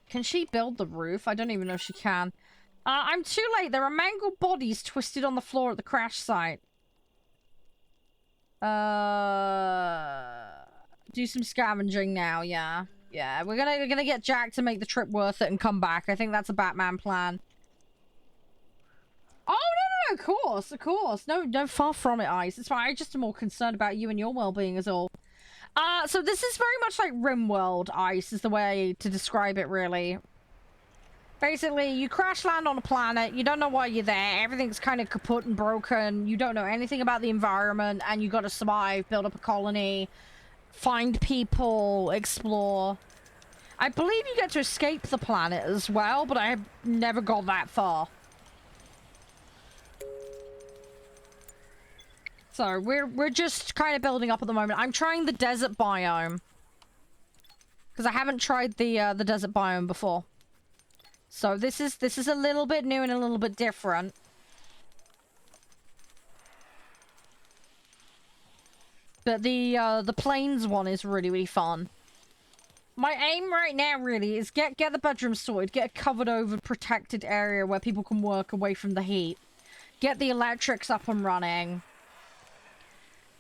Can she build the roof? I don't even know if she can. I'm too late. There are mangled bodies twisted on the floor at the crash site. Do some scavenging now, yeah. Yeah, we're gonna get Jack to make the trip worth it and come back. I think that's a Batman plan. Oh, no, of course. No, far from it, Ice. It's fine. I just am more concerned about you and your well-being is all. So this is very much like RimWorld, Ice, is the way to describe it, really. Basically, you crash land on a planet, you don't know why you're there, everything's kind of kaput and broken, you don't know anything about the environment, and you gotta survive, build up a colony, find people, explore. I believe you get to escape the planet as well, but I never got that far. So we're just kind of building up at the moment. I'm trying the desert biome because I haven't tried the desert biome before. So this is a little bit new and a little bit different. But the plains one is really, really fun. My aim right now really is get the bedroom sorted, get a covered over protected area where people can work away from the heat. Get the electrics up and running.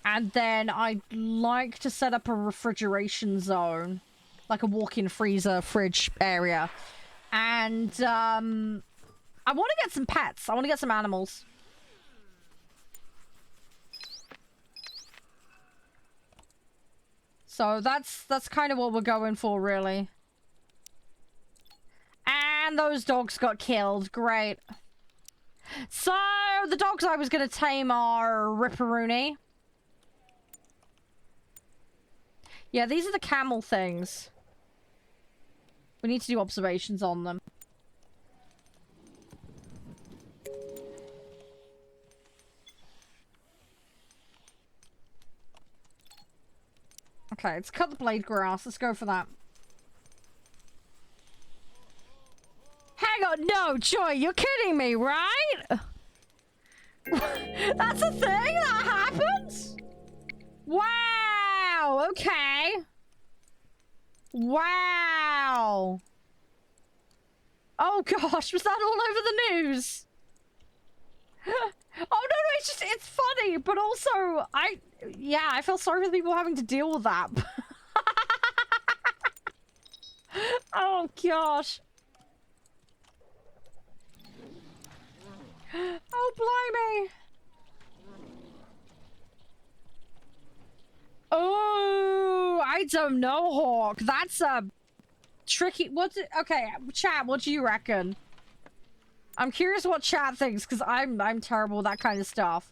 And then I'd like to set up a refrigeration zone. Like a walk-in freezer, fridge area. And, I want to get some pets. I want to get some animals. So that's kind of what we're going for, really. And those dogs got killed. Great. So, the dogs I was going to tame are Ripperoonie. Yeah, these are the camel things. We need to do observations on them. Okay, let's cut the blade grass. Let's go for that. Hang on, no, Joy, you're kidding me, right? That's a thing that happens? Wow, okay. Wow. Oh gosh, was that all over the news? Oh no, it's funny, but also, yeah, I feel sorry for the people having to deal with that. Oh gosh. Oh, blimey. Oh, I don't know, Hawk. That's a tricky... What's it? Okay, chat, what do you reckon? I'm curious what chat thinks, because I'm terrible with that kind of stuff.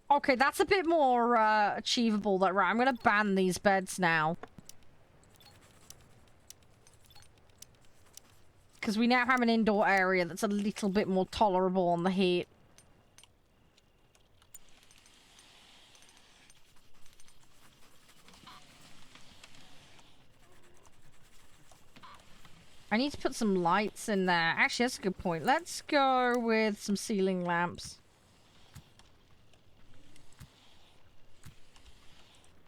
Okay, that's a bit more achievable. That right, I'm gonna ban these beds now. Because we now have an indoor area that's a little bit more tolerable on the heat. I need to put some lights in there. Actually, that's a good point. Let's go with some ceiling lamps.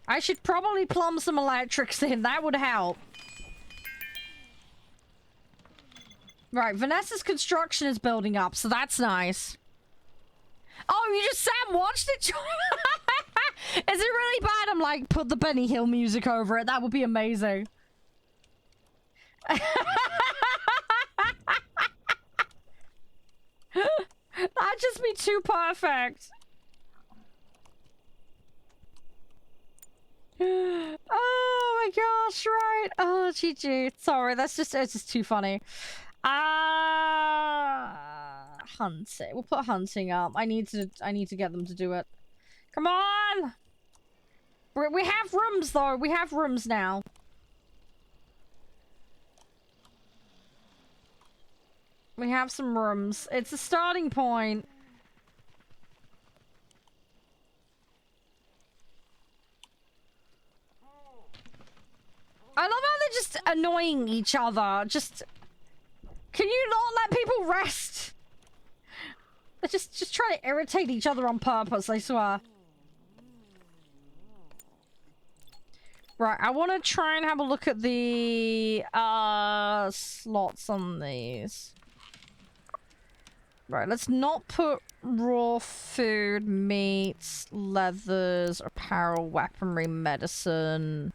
I should probably plumb some electrics in. That would help. Right, Vanessa's construction is building up, so that's nice. Oh, you just sat and watched it? Is it really bad? I'm like, put the Benny Hill music over it. That would be amazing. That'd just be too perfect. Oh my gosh, right. Oh, GG. Sorry, it's just too funny. Hunting. We'll put hunting up. I need to get them to do it. Come on! We have rooms though. We have rooms now. We have some rooms. It's a starting point. I love how they're just annoying each other. Just... Can you not let people rest? They're just trying to irritate each other on purpose, I swear. Right, I want to try and have a look at the slots on these. Right, let's not put raw food, meats, leathers, apparel, weaponry, medicine.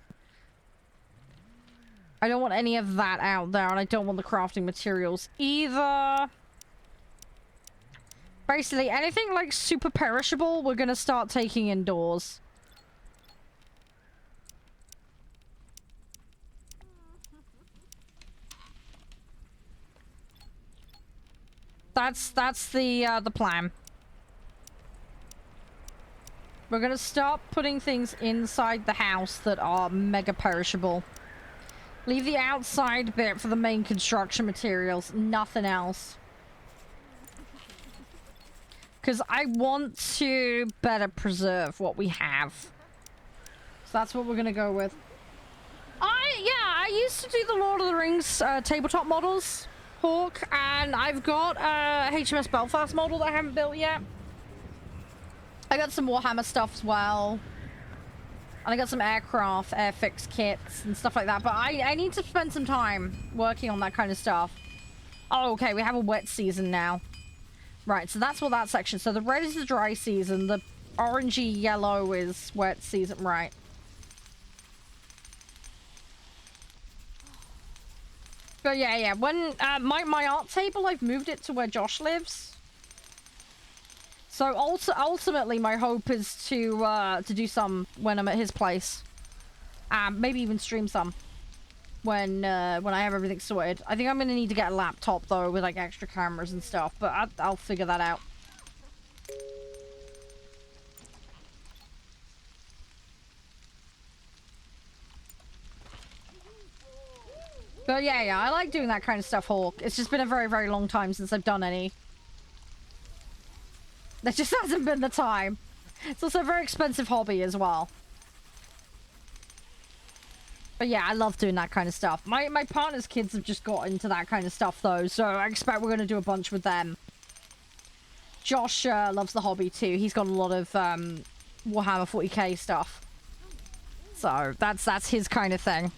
I don't want any of that out there, and I don't want the crafting materials either. Basically, anything like super perishable, we're gonna start taking indoors. That's the plan. We're gonna start putting things inside the house that are mega perishable. Leave the outside bit for the main construction materials, nothing else. Because I want to better preserve what we have. So that's what we're gonna go with. I used to do the Lord of the Rings tabletop models, Hawk, and I've got a HMS Belfast model that I haven't built yet. I got some Warhammer stuff as well. And I got some aircraft, airfix kits and stuff like that. But I need to spend some time working on that kind of stuff. Oh, okay, we have a wet season now. Right, so that's what that section. So the red is the dry season. The orangey yellow is wet season. Right. But yeah. When my art table, I've moved it to where Josh lives. So ultimately, my hope is to do some when I'm at his place. Maybe even stream some when I have everything sorted. I think I'm gonna need to get a laptop though with like extra cameras and stuff, but I'll figure that out. But yeah, I like doing that kind of stuff, Hawk. It's just been a very, very long time since I've done any. There just hasn't been the time. It's also a very expensive hobby as well. But yeah, I love doing that kind of stuff. My partner's kids have just got into that kind of stuff though, so I expect we're going to do a bunch with them. Josh loves the hobby too. He's got a lot of Warhammer 40k stuff. So that's his kind of thing.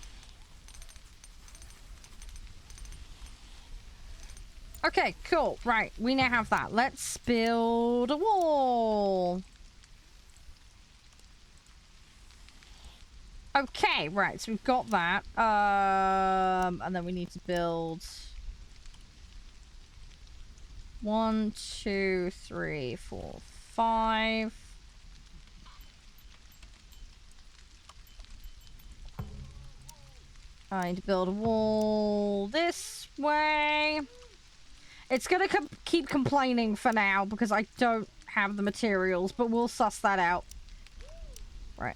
Okay, cool. Right, we now have that. Let's build a wall. Okay, right, so we've got that. And then we need to build 1, 2, 3, 4, 5. I need to build a wall this way. It's gonna keep complaining for now because I don't have the materials, but we'll suss that out. Right.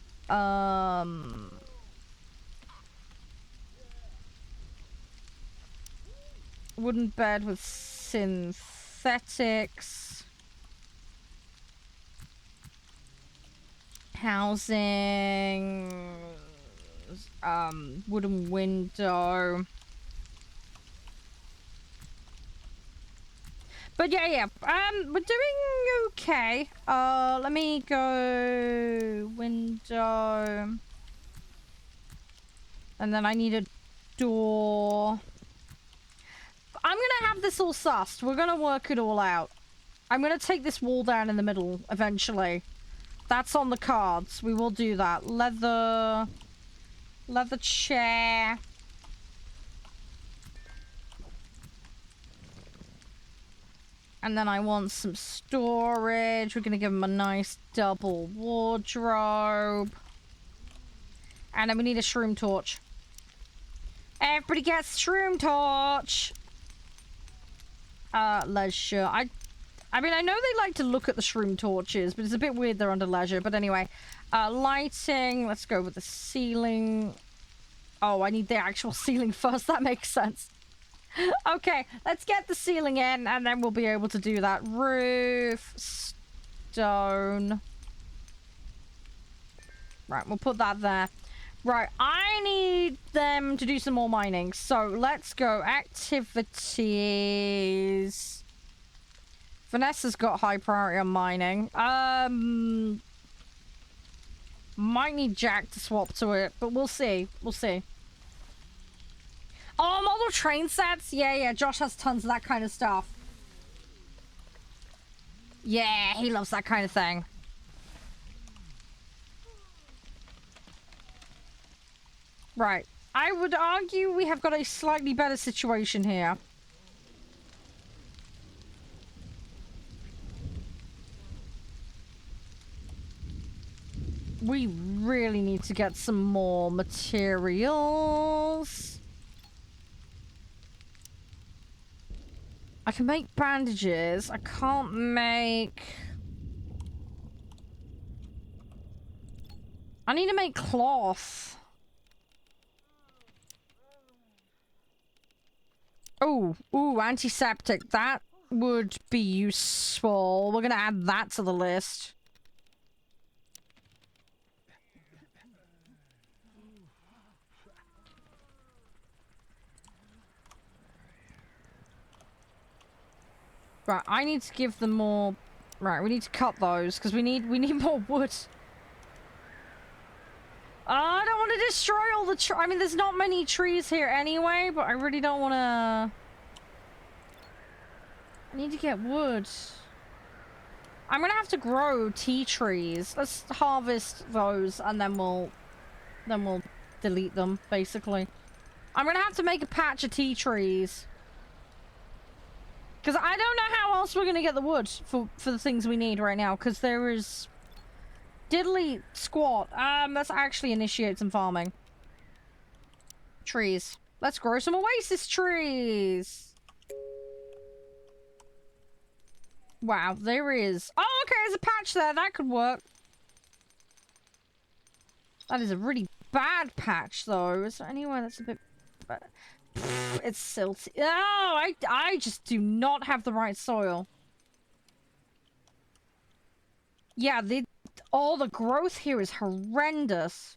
Wooden bed with synthetics. Housing. Wooden window. But yeah, we're doing okay. Let me go window. And then I need a door. I'm gonna have this all sussed. We're gonna work it all out. I'm gonna take this wall down in the middle eventually. That's on the cards. We will do that. Leather chair. And then I want some storage. We're going to give him a nice double wardrobe. And then we need a shroom torch. Everybody gets shroom torch. Leisure. I mean, I know they like to look at the shroom torches, but it's a bit weird they're under leisure. But anyway, lighting. Let's go with the ceiling. Oh, I need the actual ceiling first. That makes sense. Okay, let's get the ceiling in and then we'll be able to do that. Roof, stone. Right, we'll put that there. Right, I need them to do some more mining. So let's go. Activities. Vanessa's got high priority on mining. Might need Jack to swap to it, but we'll see. We'll see. Oh, model train sets? Yeah, Josh has tons of that kind of stuff. Yeah, he loves that kind of thing. Right. I would argue we have got a slightly better situation here. We really need to get some more materials. I can make bandages. I can't make... I need to make cloth. Oh, ooh, antiseptic. That would be useful. We're gonna add that to the list. Right, I need to give them more... Right, we need to cut those, because we need more wood. I don't want to destroy all the I mean, there's not many trees here anyway, but I really don't want to... I need to get wood. I'm gonna have to grow tea trees. Let's harvest those, and then we'll delete them, basically. I'm gonna have to make a patch of tea trees. Because I don't know how else we're gonna get the wood for the things we need right now, because there is... Diddly squat. Let's actually initiate some farming. Trees. Let's grow some oasis trees. Wow, there is... Oh, okay, there's a patch there. That could work. That is a really bad patch, though. Is there anywhere that's a bit... It's silty. Oh, I just do not have the right soil. Yeah, all the growth here is horrendous.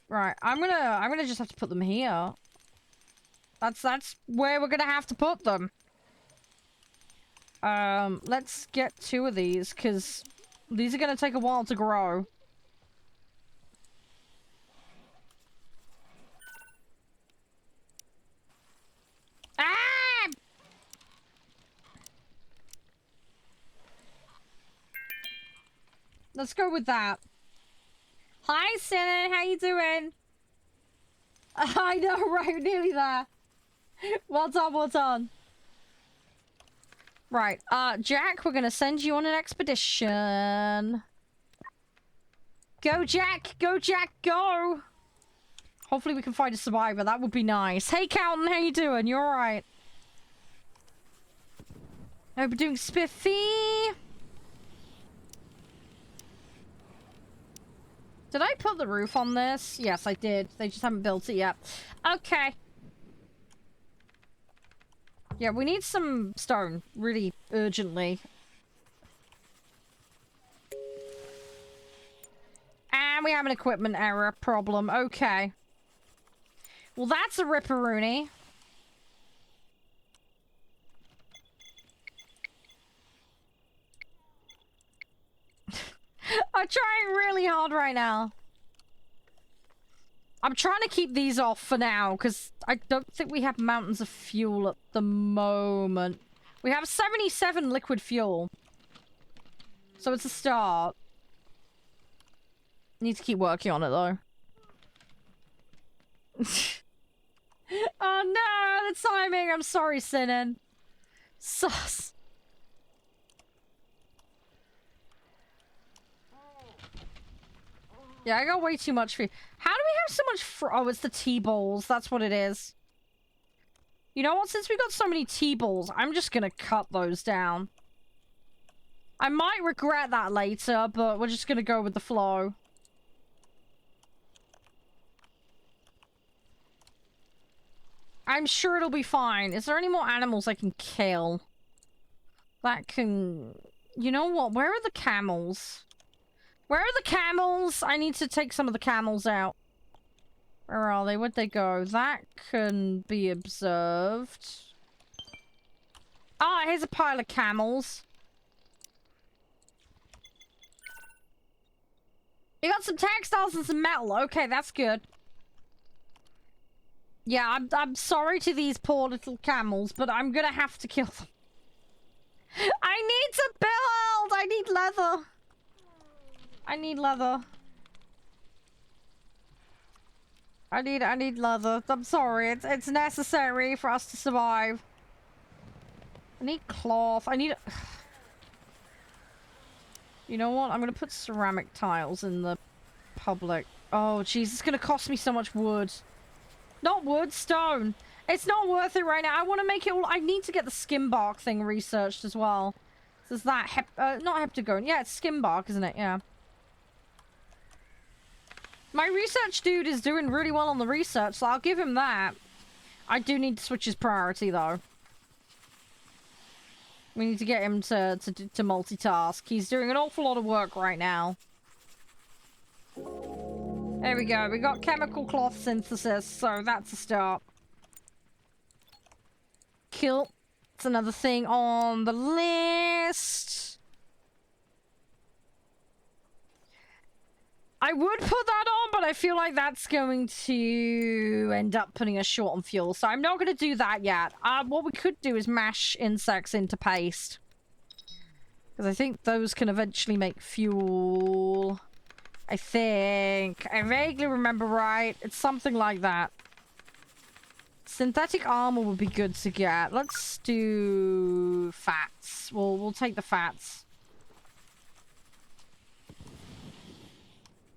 Right, I'm gonna just have to put them here. That's where we're gonna have to put them. Let's get 2 of these, because these are gonna take a while to grow. Ah! Let's go with that. Hi, Sinan. How you doing? I know, right? Nearly there. Well done, well done. Right, Jack, we're gonna send you on an expedition. Go, Jack! Go, Jack, go! Hopefully we can find a survivor. That would be nice. Hey, Calton, how you doing? You alright? Hope you're doing spiffy. Did I put the roof on this? Yes, I did. They just haven't built it yet. Okay. Yeah, we need some stone. Really urgently. And we have an equipment error problem. Okay. Well, that's a ripperoonie. I'm trying really hard right now. I'm trying to keep these off for now, because I don't think we have mountains of fuel at the moment. We have 77 liquid fuel. So it's a start. Need to keep working on it, though. Oh no, the timing! I'm sorry, Sinan. Sus. Yeah, I got way too much for you. How do we have so much oh, it's the T-balls. That's what it is. You know what? Since we got so many T-balls, I'm just gonna cut those down. I might regret that later, but we're just gonna go with the flow. I'm sure it'll be fine. Is there any more animals I can kill? That can... You know what? Where are the camels? Where are the camels? I need to take some of the camels out. Where are they? Where'd they go? That can be observed. Ah, here's a pile of camels. You got some textiles and some metal. Okay, that's good. Yeah, I'm sorry to these poor little camels, but I'm gonna have to kill them. I need to build! I need leather. I need leather. I need leather. I'm sorry. It's necessary for us to survive. I need cloth. I need... You know what? I'm gonna put ceramic tiles in the public. Oh, jeez. It's gonna cost me so much wood. Not wood, stone. It's not worth it right now. I want to make it all... I need to get the skin bark thing researched as well. So is that... not heptagone. Yeah, it's skin bark, isn't it? Yeah. My research dude is doing really well on the research, so I'll give him that. I do need to switch his priority, though. We need to get him to multitask. He's doing an awful lot of work right now. There we go. We got chemical cloth synthesis, so that's a start. Kill. It's another thing on the list. I would put that on, but I feel like that's going to end up putting us short on fuel. So I'm not going to do that yet. What we could do is mash insects into paste. Because I think those can eventually make fuel. I think. I vaguely remember right. It's something like that. Synthetic armor would be good to get. Let's do fats. We'll take the fats.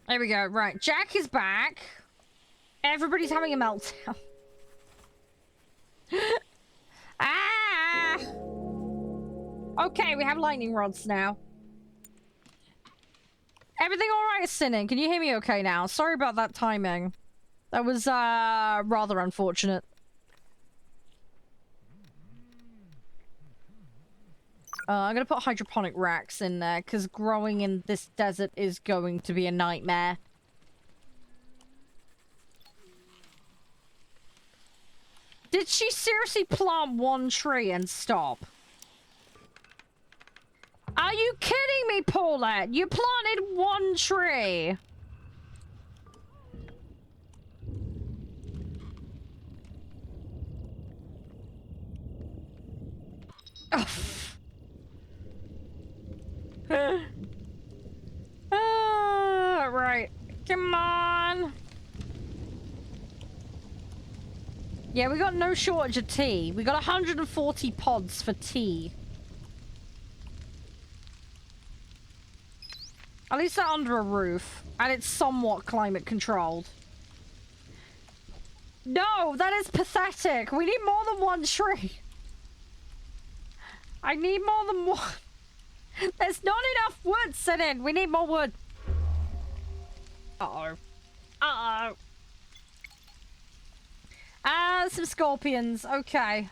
There we go. Right. Jack is back. Everybody's having a meltdown. Ah! Okay, we have lightning rods now. Everything alright, Sinning? Can you hear me okay now? Sorry about that timing. That was, rather unfortunate. I'm gonna put hydroponic racks in there, because growing in this desert is going to be a nightmare. Did she seriously plant one tree and stop? Are you kidding me, Paulette? You planted one tree. Oh. Right. Come on. Yeah, we got no shortage of tea. We got 140 pods for tea. At least they're under a roof. And it's somewhat climate controlled. No, that is pathetic. We need more than one tree. I need more than one. There's not enough wood, Sinin. We need more wood. Uh-oh. Uh-oh. Some scorpions. Okay.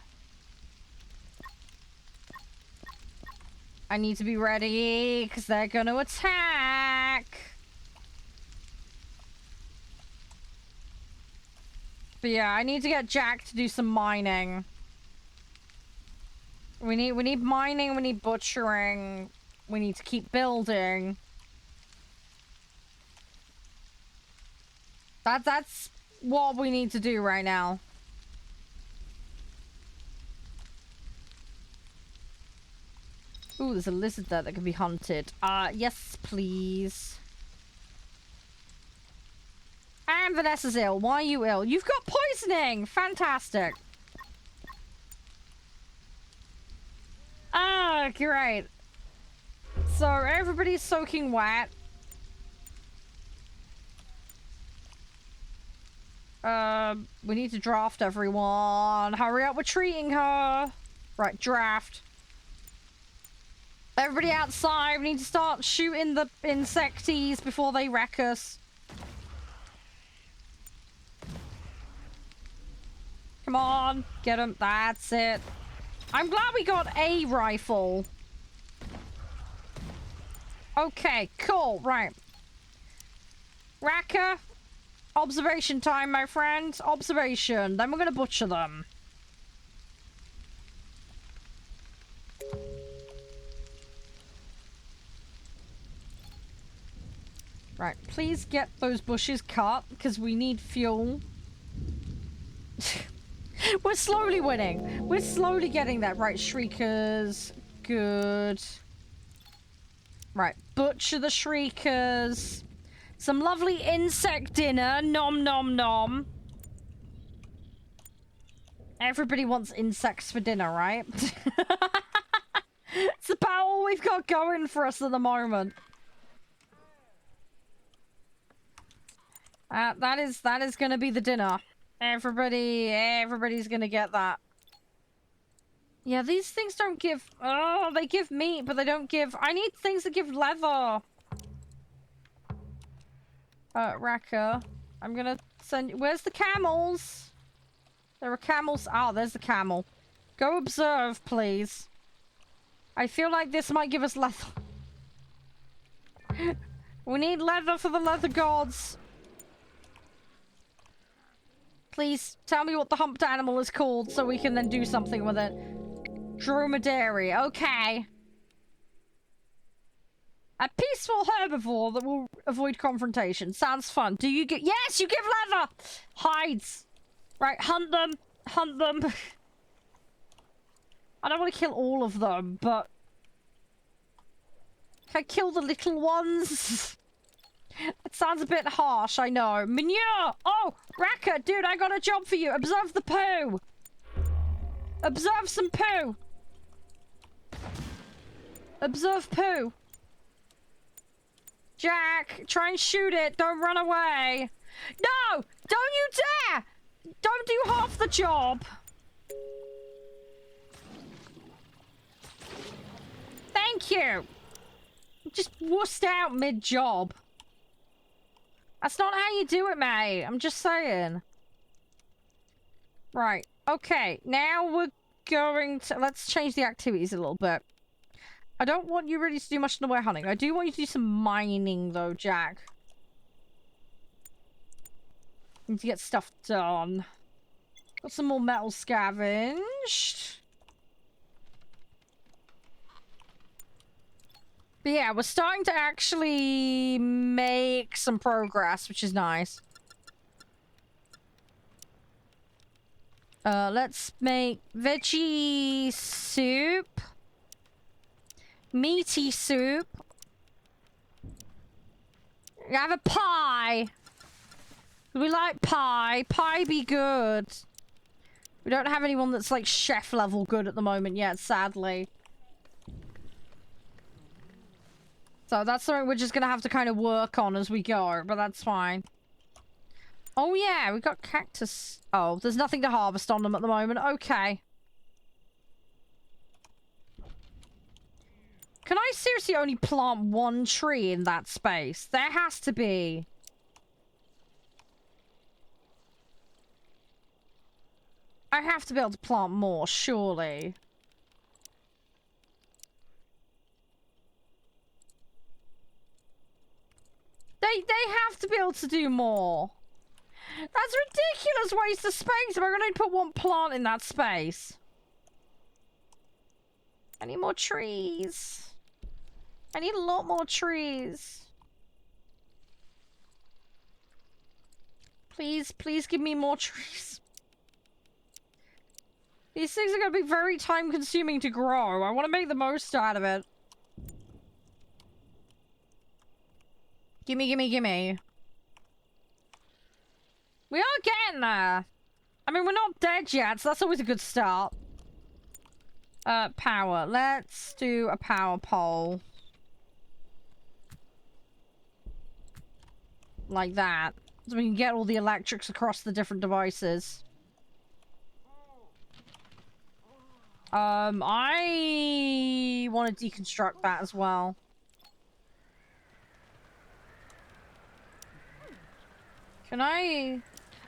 I need to be ready, because they're going to attack. But yeah, I need to get Jack to do some mining. We need mining, we need butchering, we need to keep building. That's what we need to do right now. Ooh, there's a lizard there that can be hunted. Yes, please. And Vanessa's ill. Why are you ill? You've got poisoning! Fantastic. Ah, great. So everybody's soaking wet. We need to draft everyone. Hurry up, we're treating her. Right, draft. Everybody outside, we need to start shooting the insecties before they wreck us. Come on, get them. That's it. I'm glad we got a rifle. Okay, cool. Right. Racker. Observation time, my friend. Observation. Then we're gonna butcher them. Right, please get those bushes cut, because we need fuel. We're slowly winning. We're slowly getting that. Right, shriekers. Good. Right, butcher the shriekers. Some lovely insect dinner. Nom nom nom. Everybody wants insects for dinner, right? It's about all we've got going for us at the moment. That is gonna be the dinner. Everybody's gonna get that. Yeah, these things don't give... Oh, they give meat, but they don't give... I need things that give leather. Raka, I'm gonna send you... Where's the camels? There are camels. Ah, there's the camel. Go observe, please. I feel like this might give us leather. We need leather for the leather gods. Please, tell me what the humped animal is called so we can then do something with it. Dromedary, okay. A peaceful herbivore that will avoid confrontation. Sounds fun. Do you get... Yes, you give leather! Hides. Right, hunt them. Hunt them. I don't want to kill all of them, but... Can I kill the little ones? It sounds a bit harsh, I know. Manure! Oh, Raka, dude, I got a job for you. Observe the poo. Observe some poo. Observe poo. Jack, try and shoot it. Don't run away. No! Don't you dare! Don't do half the job. Thank you. Just wussed out mid-job. That's not how you do it, mate. I'm just saying. Right. Okay. Now we're going to... Let's change the activities a little bit. I don't want you really to do much in the way of hunting. I do want you to do some mining, though, Jack. Need to get stuff done. Got some more metal scavenged. But yeah, we're starting to actually make some progress, which is nice. Let's make veggie soup. Meaty soup. Have a pie. We like pie. Pie be good. We don't have anyone that's like chef level good at the moment yet, sadly. So that's something we're just gonna have to kind of work on as we go, but that's fine. Oh yeah, we got cactus. Oh, there's nothing to harvest on them at the moment. Okay. Can I seriously only plant one tree in that space? There has to be. I have to be able to plant more, surely. They have to be able to do more. That's ridiculous waste of space. We're gonna put one plant in that space. I need more trees. I need a lot more trees. Please, please give me more trees. These things are gonna be very time consuming to grow. I want to make the most out of it. Gimme, gimme, gimme. We are getting there. I mean, we're not dead yet, so that's always a good start. Power. Let's do a power pole. Like that. So we can get all the electrics across the different devices. I want to deconstruct that as well. Can I...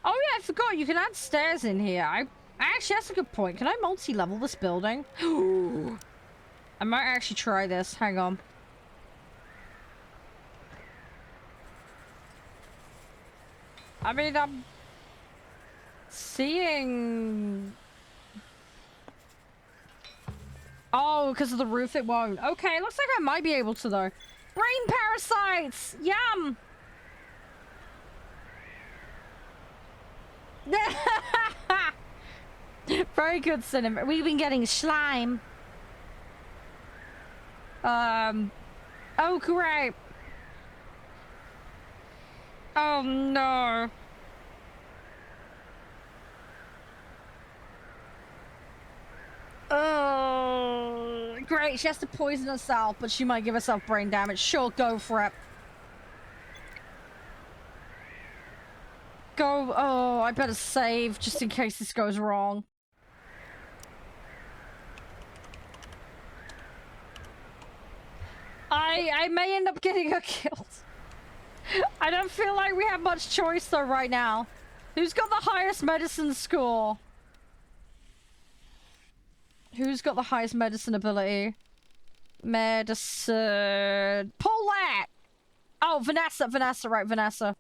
Oh yeah, I forgot you can add stairs in here. Actually, that's a good point. Can I multi-level this building? I might actually try this. Hang on. I mean, I'm seeing... Oh, because of the roof it won't. Okay, looks like I might be able to though. Brain parasites! Yum! Very good, cinema. We've been getting slime. Oh, great. Oh, no. Oh, great. She has to poison herself, but she might give herself brain damage. Sure, go for it. Go. Oh, I better save just in case this goes wrong. I may end up getting her killed. I don't feel like we have much choice though right now. Who's got the highest medicine score? Who's got the highest medicine ability? Medicine... Paulette! Oh, Vanessa, right, Vanessa.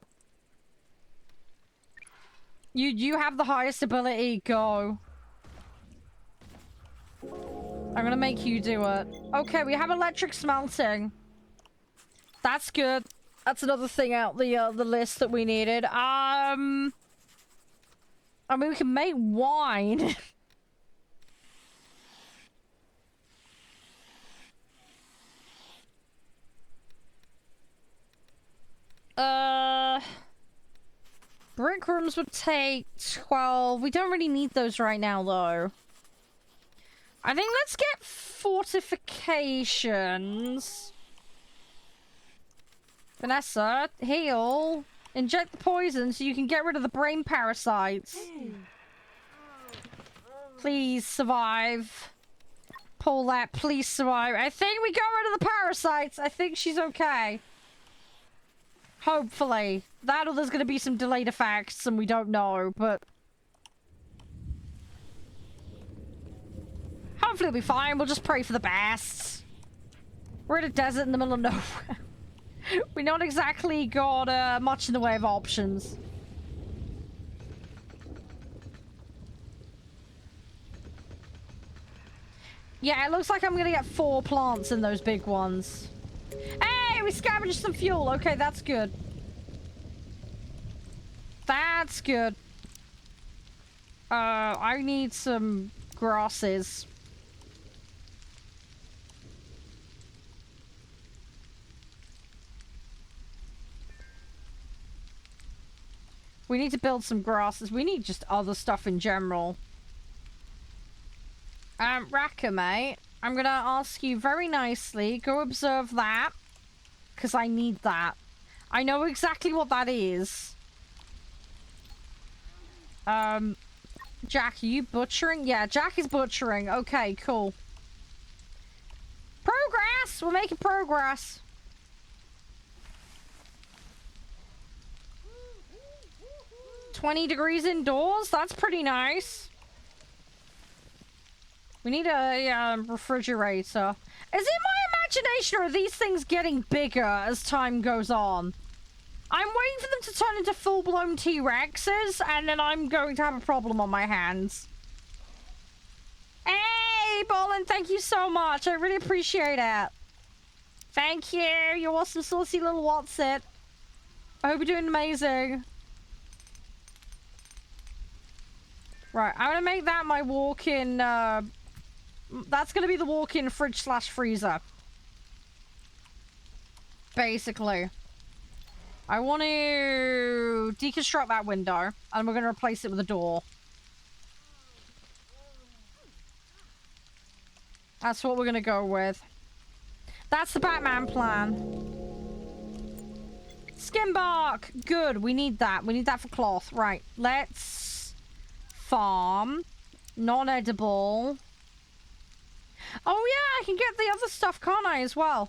You have the highest ability, go. I'm gonna make you do it. Okay, we have electric smelting. That's good. That's another thing out the list that we needed. I mean, we can make wine. Brick rooms would take 12. We don't really need those right now, though. I think let's get fortifications. Vanessa, heal. Inject the poison so you can get rid of the brain parasites. Please survive. Paulette, please survive. I think we got rid of the parasites. I think she's okay. Hopefully. That or there's going to be some delayed effects and we don't know, but... Hopefully it'll be fine. We'll just pray for the best. We're in a desert in the middle of nowhere. We not exactly got much in the way of options. Yeah, it looks like I'm going to get 4 plants in those big ones. Hey, we scavenged some fuel. Okay, that's good. That's good. I need some grasses. We need to build some grasses. We need just other stuff in general. Raka, mate. I'm gonna ask you very nicely. Go observe that. Because I need that. I know exactly what that is. Jack, are you butchering? Yeah, Jack is butchering. Okay, cool. Progress! We're making progress. $20 degrees indoors? That's pretty nice. We need a refrigerator. Is it my imagination or are these things getting bigger as time goes on? I'm waiting for them to turn into full-blown T-Rexes, and then I'm going to have a problem on my hands. Hey, Bolin, thank you so much. I really appreciate it. Thank you. You're awesome, saucy little Whatsit. I hope you're doing amazing. Right, I'm gonna make that my walk-in, that's gonna be the walk-in fridge/freezer. Basically. I want to deconstruct that window, and we're going to replace it with a door. That's what we're going to go with. That's the Batman plan. Skin bark! Good, we need that. We need that for cloth. Right, let's farm. Non-edible. Oh yeah, I can get the other stuff, can't I, as well?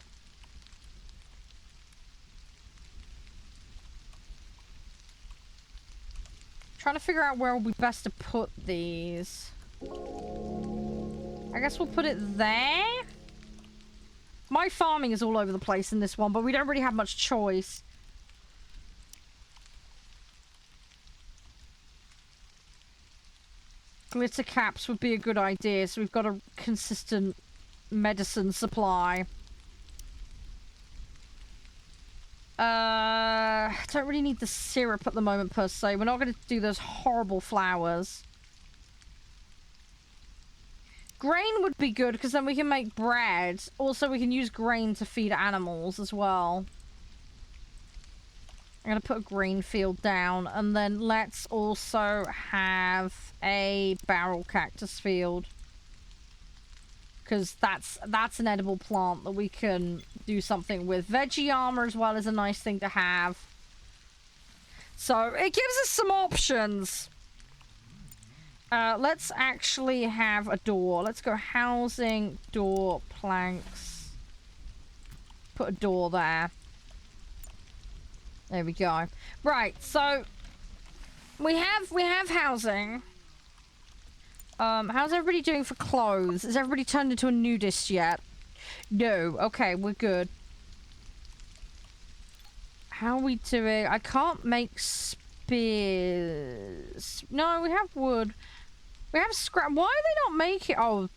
Trying to figure out where would be best to put these. I guess we'll put it there. My farming is all over the place in this one, but we don't really have much choice. Glitter caps would be a good idea, so we've got a consistent medicine supply. Don't really need the syrup at the moment per se. We're not going to do those horrible flowers. Grain would be good because then we can make bread. Also, we can use grain to feed animals as well. I'm going to put a grain field down, and then let's also have a barrel cactus field. Because that's an edible plant that we can do something with. Veggie armor as well is a nice thing to have. So it gives us some options. Let's actually have a door. Let's go housing, door, planks. Put a door there. There we go. Right, so we have housing. How's everybody doing for clothes? Has everybody turned into a nudist yet? No. Okay, we're good. How are we doing? I can't make spears. No, we have wood. We have scrap. Why are they not making... Oh.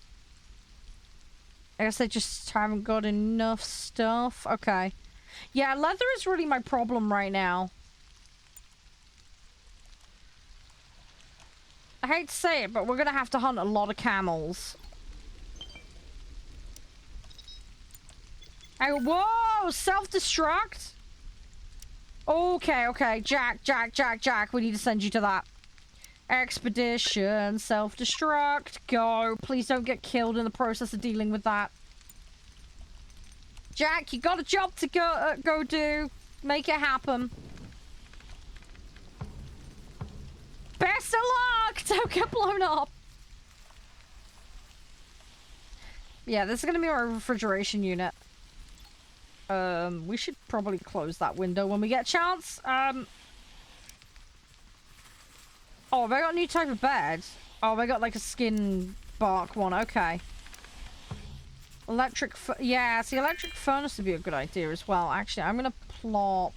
I guess they just haven't got enough stuff. Okay. Yeah, leather is really my problem right now. I hate to say it, but we're gonna have to hunt a lot of camels. Hey, whoa! Self-destruct? Okay, okay. Jack. We need to send you to that. Expedition, self-destruct, go. Please don't get killed in the process of dealing with that. Jack, you got a job to go do. Make it happen. Best of luck! Don't get blown up. Yeah, this is gonna be our refrigeration unit. We should probably close that window when we get a chance. Oh, they got a new type of bed. Oh, they got like a skin bark one. Okay. Electric... Yeah, see, electric furnace would be a good idea as well. Actually, I'm gonna plop...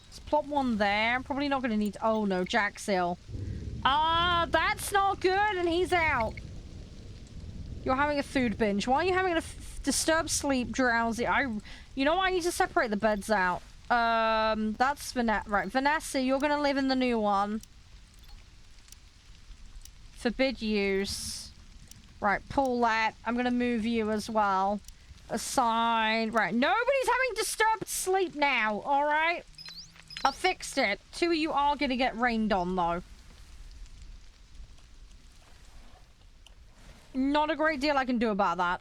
Let's plop one there. Probably not gonna need... Oh, no, Jack's ill. Ah, that's not good, and he's out. You're having a food binge. Why are you having a disturbed sleep, drowsy? You know what? I need to separate the beds out. That's Vanessa. Right, Vanessa, you're gonna live in the new one. Forbid use. Right, Paulette, I'm gonna move you as well. Assign. Right, nobody's having disturbed sleep now, alright? I fixed it. 2 of you are gonna get rained on, though. Not a great deal I can do about that.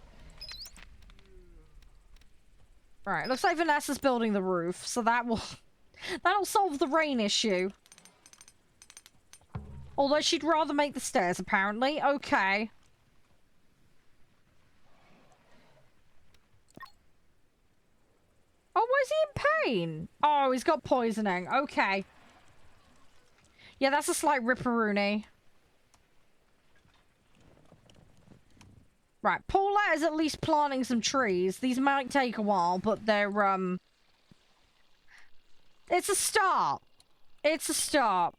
Right, looks like Vanessa's building the roof, so that'll solve the rain issue. Although she'd rather make the stairs, apparently. Okay. Oh, why is he in pain? Oh, he's got poisoning. Okay. Yeah, that's a slight ripperoonie. Right, Paulette is at least planting some trees. These might take a while, but they're, It's a start. It's a start.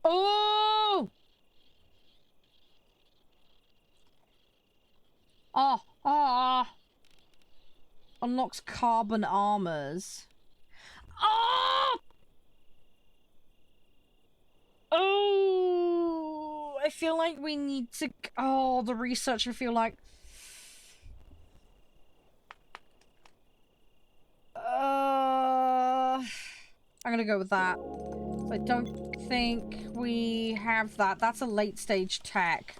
Oh! Oh. Unlocks carbon armors. Oh! Oh! I feel like we need to... Oh, the research, I feel like... I'm gonna go with that. I don't think we have that. That's a late stage tech.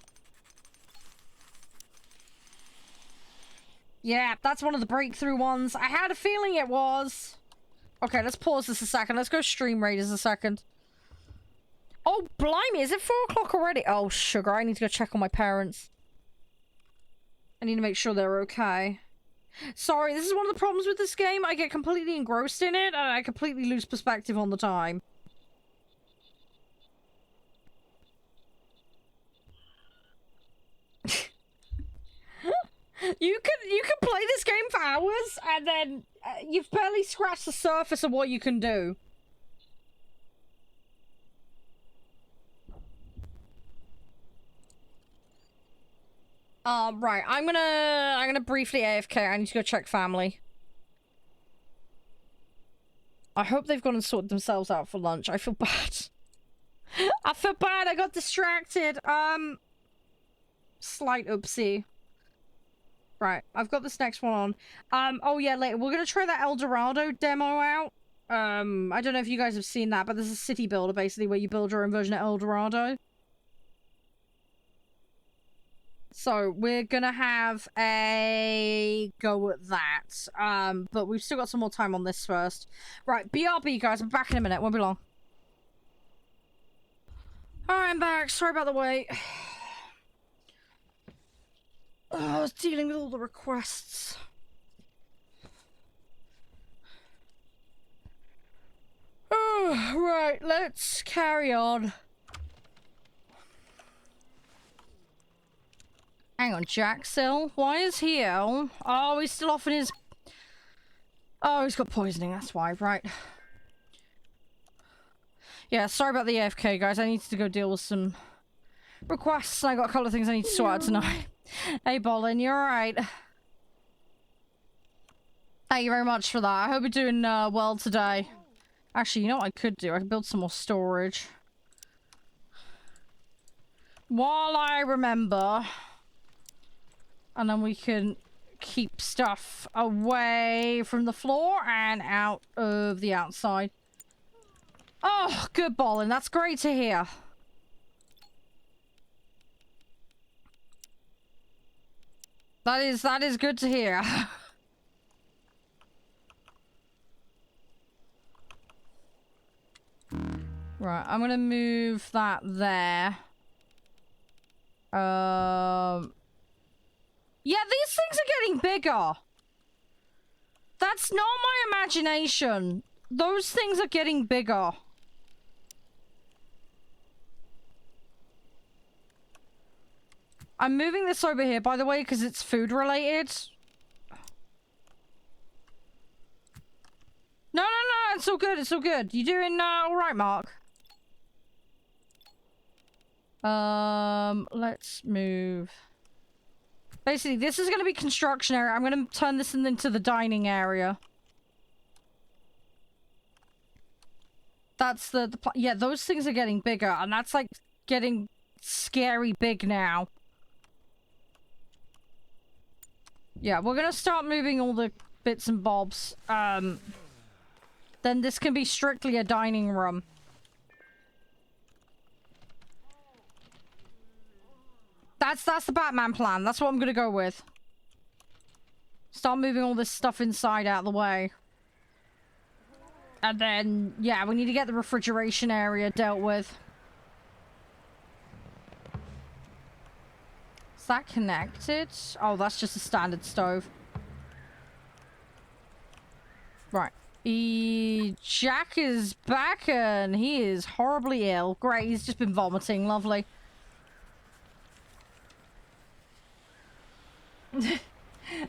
Yeah, that's one of the breakthrough ones. I had a feeling it was. Okay, let's pause this a second. Let's go stream raiders a second. Oh, blimey, is it 4 o'clock already? Oh, sugar, I need to go check on my parents. I need to make sure they're okay. Sorry, this is one of the problems with this game. I get completely engrossed in it, and I completely lose perspective on the time. You can play this game for hours, and then you've barely scratched the surface of what you can do. Right, I'm gonna briefly AFK. I need to go check family. I hope they've gone and sorted themselves out for lunch. I feel bad. I feel bad, I got distracted. Slight oopsie. Right, I've got this next one on. Oh yeah, later. We're gonna try that El Dorado demo out. I don't know if you guys have seen that, but there's a city builder, basically, where you build your own version of El Dorado. So, we're gonna have a go at that. But we've still got some more time on this first. Right, BRB, guys. I'm back in a minute. Won't be long. Alright, I'm back. Sorry about the wait. I was dealing with all the requests. Oh, right, let's carry on. Hang on, Jack still? Why is he ill? Oh, he's still off in his... Oh, he's got poisoning, that's why, right. Yeah, sorry about the AFK, guys. I need to go deal with some requests. I got a couple of things I need to sort out tonight. Hey, Bolin, you alright? Thank you very much for that. I hope you're doing well today. Actually, you know what I could do? I could build some more storage. While I remember. And then we can keep stuff away from the floor and out of the outside. Oh, good Bolin. That's great to hear. That is good to hear. Right, I'm gonna move that there. Yeah, these things are getting bigger. That's not my imagination. Those things are getting bigger. I'm moving this over here, by the way, because it's food related. No, it's all good, it's all good. You doing alright, Mark? Let's move. Basically, this is going to be construction area. I'm going to turn this into the dining area. That's the yeah, those things are getting bigger, and that's like getting scary big now. Yeah, we're gonna start moving all the bits and bobs. Then this can be strictly a dining room. That's the Batman plan. That's what I'm gonna go with. Start moving all this stuff inside out of the way. And then, yeah, we need to get the refrigeration area dealt with. Is that connected? Oh, that's just a standard stove. Right. Jack is back and he is horribly ill. Great, he's just been vomiting. Lovely.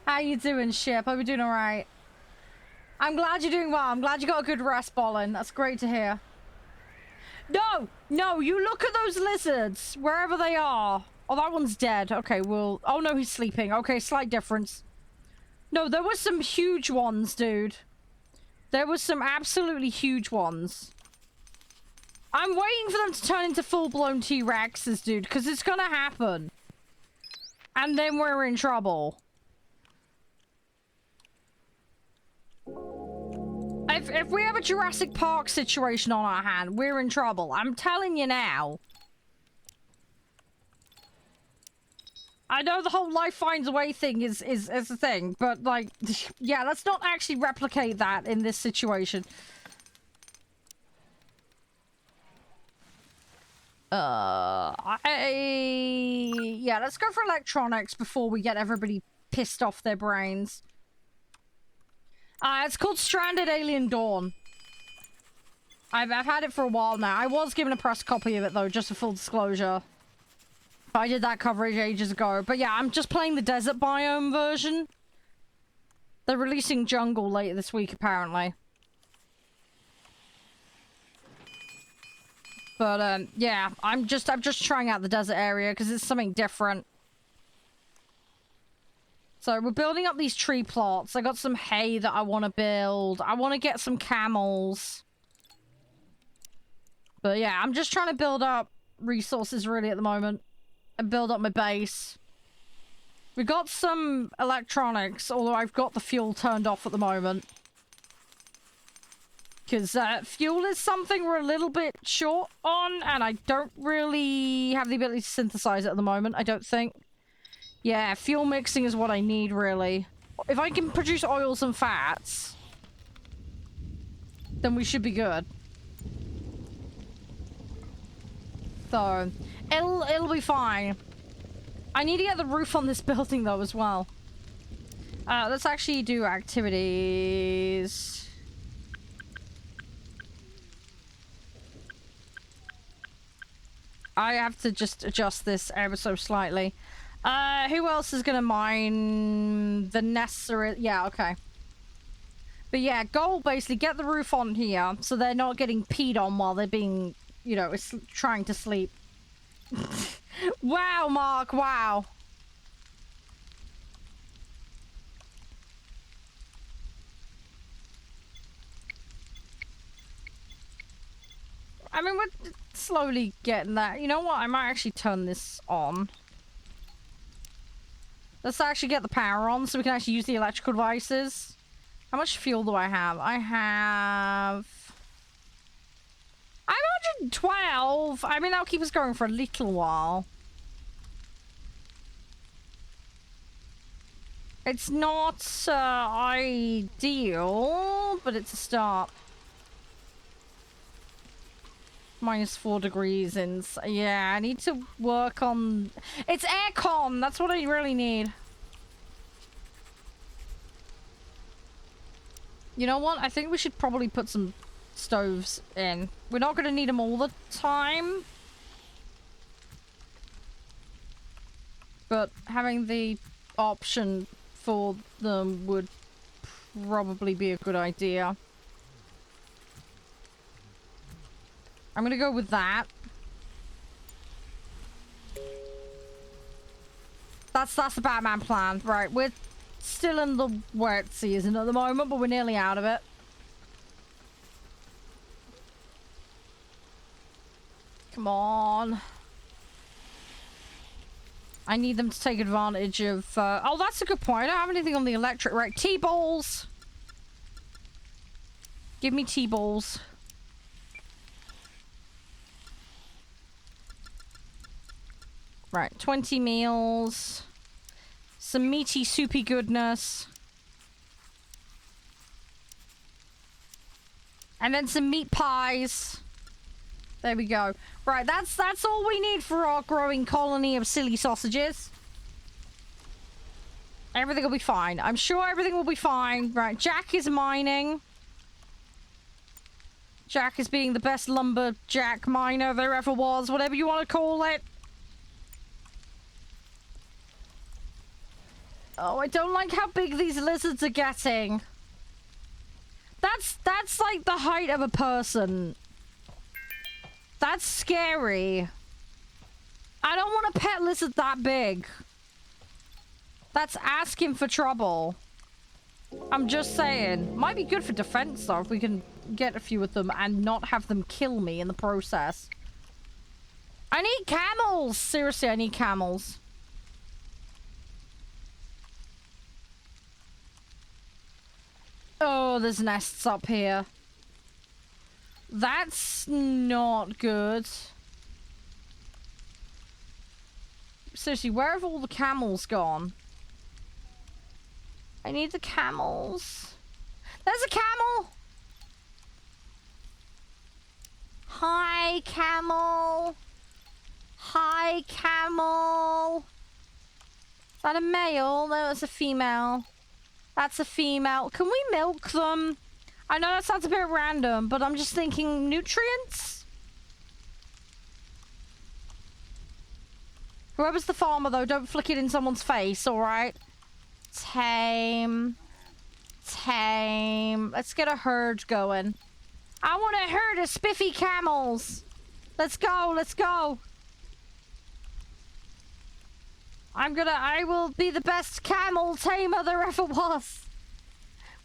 How you doing, Ship? Hope you're doing alright. I'm glad you're doing well. I'm glad you got a good rest, Bolin. That's great to hear. No, you look at those lizards, wherever they are. Oh, that one's dead. Okay, well... Oh, no, he's sleeping. Okay, slight difference. No, there were some huge ones, dude. There was some absolutely huge ones. I'm waiting for them to turn into full-blown T-Rexes, dude, because it's gonna happen. And then we're in trouble. If we have a Jurassic Park situation on our hand, we're in trouble. I'm telling you now. I know the whole life finds a way thing is a thing, but like, yeah, let's not actually replicate that in this situation. Yeah, let's go for electronics before we get everybody pissed off their brains. It's called Stranded Alien Dawn. I've had it for a while now. I was given a press copy of it though, just for full disclosure. I did that coverage ages ago. But yeah, I'm just playing the desert biome version. They're releasing Jungle later this week, apparently. But yeah, I'm just trying out the desert area because it's something different. So we're building up these tree plots. I got some hay that I want to build. I want to get some camels. But yeah, I'm just trying to build up resources really at the moment. And build up my base. We got some electronics, although I've got the fuel turned off at the moment. Because fuel is something we're a little bit short on, and I don't really have the ability to synthesize it at the moment, I don't think. Yeah, fuel mixing is what I need, really. If I can produce oils and fats, then we should be good. So, it'll be fine. I need to get the roof on this building though as well. Let's actually do activities. I have to just adjust this ever so slightly. Who else is gonna mine the necessary? Yeah, okay. But yeah, goal basically get the roof on here so they're not getting peed on while they're being, you know, trying to sleep. Wow, Mark, wow. I mean, we're slowly getting that. You know what? I might actually turn this on. Let's actually get the power on so we can actually use the electrical devices. How much fuel do I have? I have 112. I mean, that'll keep us going for a little while. It's not ideal, but it's a start. -4 degrees and yeah, I need to work on... It's aircon! That's what I really need. You know what? I think we should probably put some stoves in. We're not going to need them all the time. But having the option for them would probably be a good idea. I'm gonna go with that. That's the Batman plan. Right, we're still in the wet season at the moment, but we're nearly out of it. Come on. I need them to take advantage of... oh, that's a good point. I don't have anything on the electric. Right, T-balls. Give me T-balls. Right, 20 meals. Some meaty, soupy goodness. And then some meat pies. There we go. Right, that's all we need for our growing colony of silly sausages. Everything will be fine. I'm sure everything will be fine. Right, Jack is mining. Jack is being the best lumberjack miner there ever was, whatever you want to call it. Oh, I don't like how big these lizards are getting. That's like the height of a person. That's scary. I don't want a pet lizard that big. That's asking for trouble. I'm just saying. Might be good for defense though if we can get a few of them and not have them kill me in the process. I need camels! Seriously, I need camels. Oh, there's nests up here. That's not good. Seriously, where have all the camels gone? I need the camels. There's a camel! Hi, camel. Hi, camel. Is that a male? No, it's a female. That's a female. Can we milk them? I know that sounds a bit random, but I'm just thinking nutrients? Whoever's the farmer, though, don't flick it in someone's face, alright? Tame. Tame. Let's get a herd going. I want a herd of spiffy camels. Let's go, let's go. I will be the best camel tamer there ever was.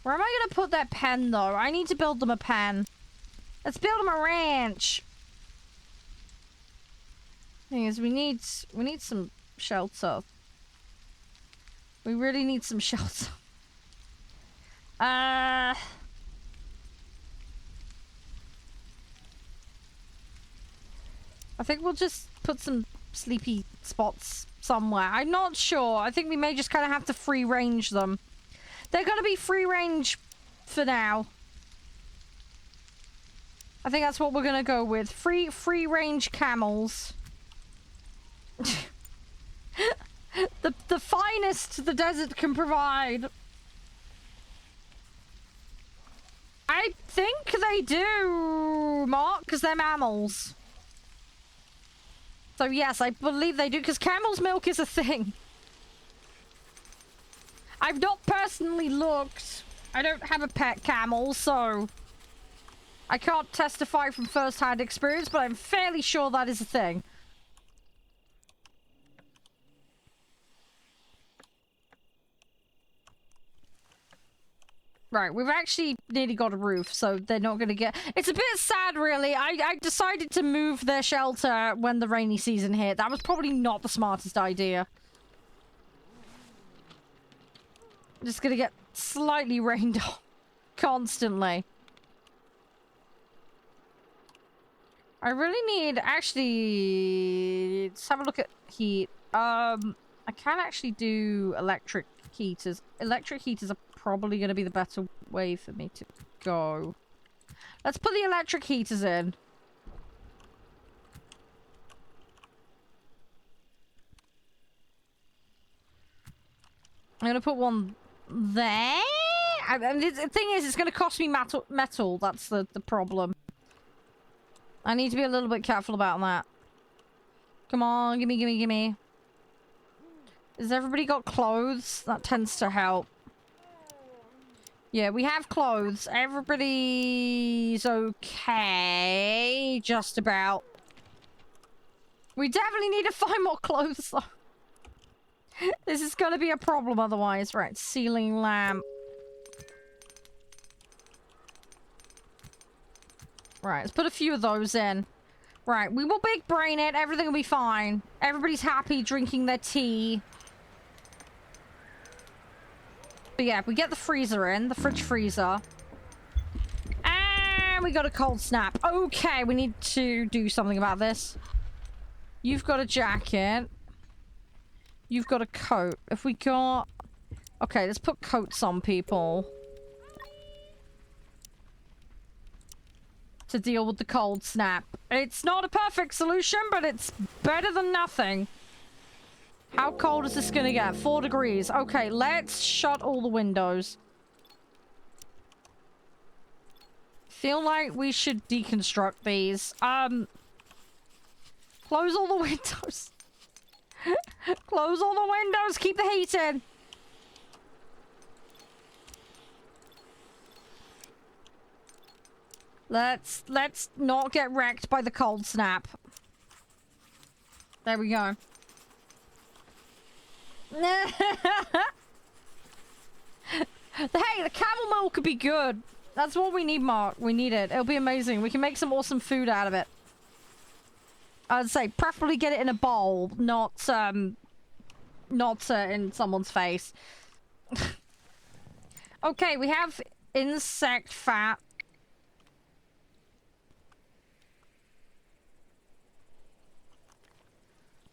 Where am I gonna put that pen, though? I need to build them a pen. Let's build them a ranch. Thing is, we need some shelter. We really need some shelter. I think we'll just put some sleepy spots somewhere. I'm not sure. I think we may just kind of have to free range them. They're gonna be free range for now. I think that's what we're gonna go with. Free range camels. The finest the desert can provide. I think they do, Mark, because they're mammals. So yes, I believe they do, because camel's milk is a thing. I've not personally looked. I don't have a pet camel, so I can't testify from first-hand experience, but I'm fairly sure that is a thing. Right, we've actually nearly got a roof, so they're not going to get... It's a bit sad, really. I decided to move their shelter when the rainy season hit. That was probably not the smartest idea. I'm just going to get slightly rained on constantly. I really need... Actually... Let's have a look at heat. I can actually do electric heaters. Electric heaters are probably going to be the better way for me to go. Let's put the electric heaters in. I'm going to put one there. And the thing is, it's going to cost me metal. That's the problem. I need to be a little bit careful about that. Come on, gimme, gimme, gimme. Has everybody got clothes? That tends to help. Yeah, we have clothes. Everybody's okay. Just about. We definitely need to find more clothes, though. This is going to be a problem otherwise. Right, ceiling lamp. Right, let's put a few of those in. Right, we will big brain it. Everything will be fine. Everybody's happy drinking their tea. But yeah, we get the freezer in, the fridge freezer. And we got a cold snap. Okay, we need to do something about this. You've got a jacket. You've got a coat. If we got... Okay, let's put coats on people. To deal with the cold snap. It's not a perfect solution, but it's better than nothing. How cold is this gonna get? 4 degrees. Okay, let's shut all the windows. Feel like we should deconstruct these. Close all the windows. Close all the windows. Keep the heat in. Let's not get wrecked by the cold snap. There we go. Hey, the camel milk could be good. That's what we need, Mark. We need it. It'll be amazing. We can make some awesome food out of it. I'd say preferably get it in a bowl, not in someone's face. Okay, we have insect fat.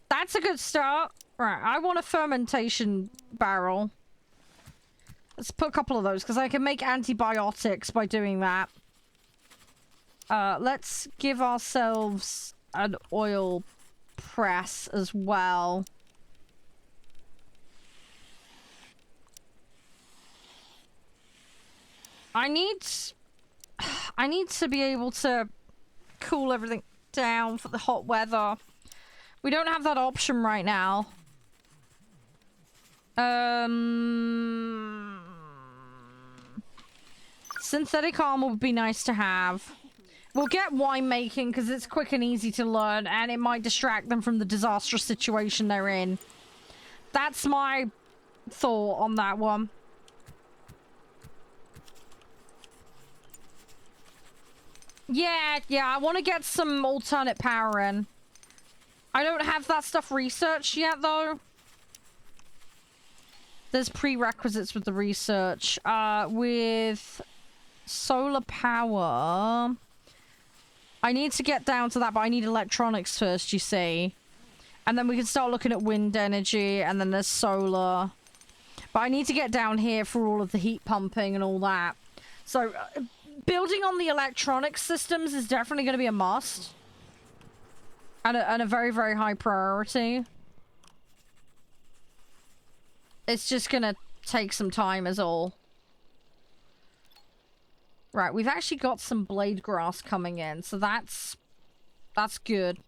That's a good start. Right, I want a fermentation barrel. Let's put a couple of those, because I can make antibiotics by doing that. Let's give ourselves an oil press as well. I need to be able to cool everything down for the hot weather. We don't have that option right now. Synthetic armor would be nice to have. We'll get winemaking because it's quick and easy to learn, and it might distract them from the disastrous situation they're in. That's my thought on that one. Yeah, I want to get some alternate power in. I don't have that stuff researched yet, though. There's prerequisites with the research. With solar power... I need to get down to that, but I need electronics first, you see. And then we can start looking at wind energy, and then there's solar. But I need to get down here for all of the heat pumping and all that. So, building on the electronic systems is definitely going to be a must. And a very, very high priority. It's just gonna take some time is all. Right, we've actually got some blade grass coming in, so that's good.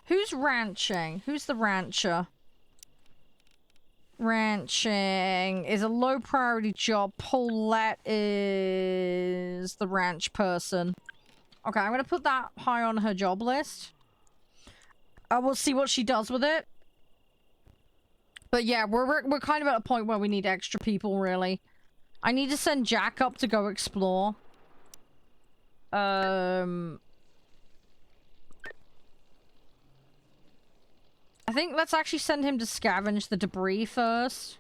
Who's ranching? Who's the rancher? Ranching is a low priority job. Paulette is the ranch person. Okay, I'm gonna put that high on her job list. We'll see what she does with it. But yeah, we're kind of at a point where we need extra people, really. I need to send Jack up to go explore. I think let's actually send him to scavenge the debris first.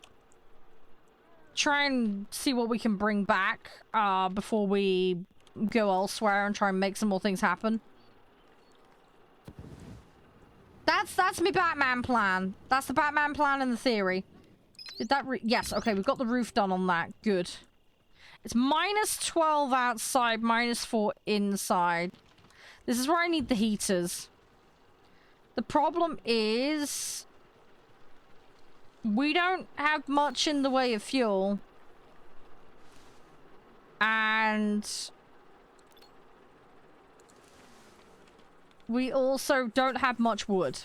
Try and see what we can bring back before we go elsewhere and try and make some more things happen. That's my Batman plan. That's the Batman plan in the theory. Did that yes, okay, we've got the roof done on that. Good. It's -12 outside, -4 inside. This is where I need the heaters. The problem is we don't have much in the way of fuel. And we also don't have much wood.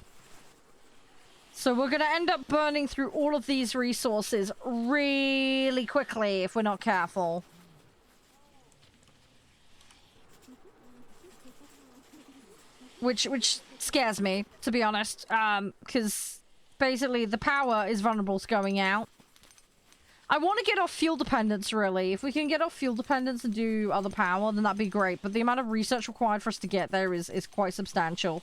So we're going to end up burning through all of these resources really quickly if we're not careful. Which scares me, to be honest, because basically the power is vulnerable to going out. I want to get off fuel dependence, really. If we can get off fuel dependence and do other power, then that'd be great. But the amount of research required for us to get there is quite substantial.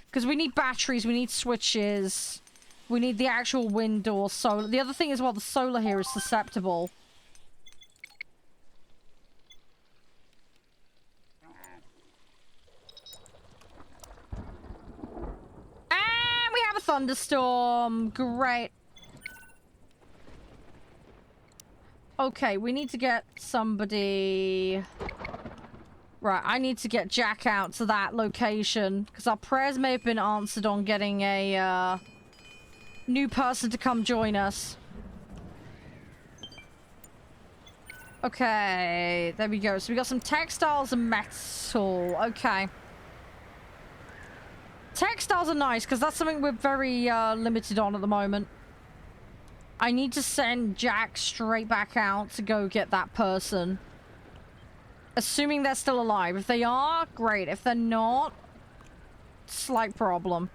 Because we need batteries, we need switches, we need the actual wind or solar. The other thing is, well, the solar here is susceptible. And we have a thunderstorm. Great. Okay, we need to get somebody... Right, I need to get Jack out to that location, because our prayers may have been answered on getting a new person to come join us. Okay, there we go. So we got some textiles and metal. Okay. Textiles are nice, because that's something we're very limited on at the moment. I need to send Jack straight back out to go get that person. Assuming they're still alive. If they are, great. If they're not, slight problem.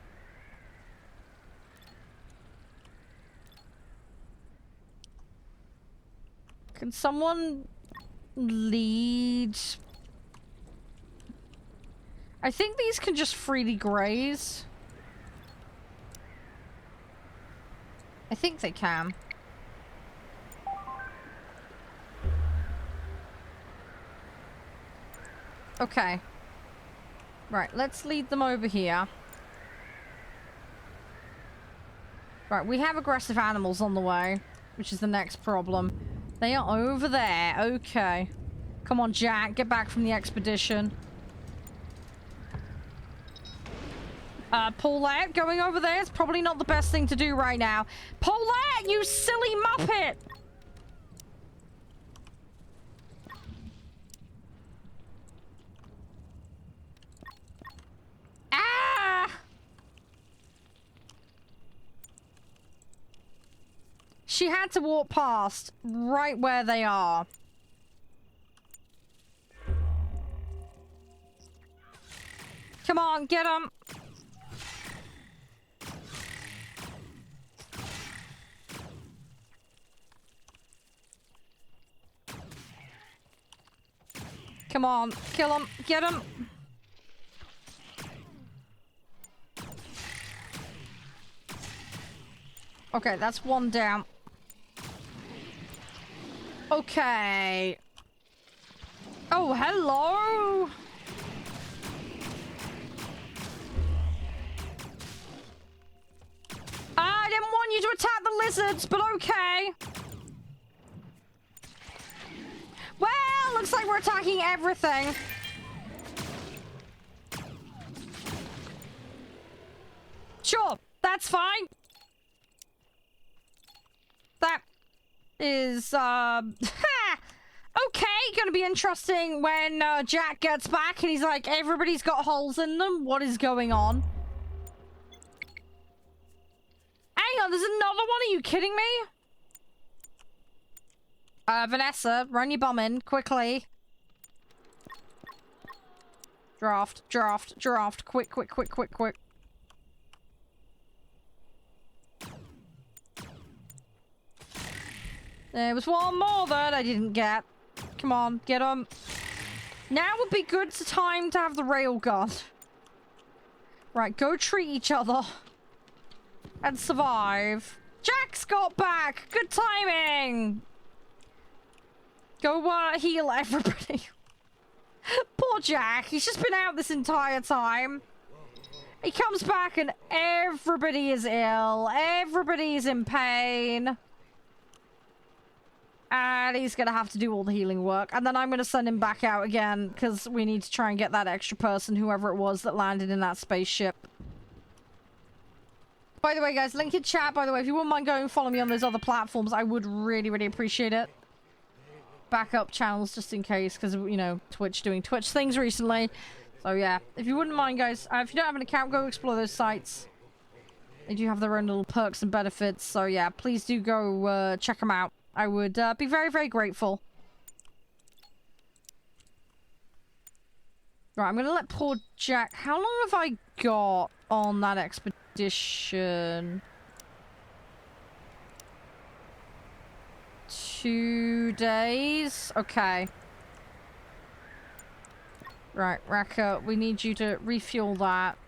Can someone lead? I think these can just freely graze. I think they can. Okay. Right, let's lead them over here. Right, we have aggressive animals on the way, which is the next problem. They are over there. Okay. Come on, Jack. Get back from the expedition. Paulette, going over there is probably not the best thing to do right now. Paulette, you silly muppet! Ah! She had to walk past right where they are. Come on, get them. Come on, kill him, get him. Okay, that's one down. Okay. Oh, hello. I didn't want you to attack the lizards, but okay. Well, looks like we're attacking everything. Sure, that's fine. is, okay, gonna be interesting when, Jack gets back and he's like, everybody's got holes in them. What is going on? Hang on, there's another one. Are you kidding me? Vanessa, run your bum in, quickly. Draft. Quick. There was one more that I didn't get. Come on, get him. Now would be good time to have the railgun. Right, go treat each other. And survive. Jack's got back! Good timing! Go, heal everybody. Poor Jack, he's just been out this entire time. He comes back and everybody is ill. Everybody's in pain. And he's gonna have to do all the healing work. And then I'm gonna send him back out again, because we need to try and get that extra person, whoever it was that landed in that spaceship. By the way, guys, link in chat, by the way, if you wouldn't mind going and follow me on those other platforms, I would really, really appreciate it. Backup channels, just in case, because, you know, Twitch doing Twitch things recently. So, yeah. If you wouldn't mind, guys, if you don't have an account, go explore those sites. They do have their own little perks and benefits. So, yeah, please do go check them out. I would be very, very grateful. Right, I'm going to let poor Jack... How long have I got on that expedition? 2 days? Okay. Right, Raka, we need you to refuel that.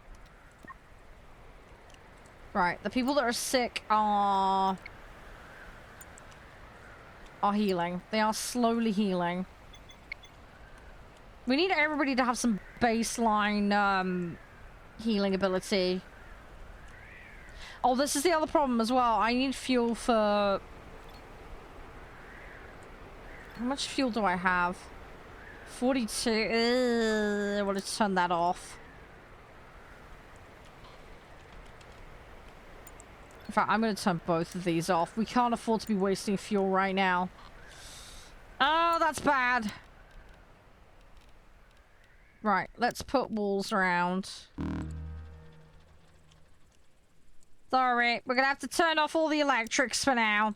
Right, the people that are sick are healing. They are slowly healing. We need everybody to have some baseline, healing ability. Oh, this is the other problem as well. I need fuel for... How much fuel do I have? 42. I want to turn that off. In fact, I'm going to turn both of these off. We can't afford to be wasting fuel right now. Oh, that's bad. Right, let's put walls around. Sorry, we're going to have to turn off all the electrics for now.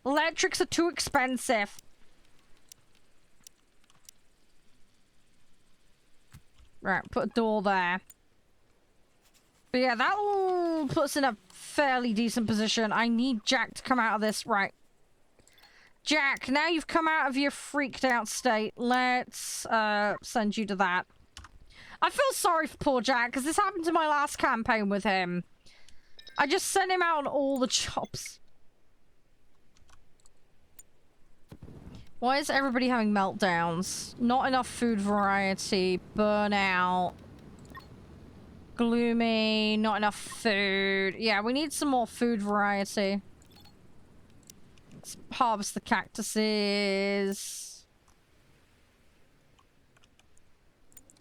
Electrics are too expensive. Right, put a door there. But yeah, that'll put us in a fairly decent position. I need Jack to come out of this. Right. Jack, now you've come out of your freaked out state. Let's send you to that. I feel sorry for poor Jack, because this happened to my last campaign with him. I just sent him out on all the jobs. Why is everybody having meltdowns? Not enough food variety, burnout, gloomy, not enough food. Yeah, we need some more food variety. Let's harvest the cactuses.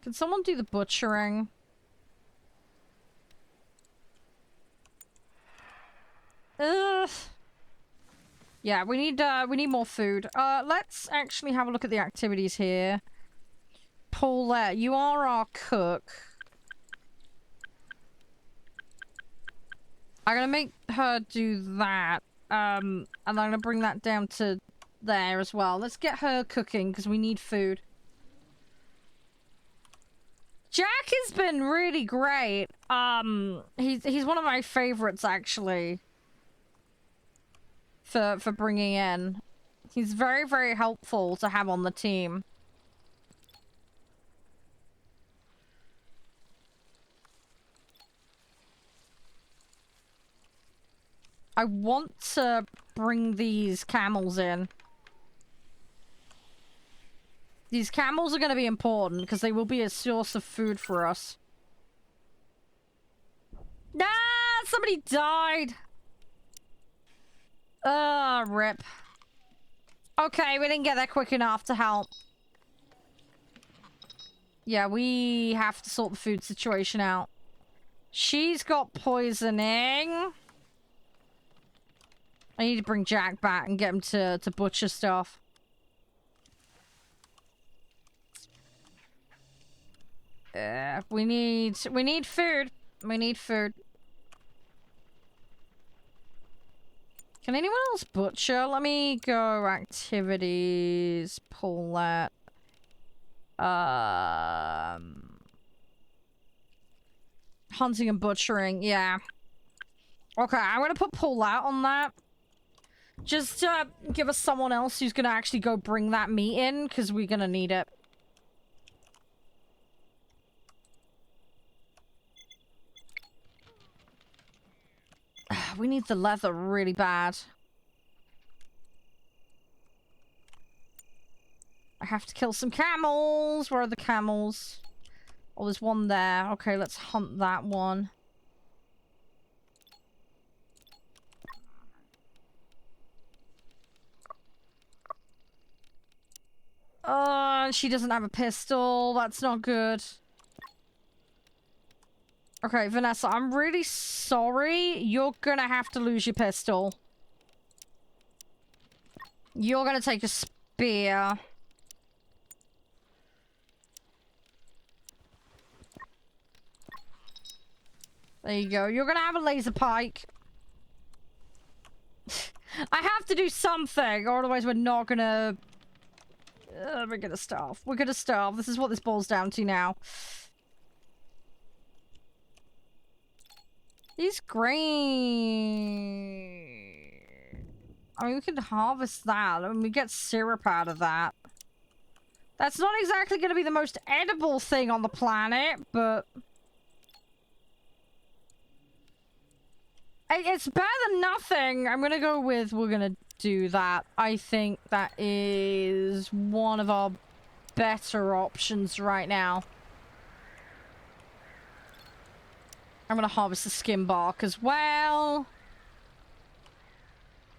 Can someone do the butchering? Ugh. Yeah, we need more food. Let's actually have a look at the activities here. Paulette, you are our cook. I'm gonna make her do that. And I'm gonna bring that down to there as well. Let's get her cooking, because we need food. Jack has been really great. He's one of my favorites, actually. For bringing in. He's very, very helpful to have on the team. I want to bring these camels in. These camels are going to be important because they will be a source of food for us. Nah, somebody died. Rip. Okay, we didn't get there quick enough to help. Yeah, we have to sort the food situation out. She's got poisoning. I need to bring Jack back and get him to butcher stuff. We need food. We need food. Can anyone else butcher? Let me go activities. Pull that. Hunting and butchering. Yeah. Okay, I'm gonna put pull out on that. Just give us someone else who's gonna actually go bring that meat in, because we're gonna need it. We need the leather really bad. I have to kill some camels. Where are the camels? Oh, there's one there. Okay, let's hunt that one. She doesn't have a pistol. That's not good. Okay, Vanessa, I'm really sorry. You're gonna have to lose your pistol. You're gonna take a spear. There you go. You're gonna have a laser pike. I have to do something, or otherwise we're not gonna... we're gonna starve. We're gonna starve. This is what this boils down to now. These grain... I mean, we can harvest that. I mean, we get syrup out of that. That's not exactly gonna be the most edible thing on the planet, but... It's better than nothing. I'm gonna go with we're gonna do that. I think that is one of our better options right now. I'm gonna harvest the skin bark as well.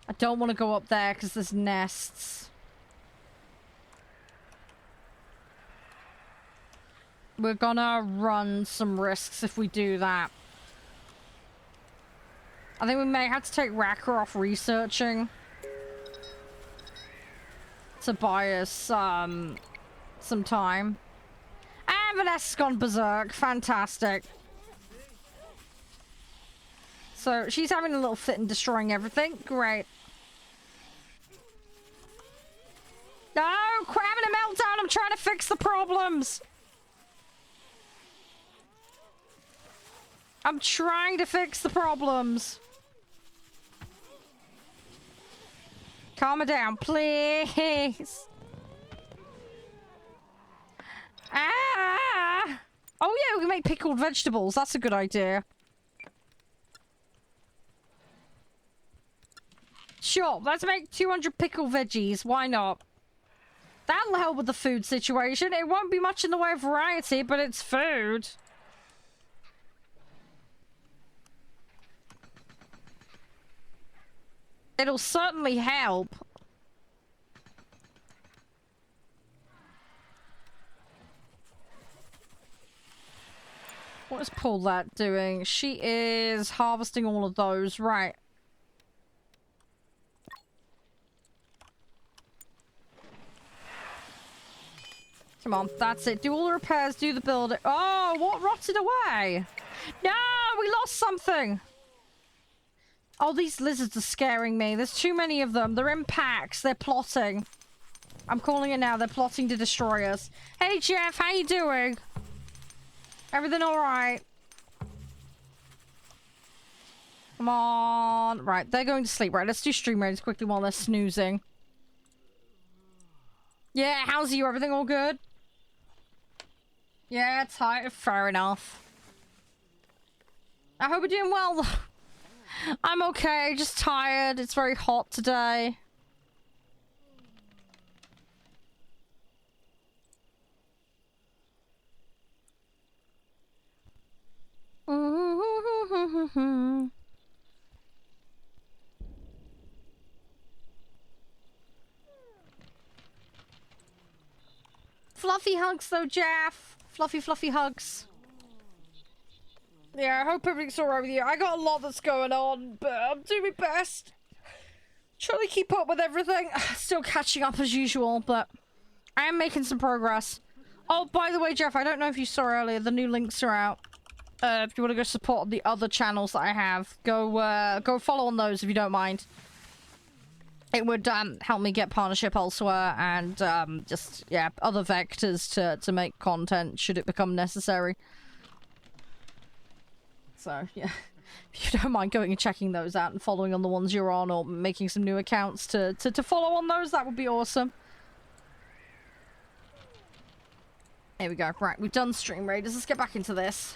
I don't want to go up there because there's nests. We're gonna run some risks if we do that. I think we may have to take Racker off researching to buy us some time. And Vanessa's gone berserk. Fantastic. So she's having a little fit and destroying everything. Great. No, quit having a meltdown. I'm trying to fix the problems. I'm trying to fix the problems. Calm her down, please. Ah! Oh yeah, we can make pickled vegetables. That's a good idea. Sure, let's make 200 pickled veggies. Why not? That'll help with the food situation. It won't be much in the way of variety, but it's food. It'll certainly help. What is Paulette doing? She is harvesting all of those, right. Come on, that's it. Do all the repairs, do the building. Oh, what rotted away? No, we lost something. Oh, these lizards are scaring me. There's too many of them. They're in packs. They're plotting. I'm calling it now. They're plotting to destroy us. Hey, Jeff. How you doing? Everything all right? Come on. Right, they're going to sleep. Right, let's do stream raids quickly while they're snoozing. Yeah, how's you? Everything all good? Yeah, tired. Fair enough. I hope you're doing well, though. I'm okay, just tired. It's very hot today. Fluffy hugs though, Jeff. Fluffy hugs. Yeah, I hope everything's alright with you. I got a lot that's going on, but I'm doing my best. Trying to keep up with everything. Still catching up as usual, but I am making some progress. Oh, by the way, Jeff, I don't know if you saw earlier, the new links are out. If you want to go support the other channels that I have, go follow on those if you don't mind. It would help me get partnership elsewhere and just, yeah, other vectors to make content should it become necessary. So, yeah, if you don't mind going and checking those out and following on the ones you're on or making some new accounts to follow on those, that would be awesome. Here we go. Right, we've done Stream Raiders. Let's get back into this.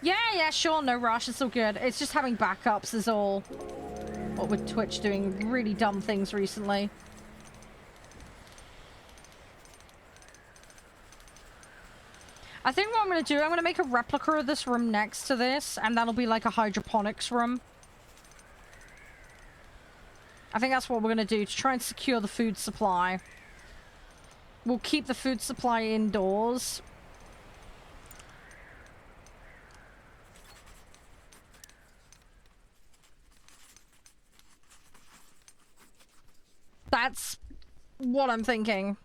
Yeah, sure, no rush. It's all good. It's just having backups is all. What with Twitch doing really dumb things recently. I think what I'm going to do, I'm going to make a replica of this room next to this, and that'll be like a hydroponics room. I think that's what we're going to do to try and secure the food supply. We'll keep the food supply indoors. That's what I'm thinking.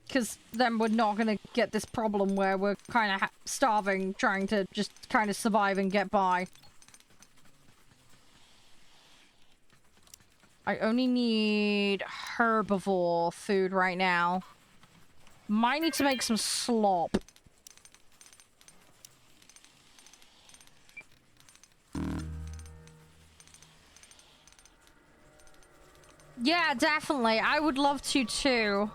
Because then we're not going to get this problem where we're kind of starving, trying to just kind of survive and get by. I only need herbivore food right now. Might need to make some slop. Yeah, definitely. I would love to too.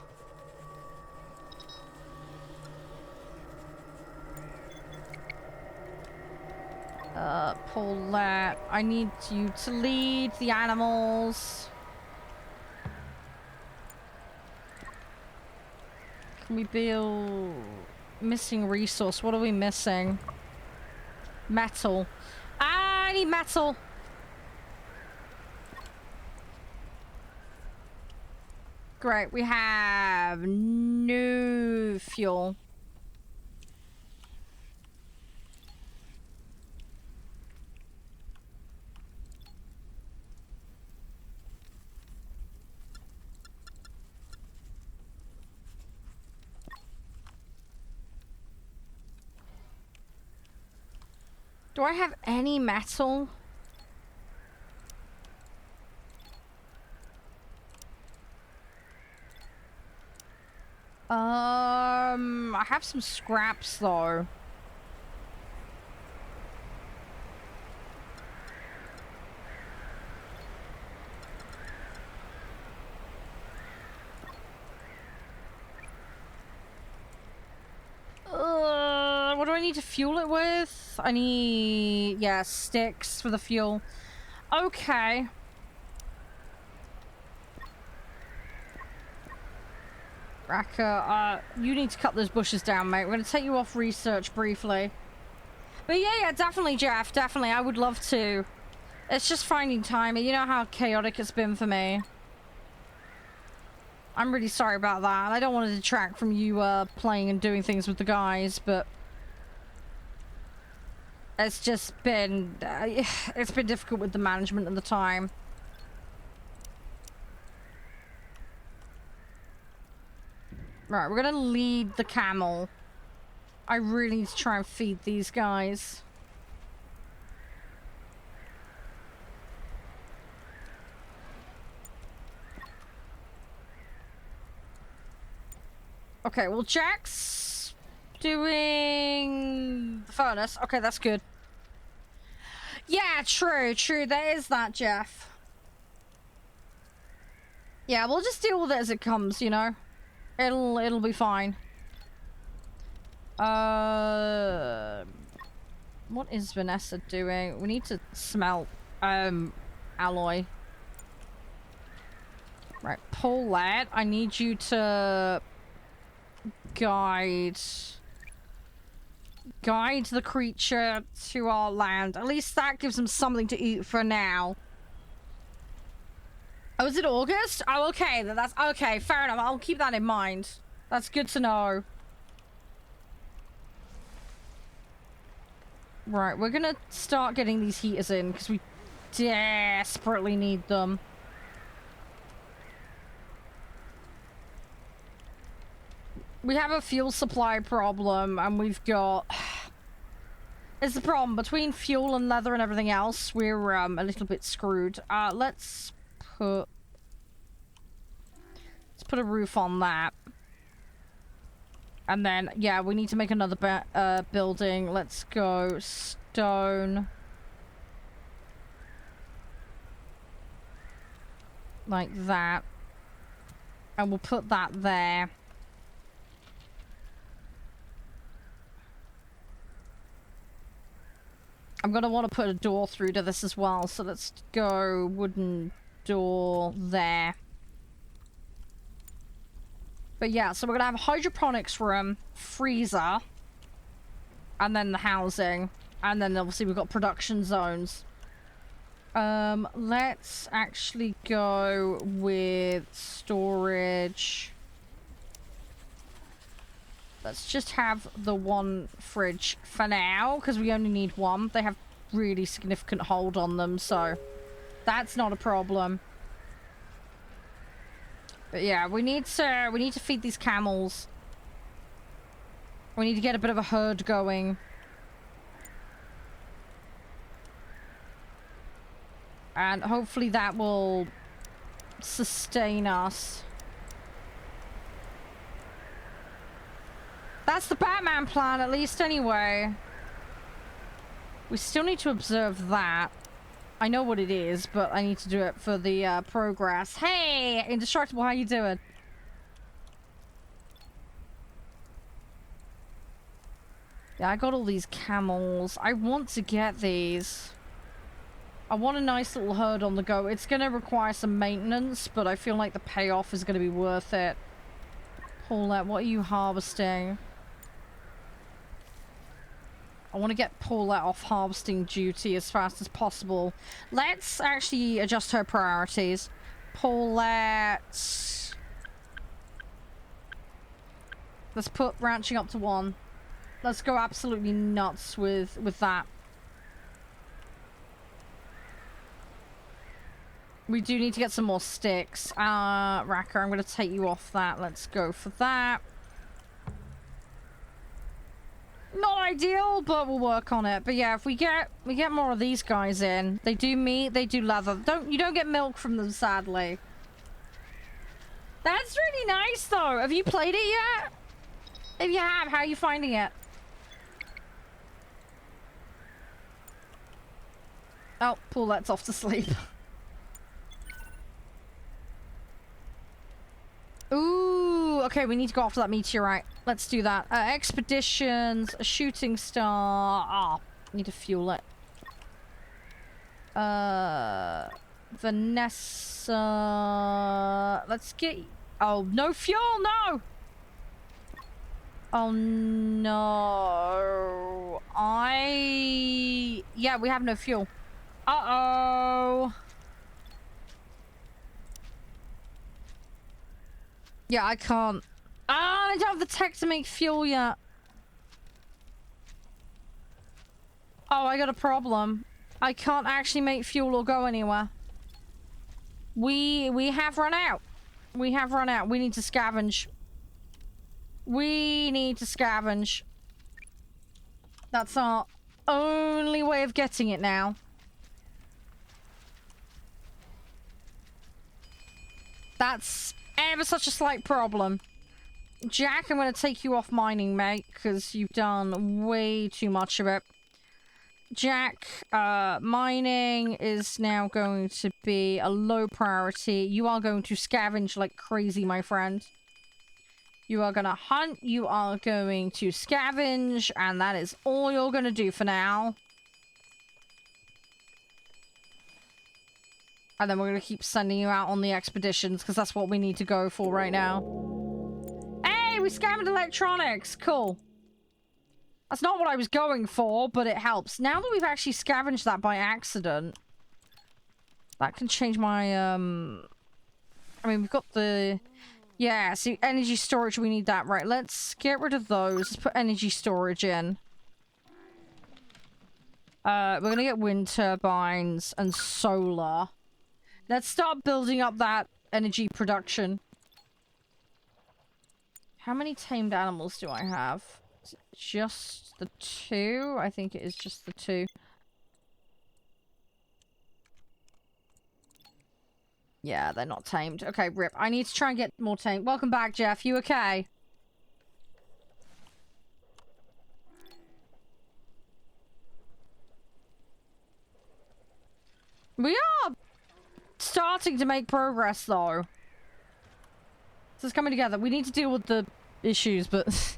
Pull that. I need you to lead the animals. Can we build... Missing resource. What are we missing? Metal. I need metal. Great. We have no fuel. Do I have any metal? I have some scraps though. What do I need to fuel it with? I need, yeah, sticks for the fuel. Okay. Raka, you need to cut those bushes down, mate. We're gonna take you off research briefly. But yeah, definitely, Jeff. Definitely, I would love to. It's just finding time. You know how chaotic it's been for me. I'm really sorry about that. I don't want to detract from you playing and doing things with the guys, but it's just been it's been difficult with the management and the time. Right, we're gonna lead the camel. I really need to try and feed these guys. Okay, well, Jack's doing the furnace. Okay, that's good. Yeah, true. There is that, Jeff. Yeah, we'll just deal with it as it comes, you know? It'll be fine. What is Vanessa doing? We need to smelt, alloy. Right, Paulette, I need you to guide the creature to our land. At least that gives them something to eat for now. Oh, is it August? Oh, okay. That's okay. Fair enough. I'll keep that in mind. That's good to know. Right, we're gonna start getting these heaters in because we desperately need them. We have a fuel supply problem, and we've got... It's the problem. Between fuel and leather and everything else, we're a little bit screwed. Let's put a roof on that. And then, yeah, we need to make another building. Let's go stone. Like that. And we'll put that there. I'm gonna want to put a door through to this as well, so let's go wooden door there. But yeah, so we're gonna have a hydroponics room, freezer, and then the housing, and then obviously we've got production zones. Let's actually go with storage. Let's just have the one fridge for now, because we only need one. They have really significant hold on them, so that's not a problem. But yeah, we need to feed these camels. We need to get a bit of a herd going. And hopefully that will sustain us. That's the Batman plan, at least, anyway. We still need to observe that. I know what it is, but I need to do it for the progress. Hey, Indestructible, how you doing? Yeah, I got all these camels. I want to get these. I want a nice little herd on the go. It's going to require some maintenance, but I feel like the payoff is going to be worth it. Paulette, what are you harvesting? I want to get Paulette off harvesting duty as fast as possible. Let's actually adjust her priorities. Paulette... Let's put ranching up to 1. Let's go absolutely nuts with that. We do need to get some more sticks. Racker, I'm going to take you off that. Let's go for that. Not ideal, but we'll work on it. But yeah, if we get more of these guys in, they do meat, they do leather. You don't get milk from them, sadly. That's really nice, though. Have you played it yet? If you have, how are you finding it? Oh, Paulette's off to sleep. Ooh, okay, we need to go after that meteorite. Let's do that. Expeditions, a shooting star. Ah, need to fuel it. Vanessa. Let's get... Oh, no fuel, no! Oh, no. Yeah, we have no fuel. Uh-oh. Yeah, I can't. I don't have the tech to make fuel yet. Oh, I got a problem. I can't actually make fuel or go anywhere. We have run out. We have run out. We need to scavenge. We need to scavenge. That's our only way of getting it now. That's ever such a slight problem. Jack, I'm going to take you off mining, mate, because you've done way too much of it. Jack, mining is now going to be a low priority. You are going to scavenge like crazy, my friend. You are going to hunt, you are going to scavenge, and that is all you're going to do for now. And then we're going to keep sending you out on the expeditions, because that's what we need to go for right now. Hey, we scavenged electronics! Cool. That's not what I was going for, but it helps. Now that we've actually scavenged that by accident, that can change my, I mean, we've got the... Yeah, see, energy storage, we need that. Right, let's get rid of those. Let's put energy storage in. We're gonna get wind turbines and solar. Let's start building up that energy production. How many tamed animals do I have? Is it just the 2? I think it is just the 2. Yeah, they're not tamed. Okay, rip. I need to try and get more tamed. Welcome back, Jeff. You okay? We are starting to make progress, though. This is coming together. We need to deal with the issues, but...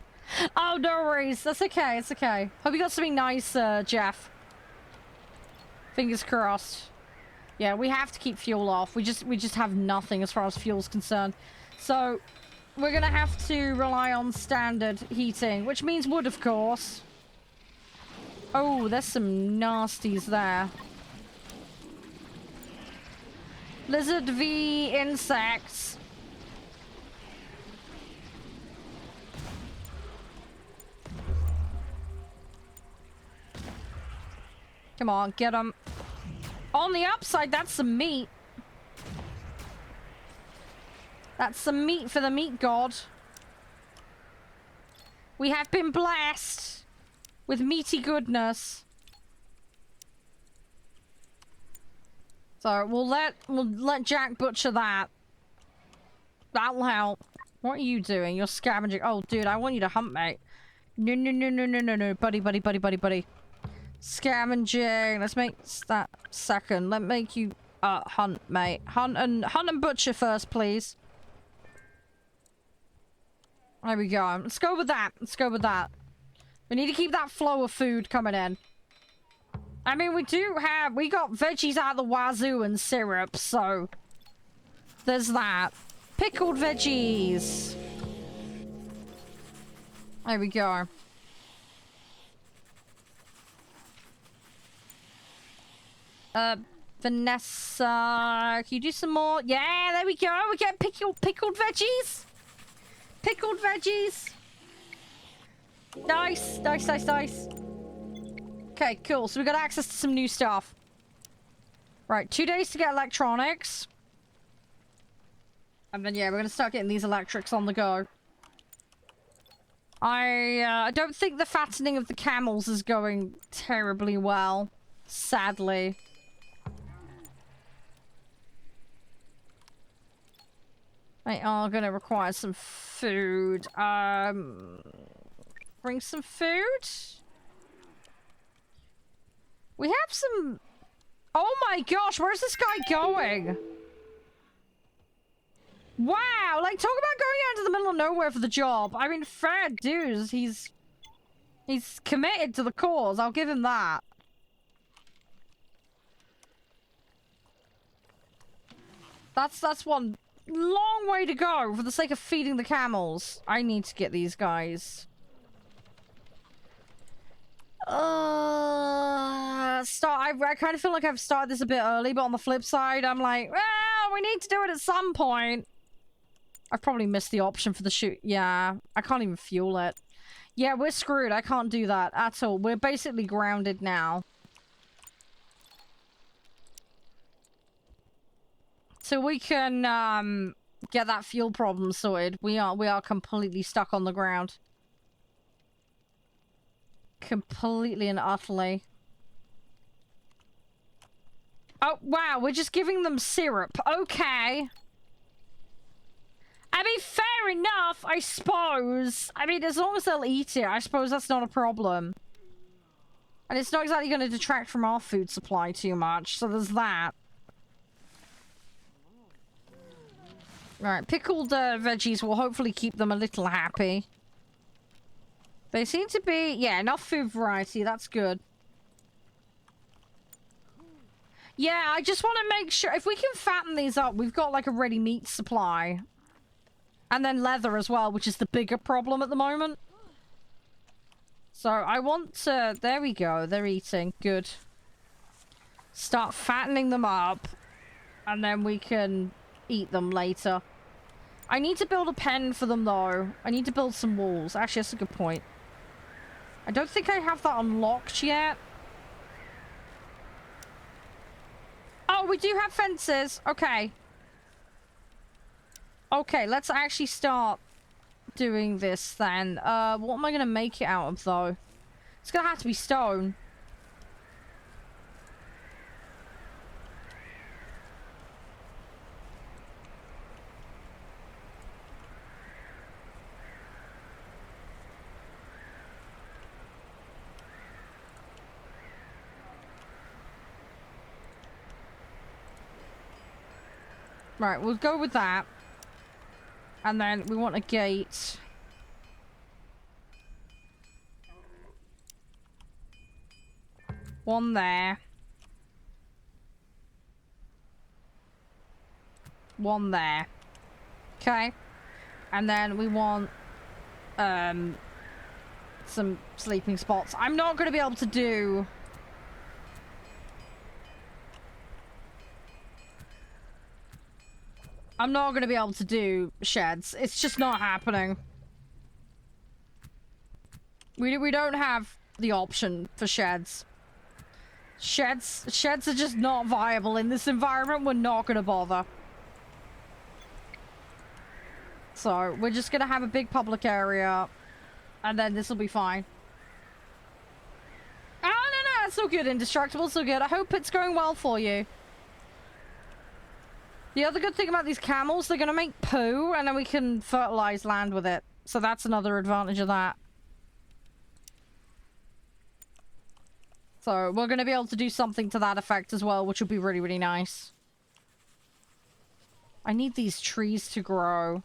Oh, no worries. That's okay. It's okay. Hope you got something nice, Jeff. Fingers crossed. Yeah, we have to keep fuel off. We just have nothing as far as fuel's concerned. So, we're gonna have to rely on standard heating, which means wood, of course. Oh, there's some nasties there. Lizard v insects. Come on, get them. On the upside, that's some meat. That's some meat for the meat god. We have been blessed with meaty goodness. So we'll let Jack butcher that. That'll help. What are you doing? You're scavenging. Oh, dude, I want you to hunt, mate. No, buddy. Scavenging. Let's make that second. Let me make you hunt, mate. Hunt and butcher first, please. There we go. Let's go with that. We need to keep that flow of food coming in. I mean, we got veggies out of the wazoo and syrup, so there's that. Pickled veggies. There we go. Vanessa, can you do some more? Yeah, there we go. We get pickled veggies. Pickled veggies. Nice. Okay, cool. So we got access to some new stuff. Right, 2 days to get electronics. And then, yeah, we're gonna start getting these electrics on the go. I don't think the fattening of the camels is going terribly well. Sadly. They are gonna require some food. Bring some food? We have some... Oh my gosh, where's this guy going? Wow, like, talk about going out to the middle of nowhere for the job. I mean, fair dues. He's committed to the cause. I'll give him that. That's one long way to go for the sake of feeding the camels. I need to get these guys. I kind of feel like I've started this a bit early, but on the flip side, I'm like, well, we need to do it at some point. I've probably missed the option for the shoot. Yeah, I can't even fuel it. Yeah, we're screwed. I can't do that at all. We're basically grounded now. So we can get that fuel problem sorted. We are completely stuck on the ground. Completely and utterly. Oh, wow, we're just giving them syrup. Okay. I mean, fair enough, I suppose. I mean, as long as they'll eat it, I suppose that's not a problem. And it's not exactly going to detract from our food supply too much, so there's that. Alright, pickled veggies will hopefully keep them a little happy. They seem to be... Yeah, enough food variety, that's good. Yeah, I just want to make sure... If we can fatten these up, we've got like a ready meat supply. And then leather as well, which is the bigger problem at the moment. So I want to... There we go, they're eating. Good. Start fattening them up. And then we can eat them later. I need to build a pen for them though. I need to build some walls. Actually, that's a good point. I don't think I have that unlocked yet. we do have fences. Okay. Okay, let's actually start doing this then. What am I gonna make it out of, though? It's gonna have to be stone. Right, we'll go with that. And then we want a gate. One there. One there. Okay. And then we want some sleeping spots. I'm not going to be able to do... I'm not going to be able to do sheds. It's just not happening. We don't have the option for sheds. Sheds are just not viable in this environment. We're not going to bother. So, we're just going to have a big public area. And then this will be fine. Oh, no, it's all good. Indestructible, so good. I hope it's going well for you. The other good thing about these camels, they're going to make poo, and then we can fertilize land with it. So that's another advantage of that. So we're going to be able to do something to that effect as well, which will be really, really nice. I need these trees to grow.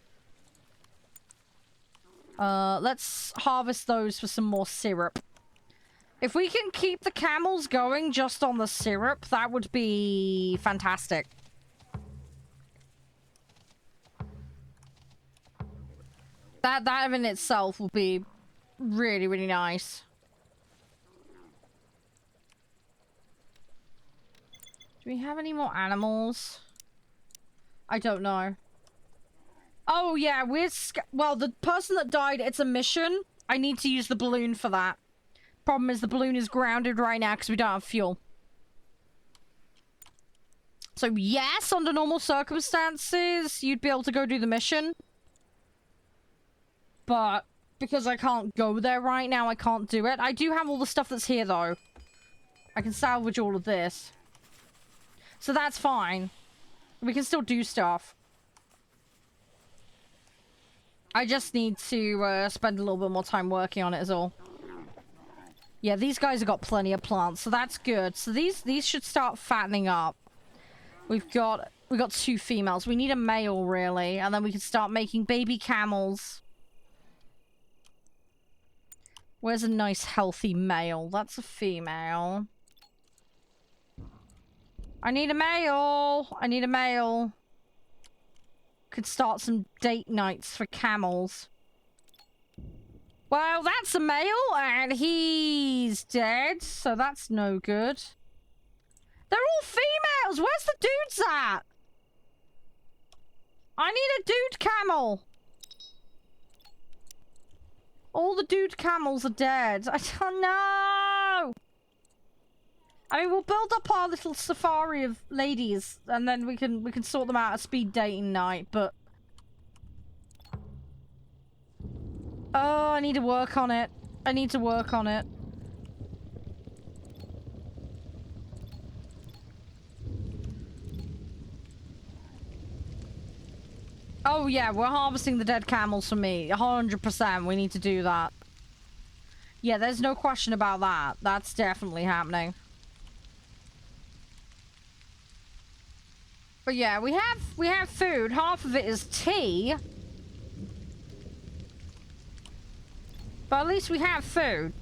Let's harvest those for some more syrup. If we can keep the camels going just on the syrup, that would be fantastic. That in itself will be really, really nice. Do we have any more animals? I don't know. Oh, yeah, well, the person that died, it's a mission. I need to use the balloon for that. Problem is the balloon is grounded right now because we don't have fuel. So, yes, under normal circumstances, you'd be able to go do the mission. But because I can't go there right now, I can't do it. I do have all the stuff that's here, though. I can salvage all of this. So that's fine. We can still do stuff. I just need to spend a little bit more time working on it is all. Yeah, these guys have got plenty of plants, so that's good. So these should start fattening up. We've got 2 females. We need a male, really, and then we can start making baby camels. Where's a nice, healthy male? That's a female. I need a male! I need a male. Could start some date nights for camels. Well, that's a male, and he's dead, so that's no good. They're all females! Where's the dudes at? I need a dude camel! All the dude camels are dead. I don't know! I mean, we'll build up our little safari of ladies, and then we can sort them out at speed dating night, but... Oh, I need to work on it. I need to work on it. Oh, yeah, we're harvesting the dead camels for me. 100%, we need to do that. Yeah, there's no question about that. That's definitely happening. But yeah, we have food. Half of it is tea. But at least we have food.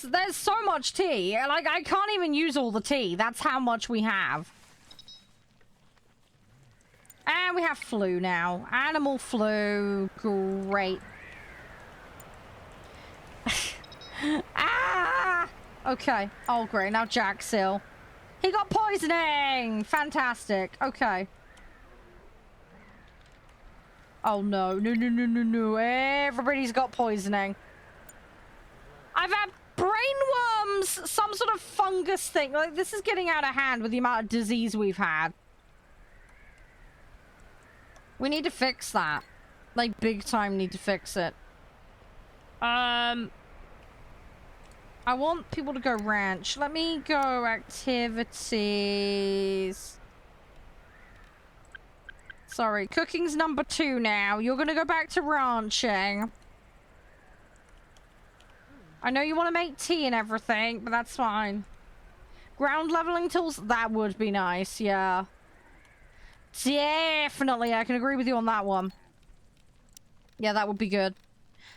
There's so much tea. Like, I can't even use all the tea. That's how much we have. And we have flu now. Animal flu. Great. Ah! Okay. Oh, great. Now Jack's ill. He got poisoning! Fantastic. Okay. Oh, no. No, no, no, no, no. Everybody's got poisoning. I've had brainworms! Some sort of fungus thing. Like, this is getting out of hand with the amount of disease we've had. We need to fix that. Like, big time need to fix it. I want people to go ranch. Let me go activities. Sorry, cooking's number 2 now. You're gonna go back to ranching. I know you want to make tea and everything, but that's fine. Ground leveling tools? That would be nice, yeah. Definitely, I can agree with you on that one. Yeah, that would be good.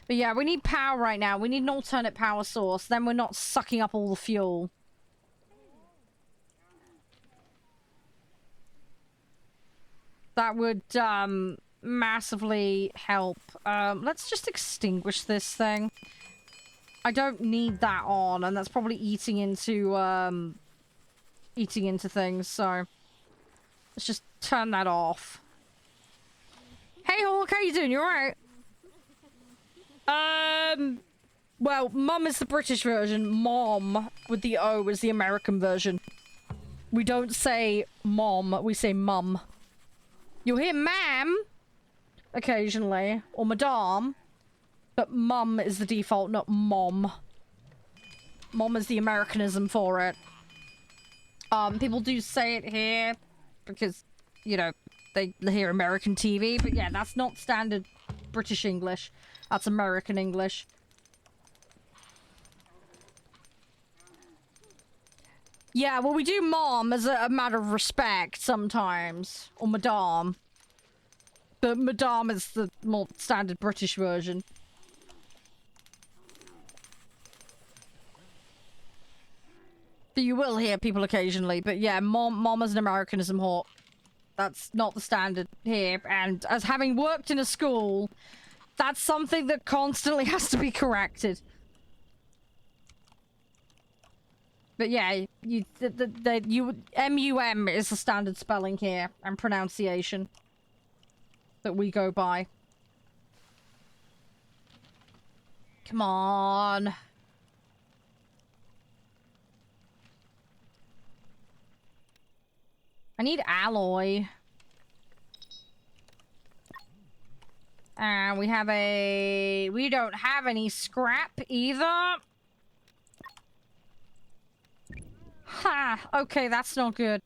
But yeah, we need power right now. We need an alternate power source. Then we're not sucking up all the fuel. That would, massively help. Let's just extinguish this thing. I don't need that on, and that's probably eating into things, so... Let's just turn that off. Hey, Hawk, how you doing? You alright? Well, Mum is the British version. Mom, with the O, is the American version. We don't say mom, we say mum. You'll hear ma'am occasionally, or madame, but mum is the default, not mom. Mom is the Americanism for it. People do say it here because, you know, they hear American TV, but yeah, that's not standard British English. That's American English. Yeah, well, we do mom as a matter of respect sometimes. Or madame. But madame is the more standard British version. But you will hear people occasionally. But yeah, mom is an Americanism hawk. That's not the standard here. And as having worked in a school, that's something that constantly has to be corrected. But yeah, MUM is the standard spelling here and pronunciation that we go by. Come on. I need alloy. And we don't have any scrap either. Ha! Okay, that's not good.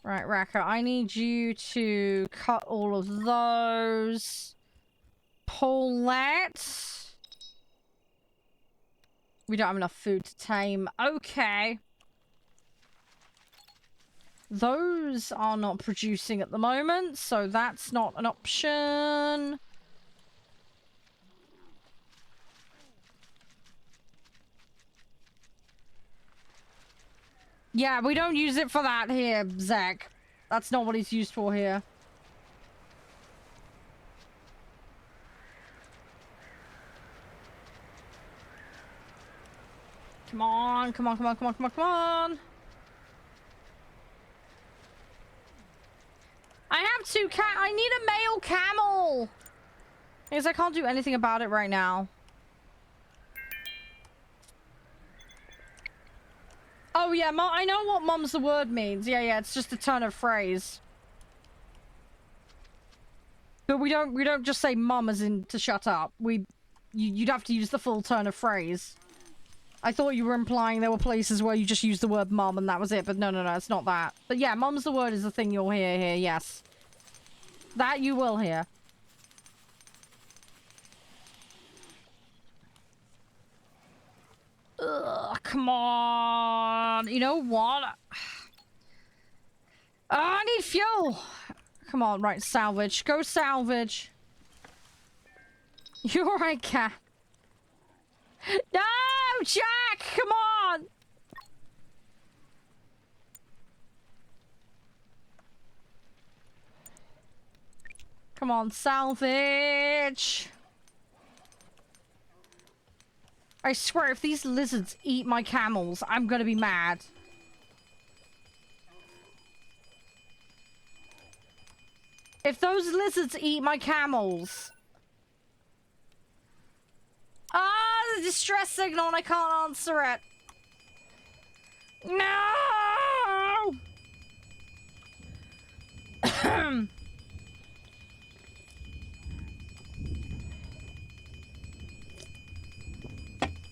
Right, Raka, I need you to cut all of those. Paulette. We don't have enough food to tame. Okay. Those are not producing at the moment, so that's not an option. Yeah, we don't use it for that here, Zach. That's not what it's used for here. Come on, come on, come on, come on, come on, come on. I have two I need a male camel. Because I can't do anything about it right now. Oh yeah, I know what "mom's the word" means. Yeah, it's just a turn of phrase. But we don't just say "mum" as in to shut up. You'd have to use the full turn of phrase. I thought you were implying there were places where you just use the word "mum" and that was it, but no, it's not that. But yeah, "mum's the word" is the thing you'll hear here, yes. That you will hear. Ugh, come on. You know what? I need fuel. Come on, right, salvage. Go salvage. You're right, cat. No, Jack, come on. Come on, salvage. I swear, if these lizards eat my camels, I'm gonna be mad. If those lizards eat my camels... Ah, the distress signal and I can't answer it. No!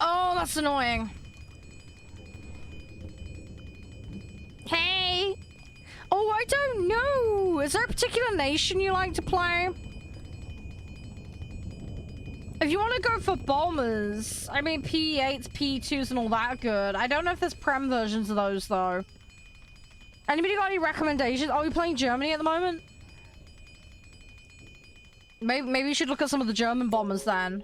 Oh, that's annoying. Hey! Oh, I don't know! Is there a particular nation you like to play? If you want to go for bombers, I mean P8s, P2s and all that are good. I don't know if there's Prem versions of those though. Anybody got any recommendations? Are we playing Germany at the moment? Maybe we should look at some of the German bombers then.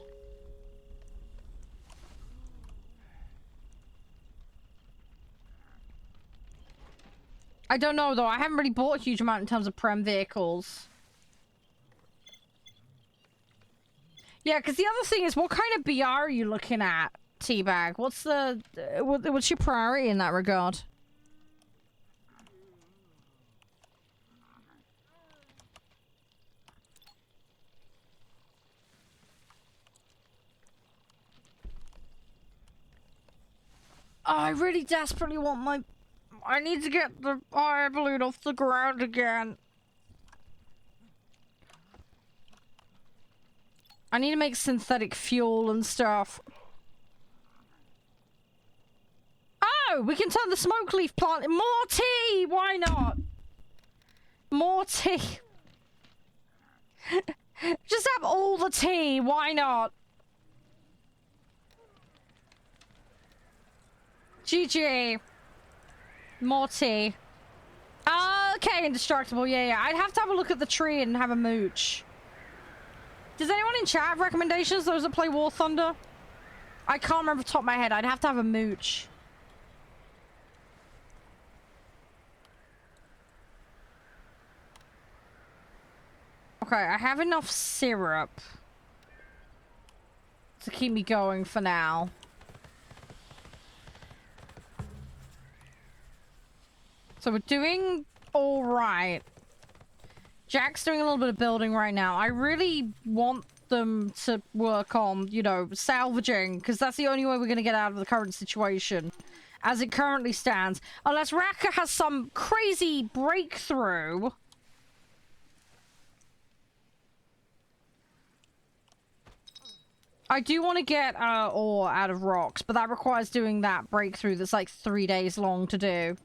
I don't know though. I haven't really bought a huge amount in terms of Prem vehicles. Yeah, because the other thing is, what kind of BR are you looking at, Teabag? What's the... what's your priority in that regard? Oh, I really desperately want my... I need to get the fire balloon off the ground again. I need to make synthetic fuel and stuff. Oh, we can turn the smoke leaf plant... More tea! Why not? More tea. Just have all the tea. Why not? GG. More tea. Okay, indestructible. Yeah. I'd have to have a look at the tree and have a mooch. Does anyone in chat have recommendations? Those that play War Thunder? I can't remember off the top of my head. I'd have to have a mooch. Okay, I have enough syrup to keep me going for now. So we're doing all right. Jack's doing a little bit of building right now. I really want them to work on, you know, salvaging, because that's the only way we're going to get out of the current situation as it currently stands. Unless Raka has some crazy breakthrough. I do want to get ore out of rocks, but that requires doing that breakthrough that's like 3 days long to do.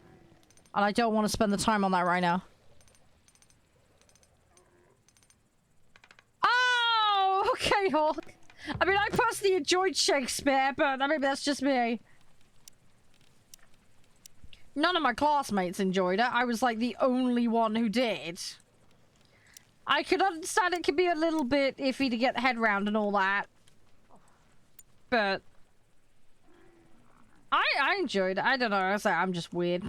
And I don't want to spend the time on that right now. Oh, okay, Hawk. I mean, I personally enjoyed Shakespeare, but maybe that's just me. None of my classmates enjoyed it. I was like the only one who did. I could understand it could be a little bit iffy to get the head round and all that. But I enjoyed it. I don't know. I'm just weird.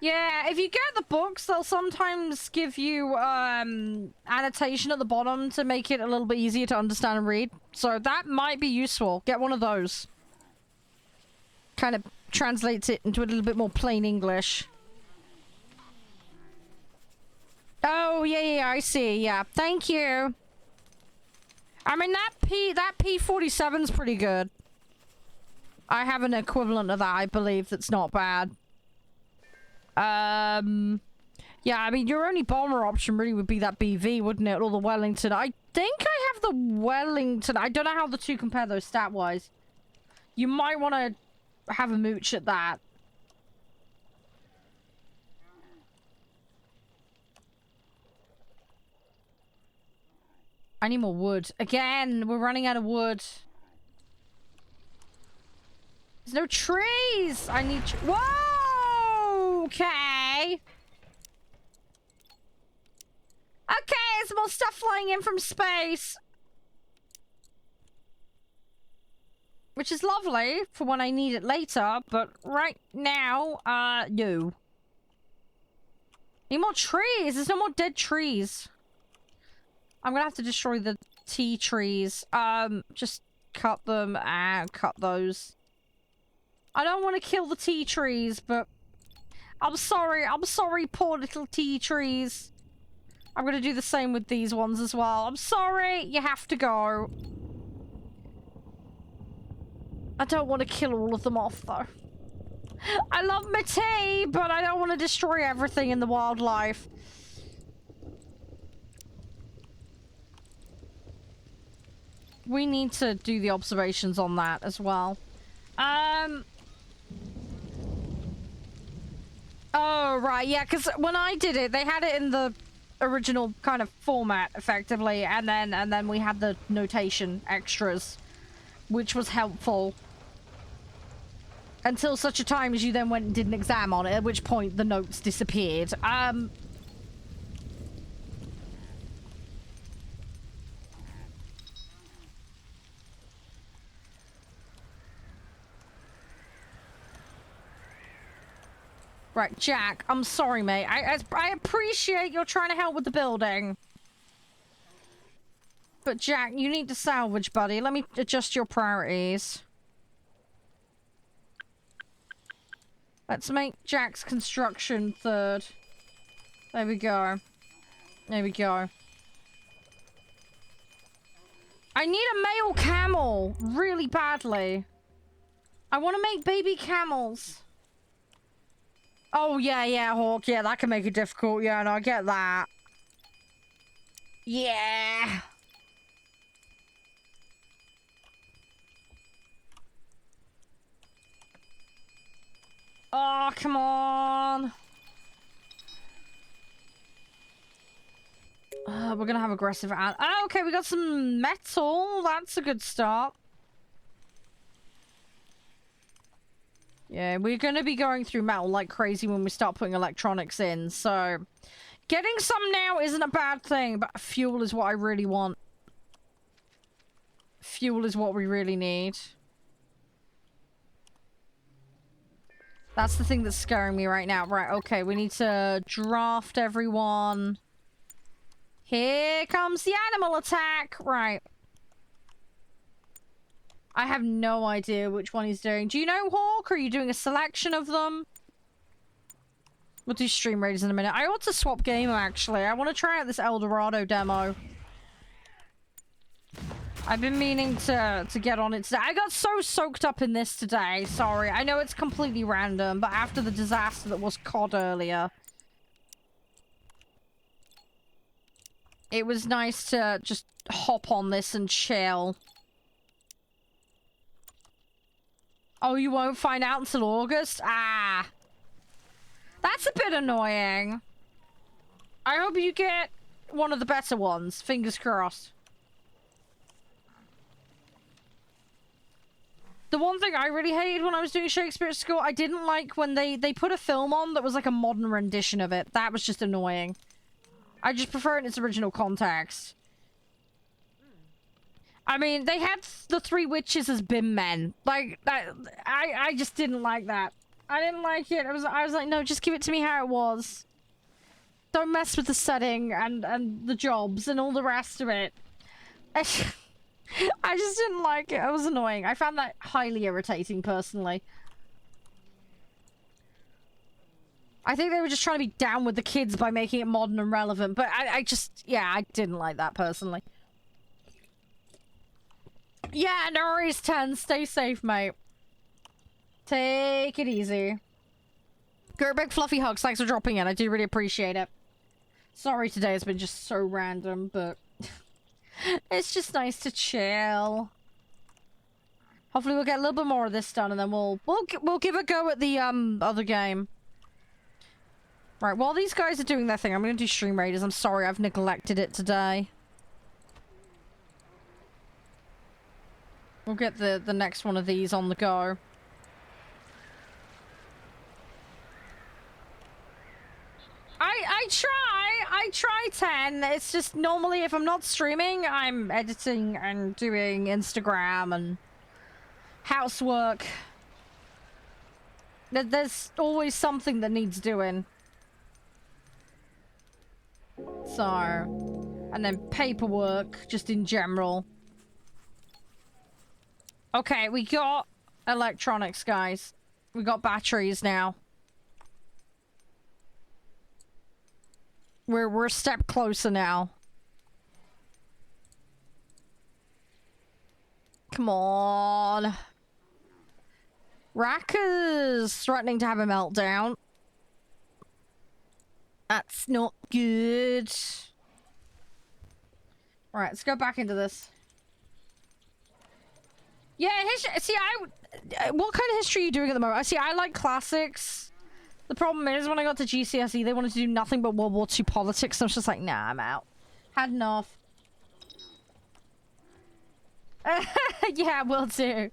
Yeah, if you get the books, they'll sometimes give you annotation at the bottom to make it a little bit easier to understand and read. So that might be useful. Get one of those. Kind of translates it into a little bit more plain English. Oh, yeah, I see. Yeah, thank you. I mean, that P47's pretty good. I have an equivalent of that, I believe, that's not bad. Yeah, I mean, your only bomber option really would be that BV, wouldn't it? Or the Wellington. I think I have the Wellington. I don't know how the two compare, though, stat-wise. You might want to have a mooch at that. I need more wood. Again, we're running out of wood. There's no trees! I need... Whoa! Okay. Okay, there's more stuff flying in from space. Which is lovely for when I need it later, but right now, no. Need more trees. There's no more dead trees. I'm gonna have to destroy the tea trees. Just cut them and cut those. I don't want to kill the tea trees, but I'm sorry, poor little tea trees. I'm gonna do the same with these ones as well. I'm sorry, you have to go. I don't want to kill all of them off, though. I love my tea, but I don't want to destroy everything in the wildlife. We need to do the observations on that as well. Oh, right, yeah, because when I did it, they had it in the original kind of format, effectively, and then we had the notation extras, which was helpful. Until such a time as you then went and did an exam on it, at which point the notes disappeared. Right, Jack, I'm sorry, mate. I appreciate you're trying to help with the building. But Jack, you need to salvage, buddy. Let me adjust your priorities. Let's make Jack's construction third. There we go. There we go. I need a male camel really badly. I want to make baby camels. Oh, yeah, Hawk. Yeah, that can make it difficult. Yeah, no, I get that. Yeah. Oh, come on. We're gonna have aggressive... Oh, okay, we got some metal. That's a good start. Yeah, we're gonna be going through metal like crazy when we start putting electronics in, so... Getting some now isn't a bad thing, but fuel is what I really want. Fuel is what we really need. That's the thing that's scaring me right now. Right, okay, we need to draft everyone. Here comes the animal attack! Right. I have no idea which one he's doing. Do you know, Hawk? Or are you doing a selection of them? We'll do stream raiders in a minute. I ought to swap game, actually. I want to try out this El Dorado demo. I've been meaning to get on it today. I got so soaked up in this today. Sorry. I know it's completely random, but after the disaster that was COD earlier, it was nice to just hop on this and chill. Oh, you won't find out until August? Ah. That's a bit annoying. I hope you get one of the better ones. Fingers crossed. The one thing I really hated when I was doing Shakespeare at school, I didn't like when they put a film on that was like a modern rendition of it. That was just annoying. I just prefer it in its original context. I mean, they had the three witches as BIM men. Like, I just didn't like that. I didn't like it. I was like, no, just give it to me how it was. Don't mess with the setting and the jobs and all the rest of it. I just didn't like it. It was annoying. I found that highly irritating, personally. I think they were just trying to be down with the kids by making it modern and relevant, but I just, yeah, I didn't like that, personally. Yeah, no worries, 10. Stay safe, mate. Take it easy. Go big fluffy hugs. Thanks for dropping in. I do really appreciate it. Sorry today has been just so random, but it's just nice to chill. Hopefully we'll get a little bit more of this done, and then we'll give a go at the other game. Right, while these guys are doing their thing, I'm gonna do stream raiders. I'm sorry, I've neglected it today. We'll get the next one of these on the go. I try 10. It's just normally if I'm not streaming, I'm editing and doing Instagram and housework. There's always something that needs doing. So... And then paperwork, just in general. Okay, we got electronics, guys. We got batteries now. We're a step closer now. Come on. Racker's threatening to have a meltdown. That's not good. Alright, let's go back into this. Yeah, see, what kind of history are you doing at the moment? See, I like classics. The problem is, when I got to GCSE, they wanted to do nothing but World War II politics, so I was just like, nah, I'm out. Had enough. Yeah, will do.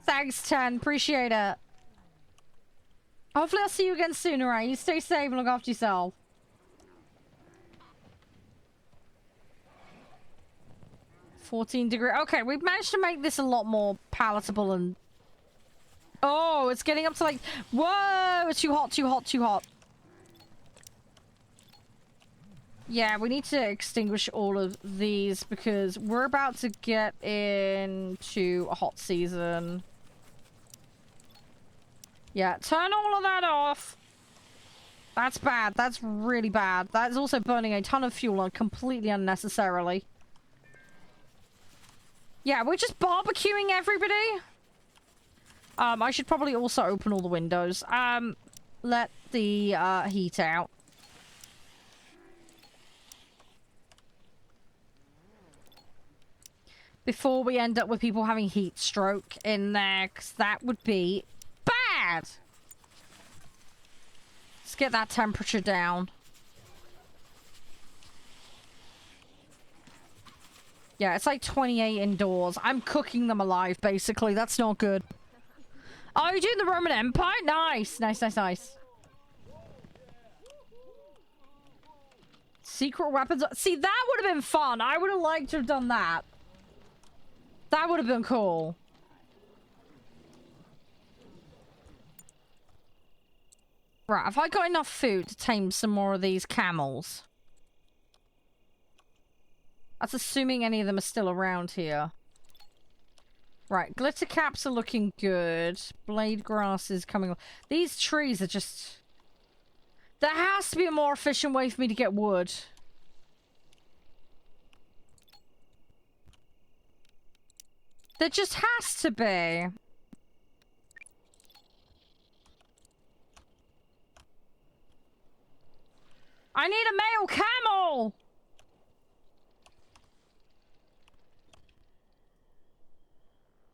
Thanks, 10. Appreciate it. Hopefully I'll see you again soon, alright? You stay safe and look after yourself. Okay, we've managed to make this a lot more palatable and... Oh, it's getting up to like... Whoa! It's too hot, too hot, too hot. Yeah, we need to extinguish all of these because we're about to get into a hot season. Yeah, turn all of that off. That's bad. That's really bad. That's also burning a ton of fuel completely unnecessarily. Yeah, we're just barbecuing everybody. I should probably also open all the windows. Let the heat out. Before we end up with people having heat stroke in there, because that would be bad. Let's get that temperature down. Yeah, it's like 28 indoors. I'm cooking them alive, basically. That's not good. Oh, you're doing the Roman Empire? Nice. Nice, nice, nice. Secret weapons. See, that would have been fun. I would have liked to have done that. That would have been cool. Right, have I got enough food to tame some more of these camels? That's assuming any of them are still around here. Right, glitter caps are looking good. Blade grass is coming. These trees are just... There has to be a more efficient way for me to get wood. There just has to be. I need a male camel!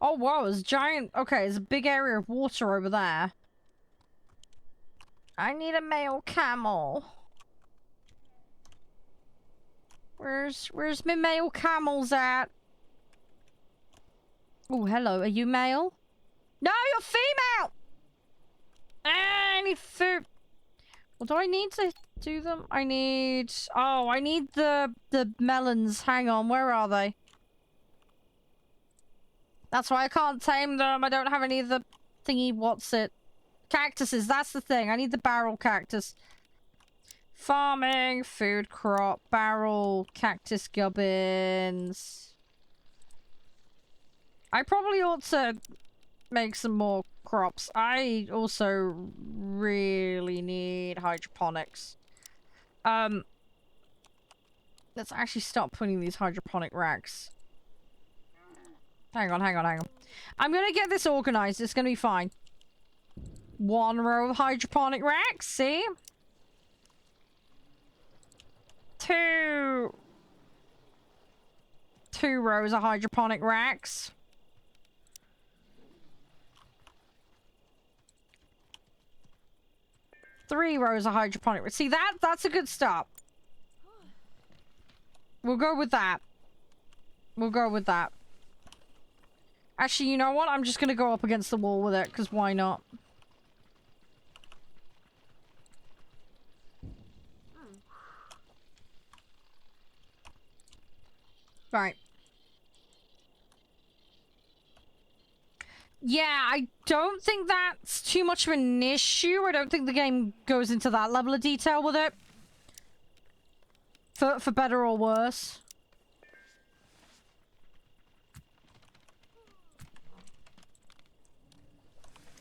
Oh, wow, there's giant... Okay, there's a big area of water over there. I need a male camel. Where's my male camels at? Oh, hello. Are you male? No, you're female! I need food. Well, do I need to do them? I need... Oh, I need the melons. Hang on, where are they? That's why I can't tame them. I don't have any of the thingy, what's it? Cactuses, that's the thing. I need the barrel cactus. Farming, food crop, barrel, cactus gubbins. I probably ought to make some more crops. I also really need hydroponics. Let's actually start putting these hydroponic racks. Hang on. I'm gonna get this organized. It's gonna be fine. One row of hydroponic racks, see? Two rows of hydroponic racks. Three rows of hydroponic racks. See, that's a good start. We'll go with that. We'll go with that. Actually, you know what? I'm just gonna go up against the wall with it, because why not? Right. Yeah, I don't think that's too much of an issue. I don't think the game goes into that level of detail with it. For better or worse.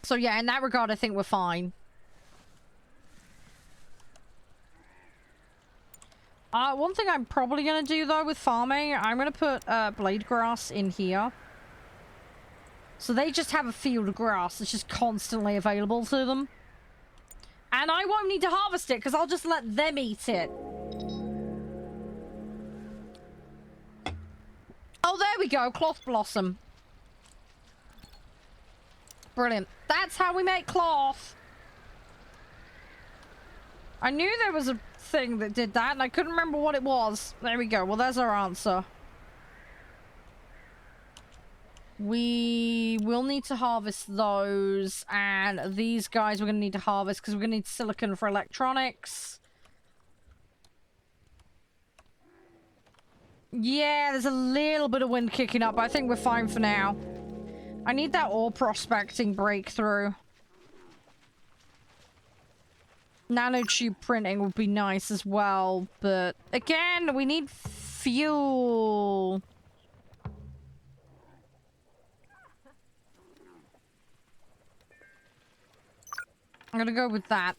So yeah, in that regard, I think we're fine. One thing I'm probably gonna do though with farming, I'm gonna put blade grass in here. So they just have a field of grass that's just constantly available to them. And I won't need to harvest it because I'll just let them eat it. Oh, there we go. Cloth blossom. Brilliant. That's how we make cloth. I knew there was a thing that did that and I couldn't remember what it was. There we go. Well, there's our answer. We will need to harvest those, and these guys we're going to need to harvest because we're going to need silicon for electronics. Yeah, there's a little bit of wind kicking up, but I think we're fine for now. I need that ore prospecting breakthrough. Nanotube printing would be nice as well, but again, we need fuel. I'm gonna go with that.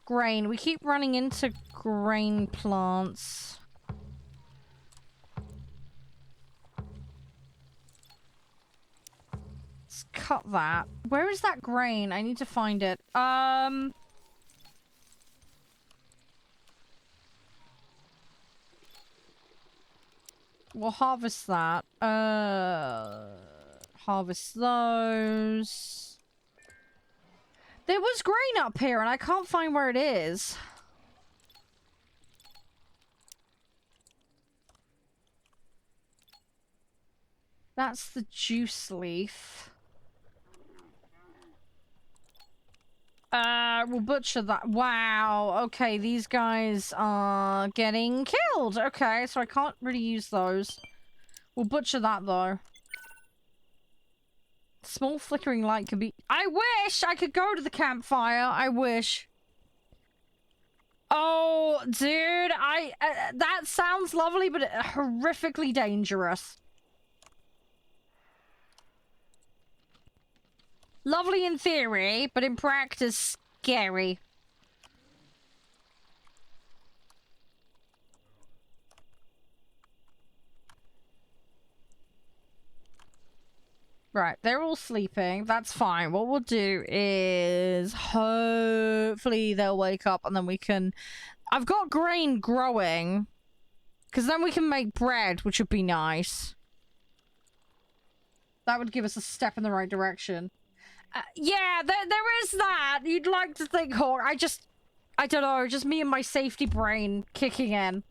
Grain. We keep running into grain plants. Let's cut that. Where is that grain? I need to find it. We'll harvest that. Harvest those. There was grain up here and I can't find where it is. That's the juice leaf. We'll butcher that. Wow. Okay, these guys are getting killed. Okay, so I can't really use those. We'll butcher that though. Small flickering light can be... I wish I could go to the campfire. I wish. Oh, dude. That sounds lovely, but horrifically dangerous. Lovely in theory, but in practice, scary. Right, they're all sleeping. That's fine. What we'll do is hopefully they'll wake up and then we can... I've got grain growing. Because then we can make bread, which would be nice. That would give us a step in the right direction. Yeah, there is that. You'd like to think, Hawk. I don't know, just me and my safety brain kicking in.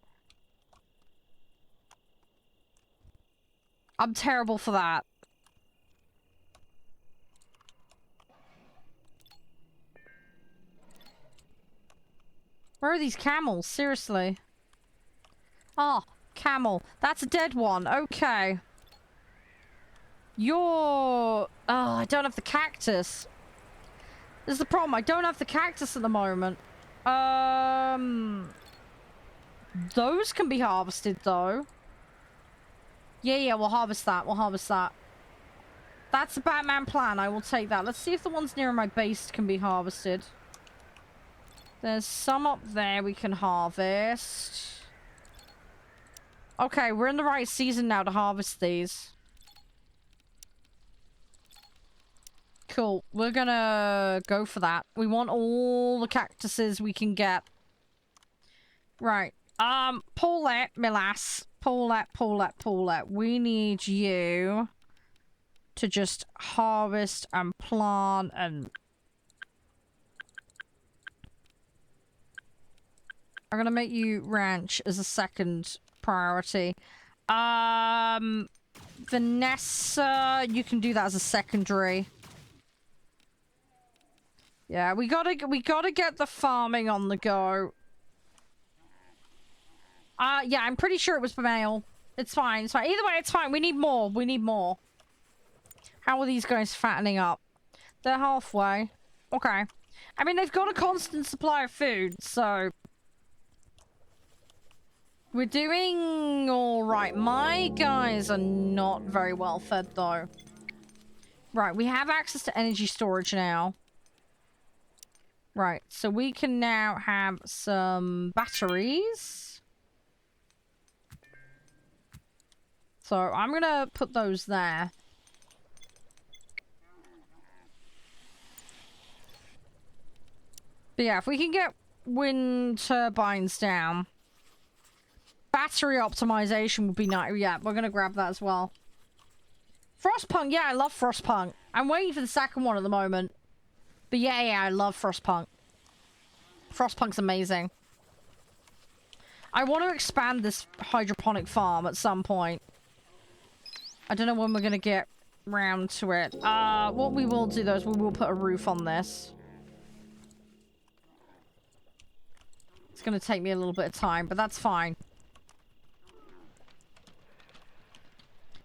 I'm terrible for that. Where are these camels? Seriously. Oh, camel. That's a dead one. Okay. You're... Oh, I don't have the cactus. This is the problem. I don't have the cactus at the moment. Those can be harvested, though. Yeah, we'll harvest that. We'll harvest that. That's the Batman plan. I will take that. Let's see if the ones near my base can be harvested. There's some up there we can harvest. Okay, we're in the right season now to harvest these. Cool. We're gonna go for that. We want all the cactuses we can get. Right. Paulette, my lass. Paulette. We need you to just harvest and plant and... I'm gonna make you ranch as a second priority. Vanessa, you can do that as a secondary. Yeah, we gotta get the farming on the go. Yeah, I'm pretty sure it was male. It's fine, it's fine. Either way, it's fine. We need more. We need more. How are these guys fattening up? They're halfway. Okay. I mean, they've got a constant supply of food, so... We're doing all right. My guys are not very well fed, though. Right, we have access to energy storage now. Right, so we can now have some batteries. So I'm gonna put those there. But yeah, if we can get wind turbines down, battery optimization would be nice. Yeah, we're gonna grab that as well. Frostpunk, yeah, I love Frostpunk. I'm waiting for the second one at the moment. But yeah, I love Frostpunk. Frostpunk's amazing. I want to expand this hydroponic farm at some point. I don't know when we're gonna get round to it. What we will do though is we will put a roof on this. It's gonna take me a little bit of time, but that's fine.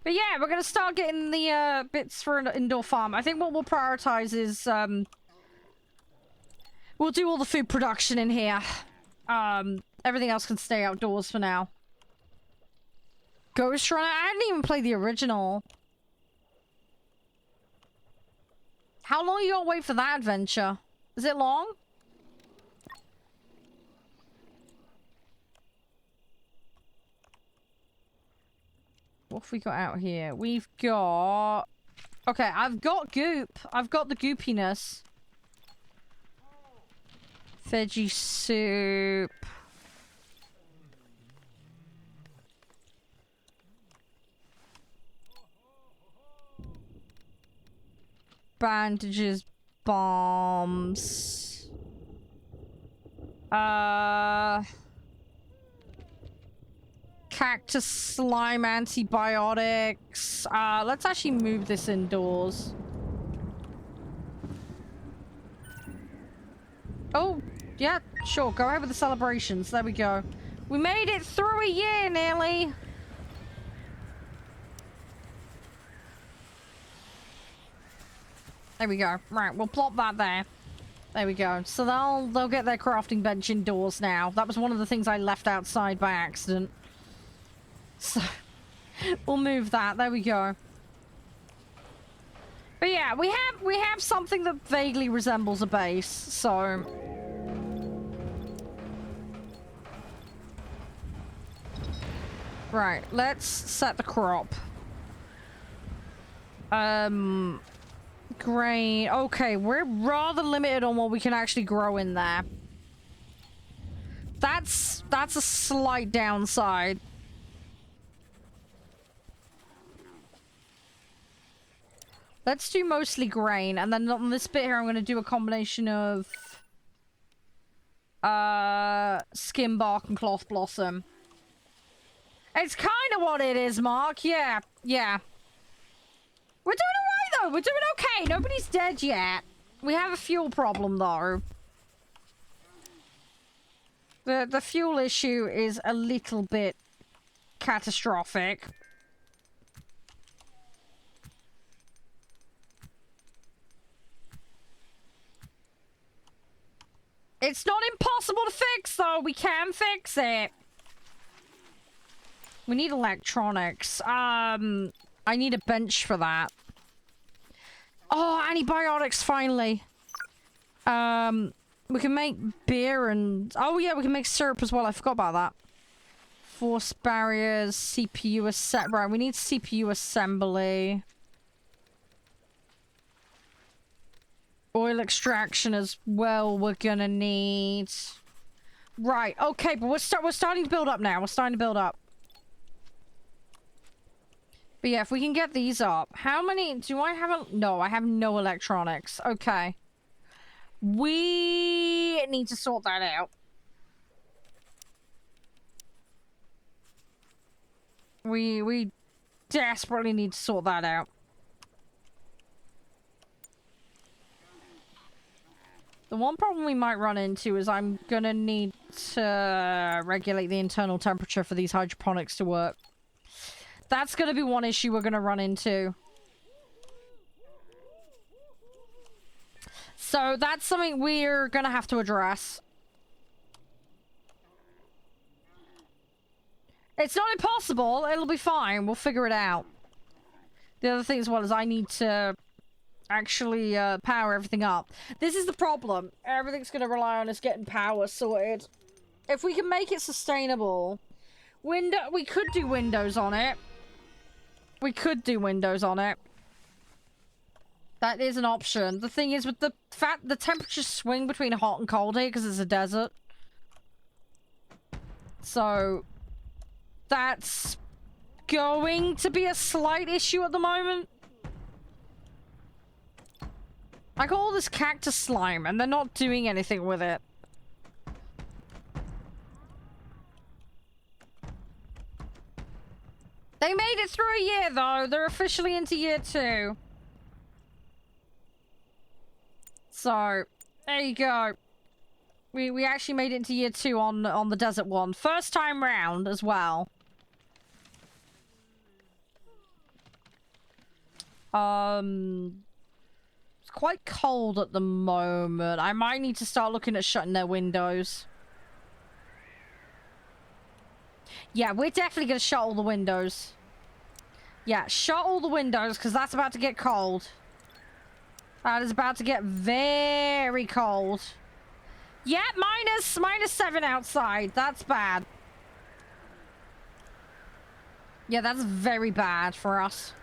But yeah, we're gonna start getting the bits for an indoor farm. I think what we'll prioritize is we'll do all the food production in here. Everything else can stay outdoors for now. Ghost Runner? I didn't even play the original. How long you gotta wait for that adventure? Is it long? What have we got out here? We've got... Okay, I've got goop. I've got the goopiness. Veggie soup. Bandages. Bombs. Cactus slime antibiotics. Let's actually move this indoors. Oh, yeah, sure. Go ahead with the celebrations. There we go. We made it through a year nearly. There we go. Right, we'll plop that there. There we go. So they'll get their crafting bench indoors now. That was one of the things I left outside by accident. So we'll move that. There we go. But yeah, we have something that vaguely resembles a base, so right, let's set the crop. Grain. Okay, we're rather limited on what we can actually grow in there. That's a slight downside. Let's do mostly grain, and then on this bit here, I'm going to do a combination of skin bark and cloth blossom. It's kind of what it is, Mark. Yeah, yeah. We're doing alright, though. We're doing okay. Nobody's dead yet. We have a fuel problem, though. The fuel issue is a little bit catastrophic. It's not impossible to fix, though. We can fix it. We need electronics. I need a bench for that. Oh, antibiotics, finally. We can make beer and... Oh, yeah, we can make syrup as well. I forgot about that. Force barriers, CPU assembly. Right, we need CPU assembly. Oil extraction as well we're gonna need. Right, okay, but we're starting to build up now. We're starting to build up. But yeah, if we can get these up. How many... Do I have a... No, I have no electronics. Okay. We need to sort that out. We desperately need to sort that out. The one problem we might run into is I'm gonna need to regulate the internal temperature for these hydroponics to work. That's gonna be one issue we're gonna run into. So that's something we're gonna have to address. It's not impossible. It'll be fine. We'll figure it out. The other thing as well is I need to actually power everything up. This is the problem. Everything's going to rely on us getting power sorted. If we can make it sustainable, we could do windows on it. We could do windows on it. That is an option. The thing is, with the fact the temperatures swing between hot and cold here because it's a desert. So that's going to be a slight issue at the moment. I got all this cactus slime and they're not doing anything with it. They made it through a year though. They're officially into year 2. So, there you go. We actually made it into year 2 on the desert one. First time round as well. It's quite cold at the moment. I might need to start looking at shutting their windows. Yeah, we're definitely gonna shut all the windows. Yeah, shut all the windows because that's about to get cold. That is about to get very cold. Yeah, minus 7 outside. That's bad. Yeah, that's very bad for us.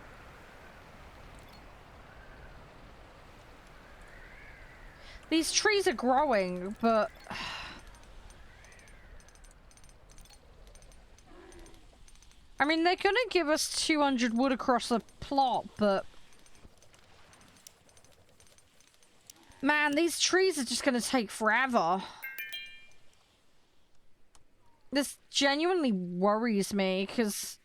These trees are growing, but... I mean, they're gonna give us 200 wood across the plot, but... Man, these trees are just gonna take forever. This genuinely worries me, because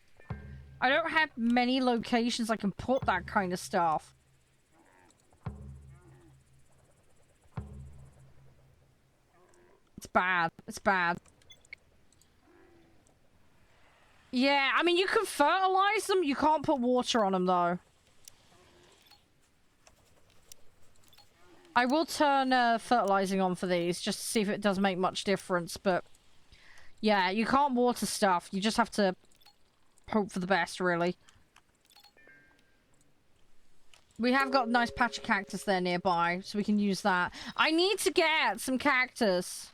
I don't have many locations I can put that kind of stuff. It's bad. It's bad. Yeah, I mean, you can fertilize them. You can't put water on them, though. I will turn fertilizing on for these, just to see if it does make much difference, but... Yeah, you can't water stuff. You just have to hope for the best, really. We have got a nice patch of cactus there nearby, so we can use that. I need to get some cactus.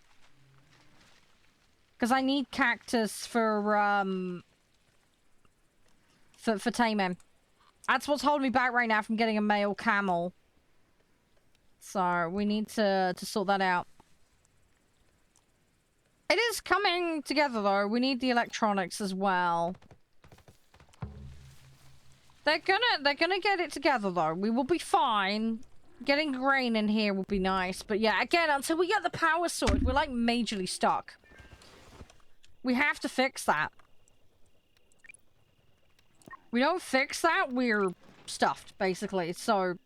Because I need cactus for taming. That's what's holding me back right now from getting a male camel. So, we need to sort that out. It is coming together, though. We need the electronics as well. They're gonna get it together, though. We will be fine. Getting grain in here will be nice. But yeah, again, until we get the power sorted, we're like majorly stuck. We have to fix that. We don't fix that, we're stuffed, basically. So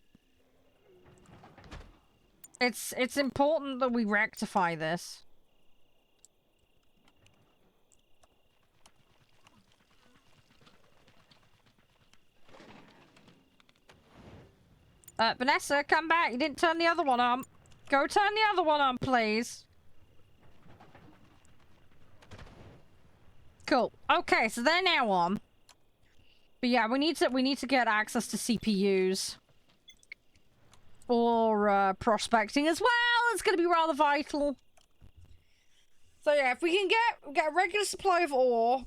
it's important that we rectify this. Vanessa, come back. You didn't turn the other one on. Go turn the other one on, please. Cool. Okay, so they're now on. But yeah, we need to get access to CPUs. Or prospecting as well. It's gonna be rather vital. So yeah, if we can get a regular supply of ore.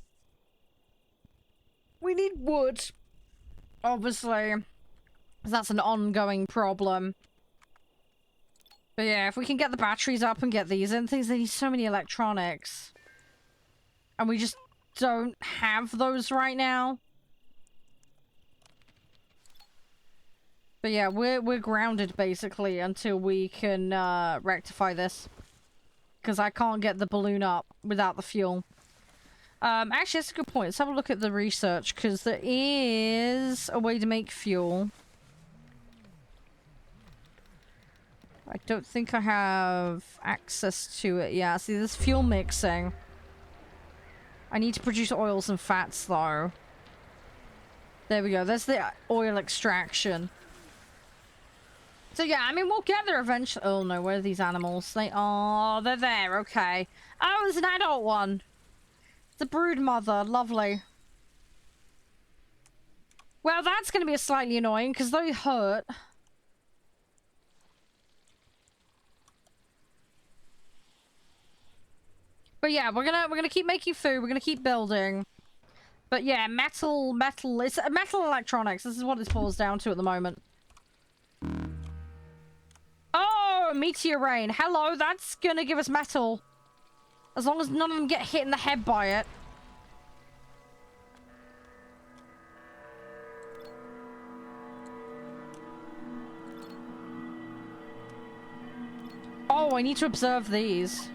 We need wood. Obviously. That's an ongoing problem. But yeah, if we can get the batteries up and get these in things, they need so many electronics. And we just don't have those right now. But yeah, we're grounded basically until we can rectify this. Because I can't get the balloon up without the fuel. Actually, that's a good point. Let's have a look at the research, because there is a way to make fuel. I don't think I have access to it. Yeah, see, there's fuel mixing. I need to produce oils and fats, though. There we go. There's the oil extraction. So, yeah, I mean, we'll get there eventually. Oh, no, where are these animals? They're there. Okay. Oh, there's an adult one. The brood mother, lovely. Well, that's going to be slightly annoying because they hurt. But yeah, we're gonna keep making food. We're gonna keep building. But yeah, metal. It's metal electronics. This is what it boils down to at the moment. Oh, meteor rain. Hello, that's gonna give us metal. As long as none of them get hit in the head by it. Oh, I need to observe these.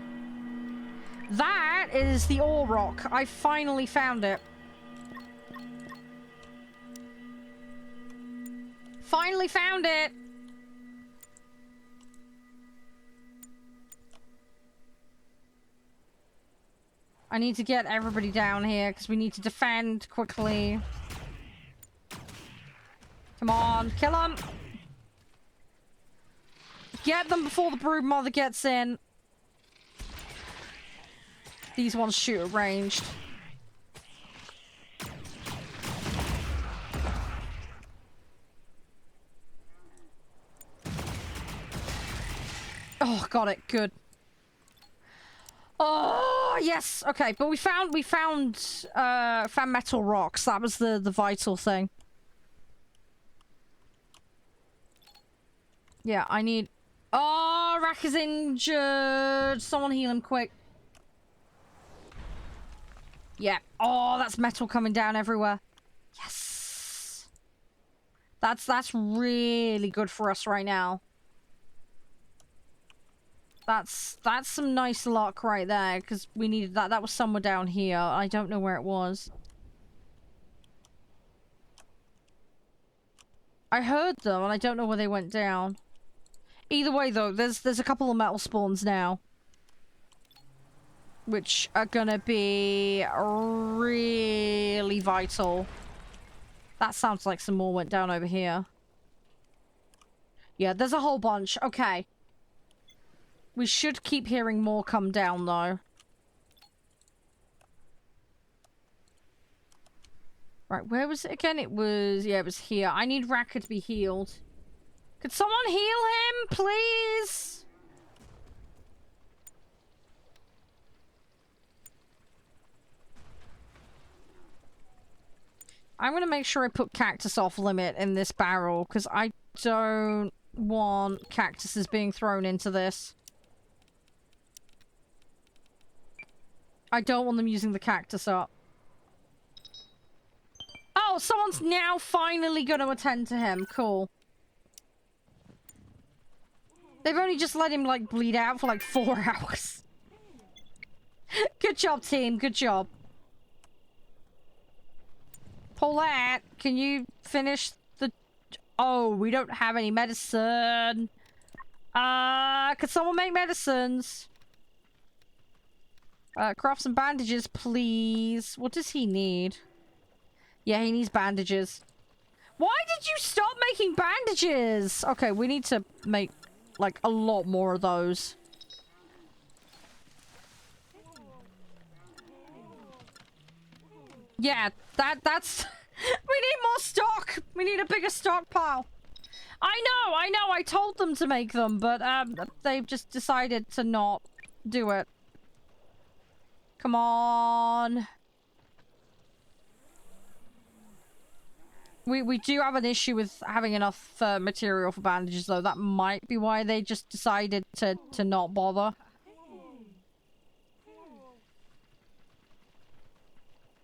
That is the ore rock. I finally found it. Finally found it! I need to get everybody down here because we need to defend quickly. Come on, kill them! Get them before the brood mother gets in. These ones shoot at ranged. Oh, got it. Good. Oh, yes. Okay, but we found metal rocks. That was the vital thing. Yeah, I need... Oh, Rack is injured. Someone heal him quick. Yeah. Oh, that's metal coming down everywhere. Yes. That's really good for us right now. That's some nice luck right there, because we needed that. That was somewhere down here. I don't know where it was. I heard them, and I don't know where they went down. Either way, though, there's a couple of metal spawns now. Which are gonna be really vital. That sounds like some more went down over here. Yeah, there's a whole bunch. Okay. We should keep hearing more come down, though. Right, where was it again? It was... Yeah, it was here. I need Raka to be healed. Could someone heal him, please? I'm gonna make sure I put cactus off limit in this barrel, because I don't want cactuses being thrown into this. I don't want them using the cactus up. Oh, someone's now finally gonna attend to him. Cool. They've only just let him, like, bleed out for, like, 4 hours. Good job, team. Good job. Paulette, can you finish the... Oh, we don't have any medicine. Could someone make medicines? Craft some bandages, please. What does he need? Yeah, he needs bandages. Why did you stop making bandages? Okay, we need to make, like, a lot more of those. Yeah, that's... We need more stock! We need a bigger stockpile. I know, I told them to make them, but, they've just decided to not do it. Come on. We do have an issue with having enough material for bandages, though. That might be why they just decided to not bother.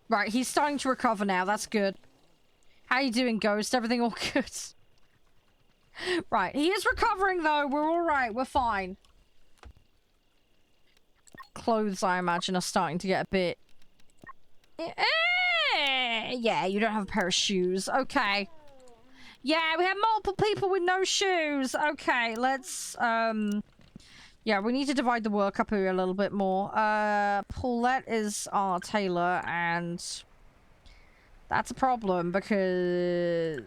Right, he's starting to recover now. That's good. How you doing, Ghost? Everything all good? Right, he is recovering, though. We're all right. We're fine. Clothes, I imagine, are starting to get a bit... Yeah, you don't have a pair of shoes. Okay. Yeah, we have multiple people with no shoes. Okay, let's, yeah, we need to divide the work up here a little bit more. Paulette is our tailor, and that's a problem because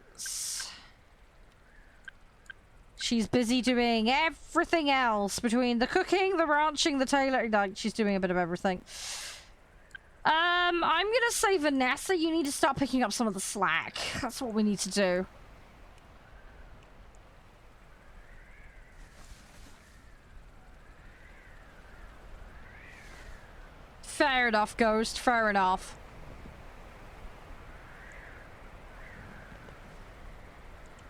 she's busy doing everything else between the cooking, the ranching, the tailor. Like, she's doing a bit of everything. I'm gonna say, Vanessa, you need to start picking up some of the slack. That's what we need to do. Fair enough, Ghost. Fair enough.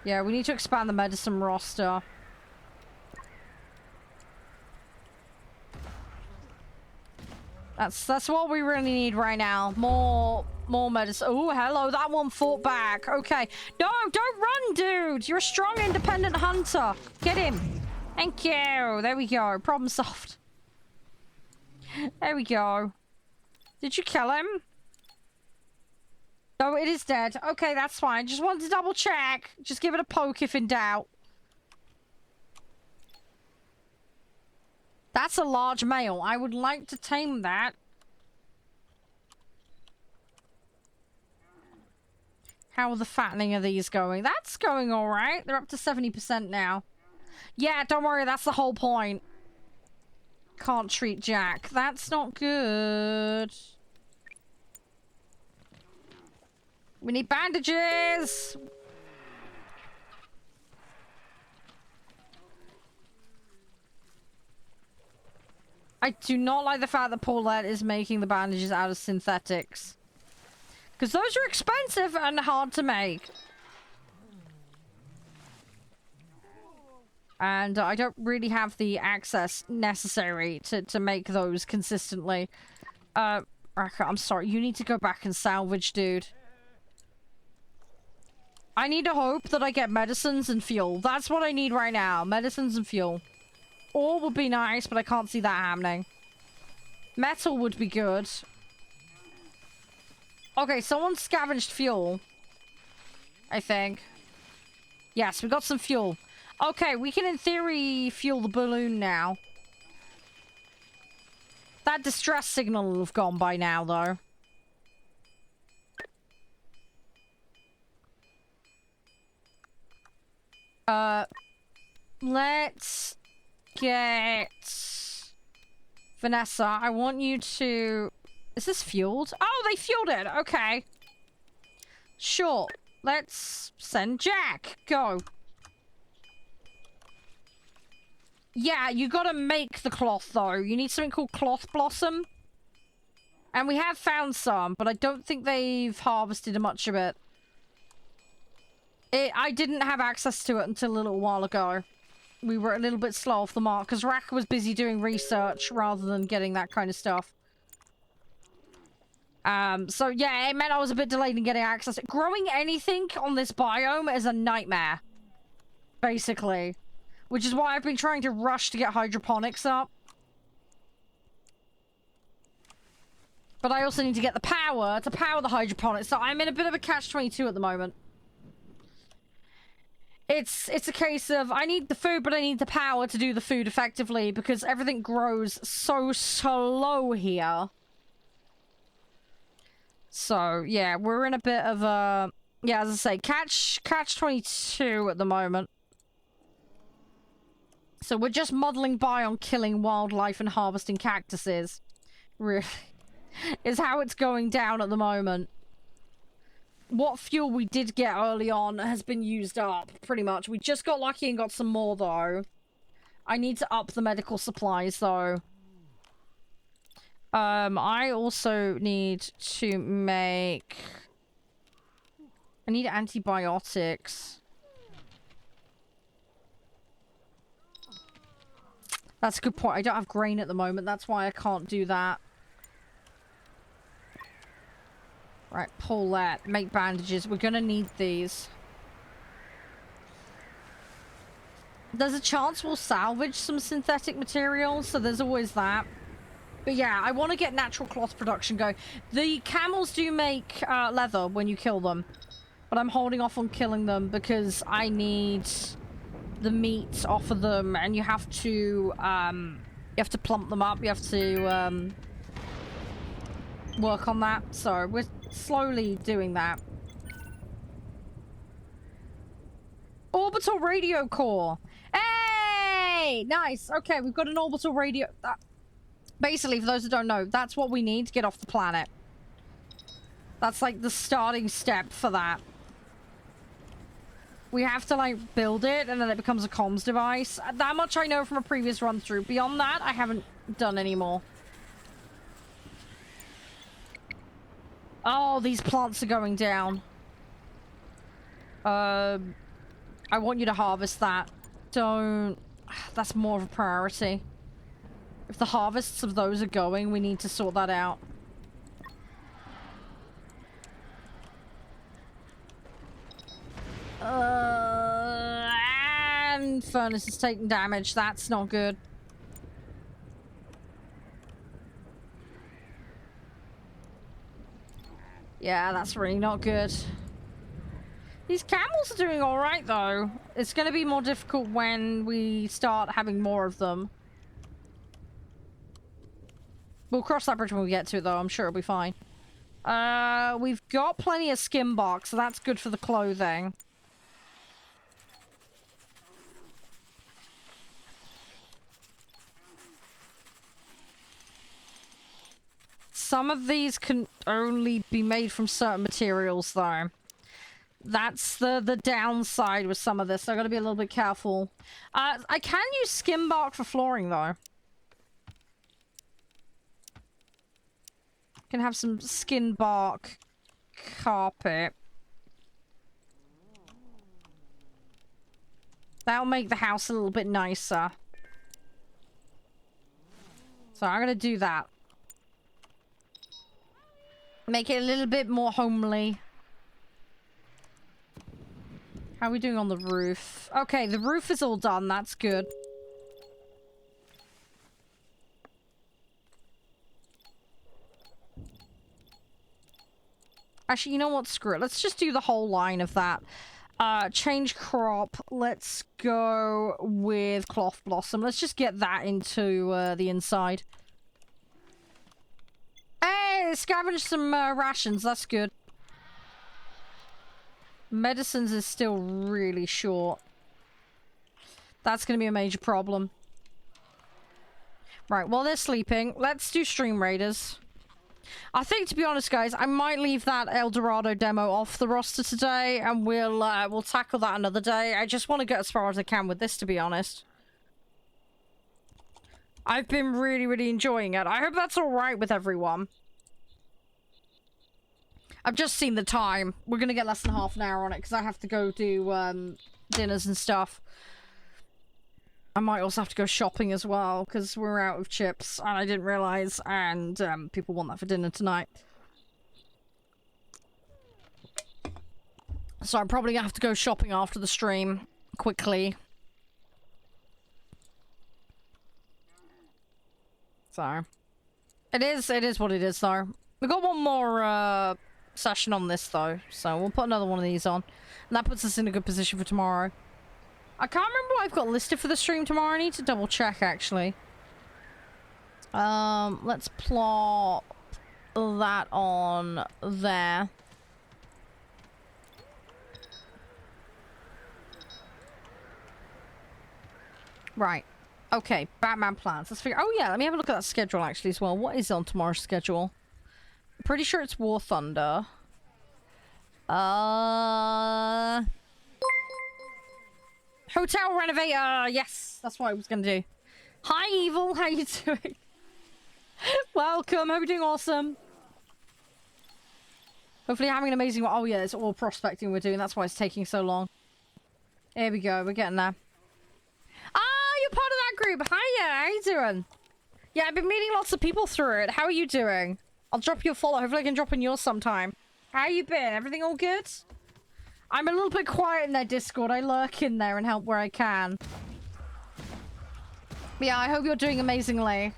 Yeah, we need to expand the medicine roster. That's what we really need right now. More medicine. Oh, hello. That one fought back. Okay. No, don't run, dude. You're a strong, independent hunter. Get him. Thank you. There we go. Problem solved. There we go. Did you kill him? No, it is dead. Okay, that's fine. Just wanted to double check. Just give it a poke if in doubt. That's a large male. I would like to tame that. How are the fattening of these going? That's going alright. They're up to 70% now. Yeah, don't worry. That's the whole point. Can't treat Jack. That's not good. We need bandages! I do not like the fact that Paulette is making the bandages out of synthetics. Because those are expensive and hard to make. And I don't really have the access necessary to make those consistently. Raka, I'm sorry. You need to go back and salvage, dude. I need to hope that I get medicines and fuel. That's what I need right now. Medicines and fuel. Ore would be nice, but I can't see that happening. Metal would be good. Okay, someone scavenged fuel. I think. Yes, we got some fuel. Okay, we can in theory fuel the balloon now. That distress signal will have gone by now, though. Let's get Vanessa. I want you to... Is this fueled? Oh, they fueled it. Okay. Sure. Let's send Jack. Go. Yeah, you gotta make the cloth, though. You need something called cloth blossom. And we have found some, but I don't think they've harvested much of it. I didn't have access to it until a little while ago. We were a little bit slow off the mark because Raka was busy doing research rather than getting that kind of stuff. So yeah, it meant I was a bit delayed in getting access. Growing anything on this biome is a nightmare. Basically. Which is why I've been trying to rush to get hydroponics up. But I also need to get the power to power the hydroponics, so I'm in a bit of a catch-22 at the moment. It's a case of, I need the food, but I need the power to do the food effectively, because everything grows so slow here. So, yeah, we're in a bit of a... Yeah, as I say, catch-22 at the moment. So we're just muddling by on killing wildlife and harvesting cactuses. Really. Is how it's going down at the moment. What fuel we did get early on has been used up, pretty much. We just got lucky and got some more, though. I need to up the medical supplies, though. I also need to make... I need antibiotics. That's a good point. I don't have grain at the moment. That's why I can't do that. Right, pull that. Make bandages. We're gonna need these. There's a chance we'll salvage some synthetic materials, so there's always that. But yeah, I want to get natural cloth production going. The camels do make leather when you kill them. But I'm holding off on killing them because I need the meat off of them, and you have to plump them up. You have to work on that. So we're slowly doing that. Orbital radio core. Hey, nice. Okay, we've got an orbital radio. Basically, for those that don't know, that's what we need to get off the planet. That's like the starting step for that. We have to like build it and then it becomes a comms device. That much I know from a previous run through. Beyond that, I haven't done any more. Oh, these plants are going down. I want you to harvest that. Don't... That's more of a priority. If the harvests of those are going, we need to sort that out. And furnace is taking damage. That's not good. Yeah, that's really not good. These camels are doing alright, though. It's going to be more difficult when we start having more of them. We'll cross that bridge when we get to it, though. I'm sure it'll be fine. We've got plenty of skin bark, so that's good for the clothing. Some of these can only be made from certain materials, though. That's the downside with some of this. So I gotta be a little bit careful. I can use skin bark for flooring, though. Can have some skin bark carpet. That'll make the house a little bit nicer. So I'm gonna do that. Make it a little bit more homely. How are we doing on the roof? Okay, the roof is all done. That's good. Actually, you know what? Screw it. Let's just do the whole line of that. Change crop. Let's go with cloth blossom. Let's just get that into the inside. Hey, scavenge some rations. That's good. Medicines is still really short. That's going to be a major problem. Right, while they're sleeping, let's do Stream Raiders. I think, to be honest, guys, I might leave that El Dorado demo off the roster today, and we'll tackle that another day. I just want to get as far as I can with this, to be honest. I've been really, really enjoying it. I hope that's alright with everyone. I've just seen the time. We're going to get less than half an hour on it, because I have to go do dinners and stuff. I might also have to go shopping as well, because we're out of chips, and I didn't realise, and people want that for dinner tonight. So I'm probably going to have to go shopping after the stream, quickly. So, it is what it is, though. We've got one more, session on this, though, so we'll put another one of these on. And that puts us in a good position for tomorrow. I can't remember what I've got listed for the stream tomorrow. I need to double check, actually. Let's plot that on there. Right. Okay, Batman plans. Let's figure... Oh, yeah, let me have a look at that schedule, actually, as well. What is on tomorrow's schedule? I'm pretty sure it's War Thunder. Hotel renovator. Yes, that's what I was gonna do. Hi, Evil. How you doing? Welcome. Hope you're doing awesome. Hopefully having an amazing one. Oh, yeah, it's all prospecting we're doing. That's why it's taking so long. Here we go. We're getting there. Ah, you're part of that group. Hiya. How you doing? Yeah, I've been meeting lots of people through it. How are you doing? I'll drop you a follow. Hopefully I can drop in yours sometime. How you been? Everything all good? I'm a little bit quiet in their Discord. I lurk in there and help where I can. But yeah, I hope you're doing amazingly.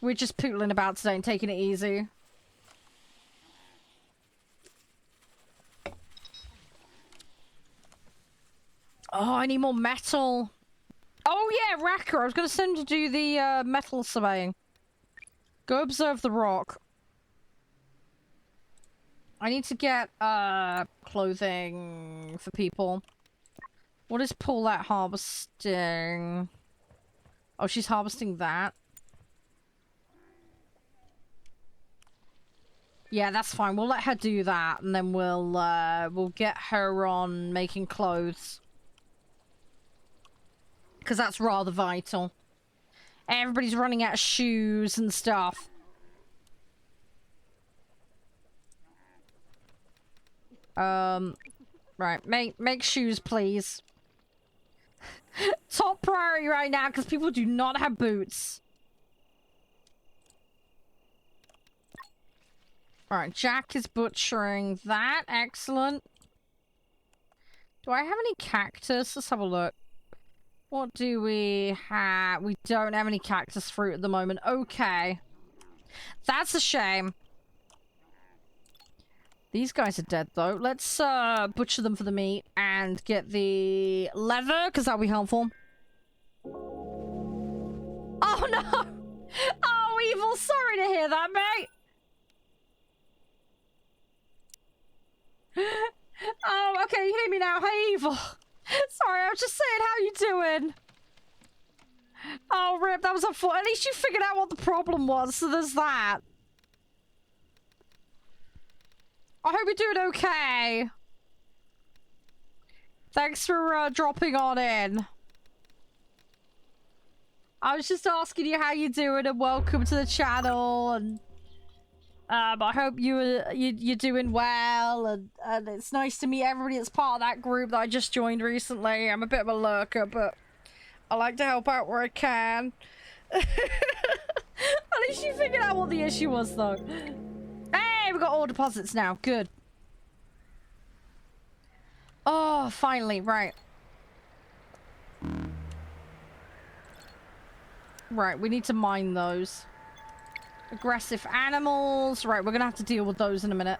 We're just pootling about today and taking it easy. Oh, I need more metal. Oh yeah, Racker. I was going to send you to do the metal surveying. Go observe the rock. I need to get clothing for people. What is Paulette harvesting? Oh, she's harvesting that. Yeah, that's fine. We'll let her do that, and then we'll get her on making clothes. Because that's rather vital. Everybody's running out of shoes and stuff. Right, make shoes, please. Top priority right now, because people do not have boots. Alright, Jack is butchering that. Excellent. Do I have any cactus? Let's have a look. What do we have? We don't have any cactus fruit at the moment. Okay. That's a shame. These guys are dead, though. Let's butcher them for the meat and get the leather, because that'll be helpful. Oh, no! Oh, Evil! Sorry to hear that, mate! Oh, okay, you hear me now. Hey, Evil. Sorry, I was just saying, how you doing? Oh, Rip, that was a fun. At least you figured out what the problem was, so there's that. I hope you're doing okay. Thanks for dropping on in. I was just asking you how you're doing and welcome to the channel, and I hope you're doing well, and it's nice to meet everybody that's part of that group that I just joined recently. I'm a bit of a lurker, but I like to help out where I can. At least you figured out what the issue was, though. Hey, we got all deposits now. Good. Oh, finally. Right. Right, we need to mine those. Aggressive animals. Right, we're gonna have to deal with those in a minute.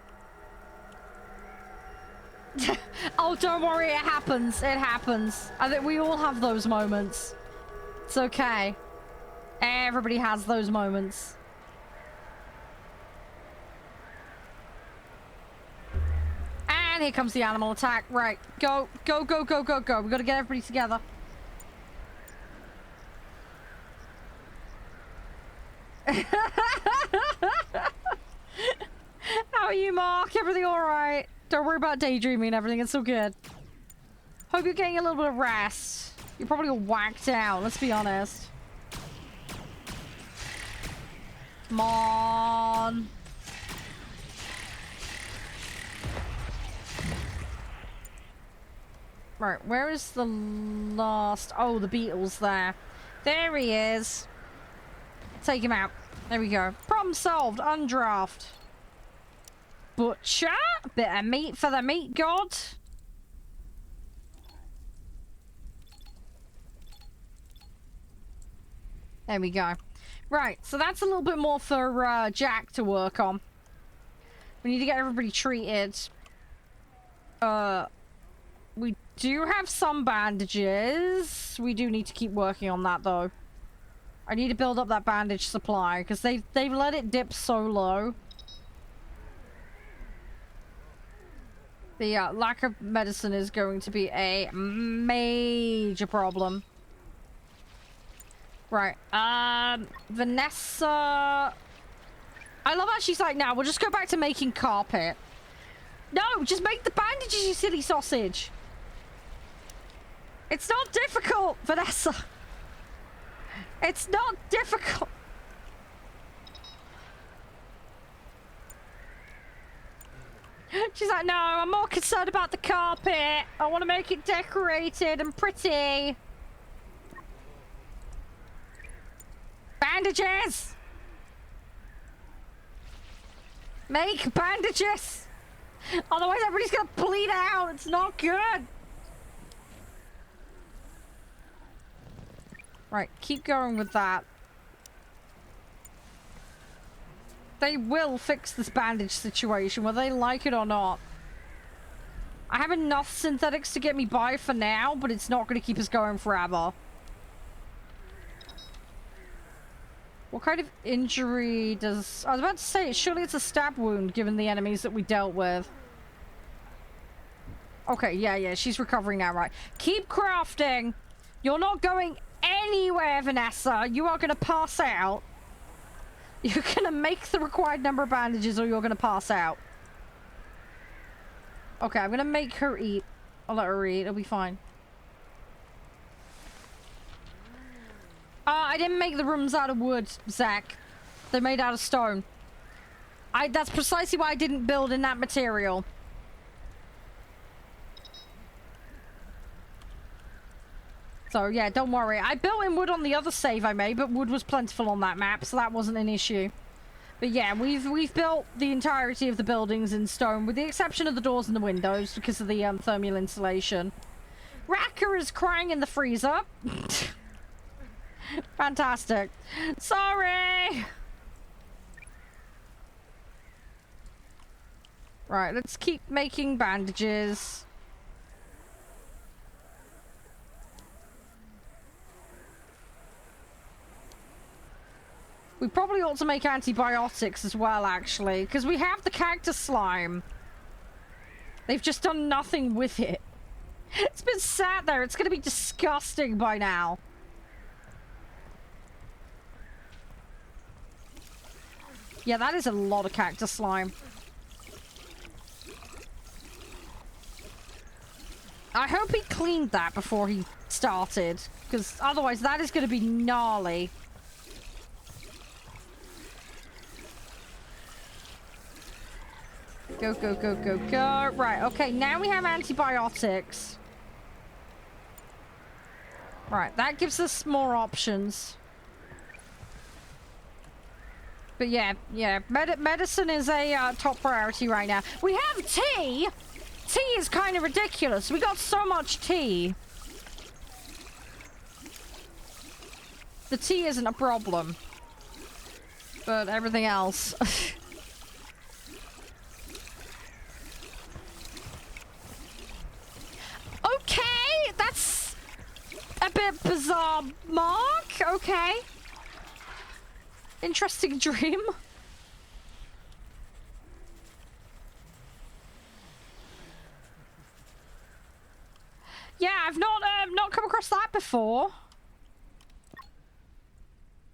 Oh, don't worry. It happens. It happens. I think we all have those moments. It's okay. Everybody has those moments. And here comes the animal attack. Right. Go, go, go, go, go, go. We gotta get everybody together. How are you, Mark? Everything alright? Don't worry about daydreaming and everything. It's all good. Hope you're getting a little bit of rest. You're probably all whacked out, let's be honest. Come on. Right, where is the last... Oh, the beetle's there. There he is. Take him out. There we go. Problem solved. Undraft. Butcher. Bit of meat for the meat god. There we go. Right, so that's a little bit more for Jack to work on. We need to get everybody treated. We do have some bandages. We do need to keep working on that, though. I need to build up that bandage supply, because they've let it dip so low. The lack of medicine is going to be a major problem. Right, Vanessa... I love how she's like, now we'll just go back to making carpet. No, just make the bandages, you silly sausage. It's not difficult, Vanessa. It's not difficult. She's like, no, I'm more concerned about the carpet. I want to make it decorated and pretty. Bandages! Make bandages! Otherwise everybody's gonna bleed out. It's not good. Right, keep going with that. They will fix this bandage situation, whether they like it or not. I have enough synthetics to get me by for now, but it's not going to keep us going forever. What kind of injury does... I was about to say, surely it's a stab wound, given the enemies that we dealt with. Okay, yeah, she's recovering now, right. Keep crafting! You're not going anywhere, Vanessa. You are going to pass out. You're gonna make the required number of bandages or you're gonna pass out. Okay, I'm gonna make her eat. I'll let her eat. It'll be fine. I didn't make the rooms out of wood, Zach. They're made out of stone. That's precisely why I didn't build in that material. So, yeah, don't worry. I built in wood on the other save I made, but wood was plentiful on that map, so that wasn't an issue. But yeah, we've built the entirety of the buildings in stone, with the exception of the doors and the windows, because of the thermal insulation. Racker is crying in the freezer. Fantastic. Sorry! Right, let's keep making bandages. We probably ought to make antibiotics as well, actually, because we have the cactus slime. They've just done nothing with it. It's been sat there. It's going to be disgusting by now. Yeah, that is a lot of cactus slime. I hope he cleaned that before he started, because otherwise that is going to be gnarly. Go, go, go, go, go. Right, okay, now we have antibiotics. Right, that gives us more options. But yeah, medicine is a top priority right now. We have tea! Tea is kind of ridiculous. We got so much tea. The tea isn't a problem. But everything else... Okay, that's a bit bizarre, Mark. Okay. Interesting dream. Yeah, I've not come across that before.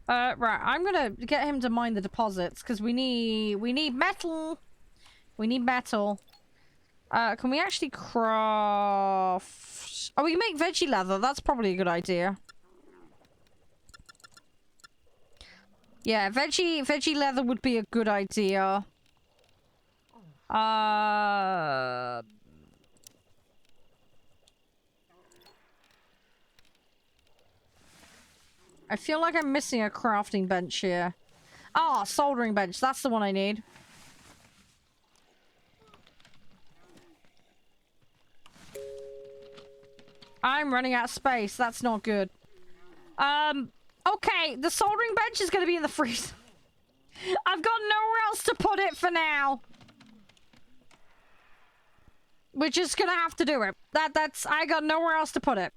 Right, I'm gonna get him to mine the deposits because we need metal. We need metal. Can we actually craft... Oh, we can make veggie leather. That's probably a good idea. Yeah, veggie leather would be a good idea. I feel like I'm missing a crafting bench here. Ah, soldering bench. That's the one I need. I'm running out of space. That's not good. Okay, the soldering bench is going to be in the freezer. I've got nowhere else to put it for now. We're just going to have to do it. I got nowhere else to put it.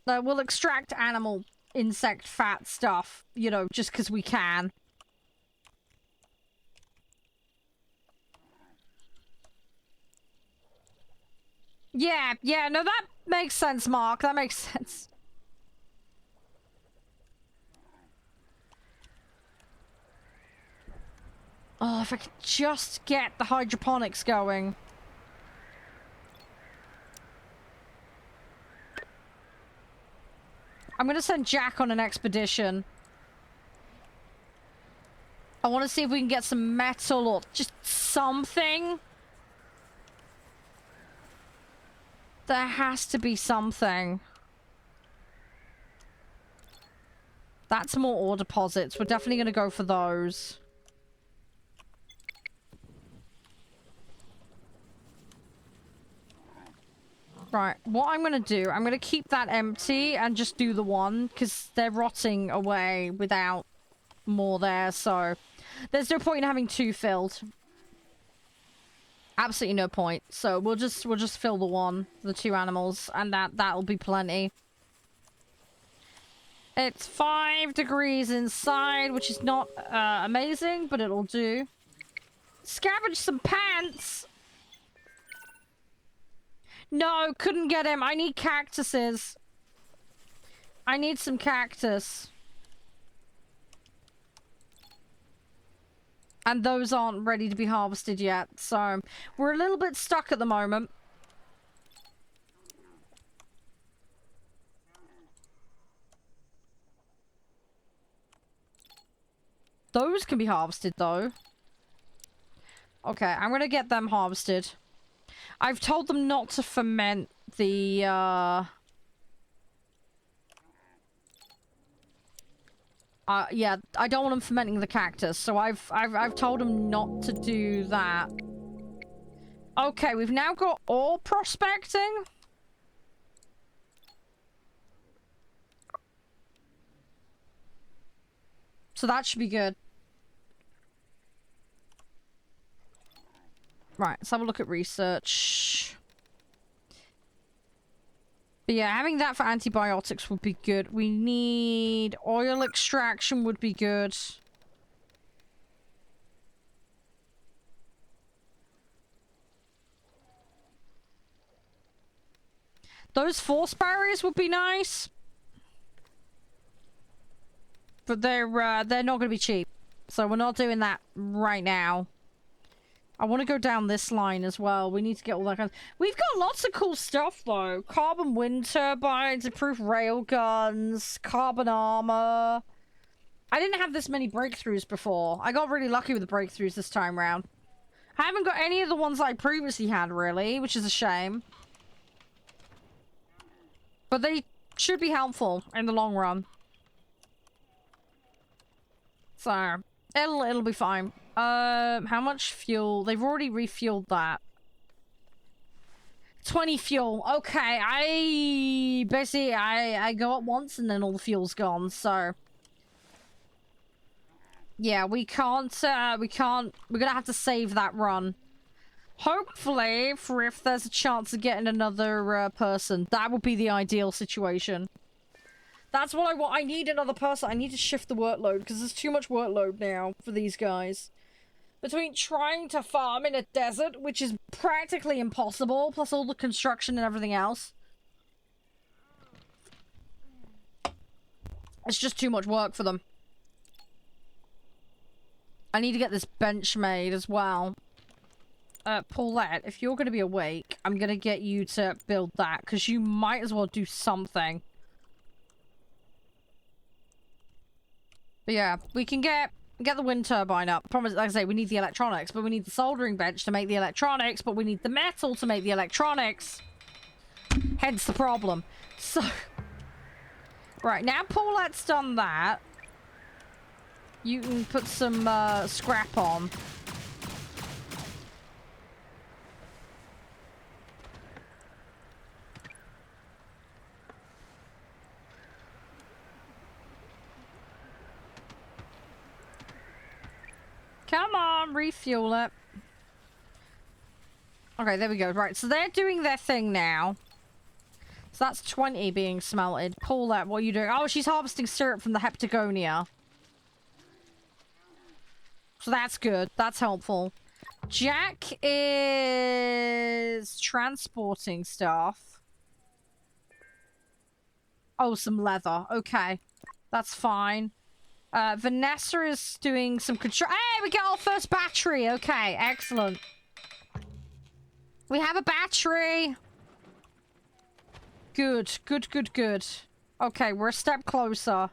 We'll extract animal insect fat stuff, you know, just because we can. Yeah, no, that makes sense, Mark. That makes sense. Oh, if I could just get the hydroponics going. I'm gonna send Jack on an expedition. I want to see if we can get some metal or just something. There has to be something. That's more ore deposits. We're definitely gonna go for those. Right, what I'm gonna do, I'm gonna keep that empty and just do the one, because they're rotting away without more there, so... There's no point in having two filled. Absolutely no point. So we'll just fill the one, the two animals, and that'll be plenty. It's 5 degrees inside, which is not amazing, but it'll do. Scavenge some pants! No, couldn't get him. I need cactuses. I need some cactus. And those aren't ready to be harvested yet, so we're a little bit stuck at the moment. Those can be harvested, though. Okay, I'm gonna get them harvested. I've told them not to ferment the, yeah, I don't want them fermenting the cactus, so I've told them not to do that. Okay, we've now got ore prospecting. So that should be good. Right, let's have a look at research. But yeah, having that for antibiotics would be good. We need oil extraction would be good. Those force barriers would be nice. But they're not going to be cheap. So we're not doing that right now. I want to go down this line as well. We need to get all that kind of... We've got lots of cool stuff, though. Carbon wind turbines, improved rail guns, carbon armor. I didn't have this many breakthroughs before. I got really lucky with the breakthroughs this time round. I haven't got any of the ones I previously had, really, which is a shame. But they should be helpful in the long run. So, it'll be fine. How much fuel? They've already refueled that. 20 fuel. Okay, I go up once and then all the fuel's gone, so... Yeah, we're gonna have to save that run. Hopefully, for if there's a chance of getting another person. That would be the ideal situation. That's what I want. I need another person. I need to shift the workload, because there's too much workload now for these guys. Between trying to farm in a desert, which is practically impossible, plus all the construction and everything else. It's just too much work for them. I need to get this bench made as well. Paulette, if you're going to be awake, I'm going to get you to build that, because you might as well do something. But yeah, we can get the wind turbine up. Promise, like I say, we need the electronics, but we need the soldering bench to make the electronics, but we need the metal to make the electronics. Hence the problem. So, right, now Paulette's done that. You can put some scrap on. Come on, refuel it. Okay, there we go. Right, so they're doing their thing now. So that's 20 being smelted. Paulette, what are you doing? Oh, she's harvesting syrup from the heptagonia. So that's good. That's helpful. Jack is transporting stuff. Oh, some leather. Okay. That's fine. Vanessa is doing some control. Hey, we got our first battery. Okay, excellent. We have a battery. Good, good, good, good. Okay, we're a step closer.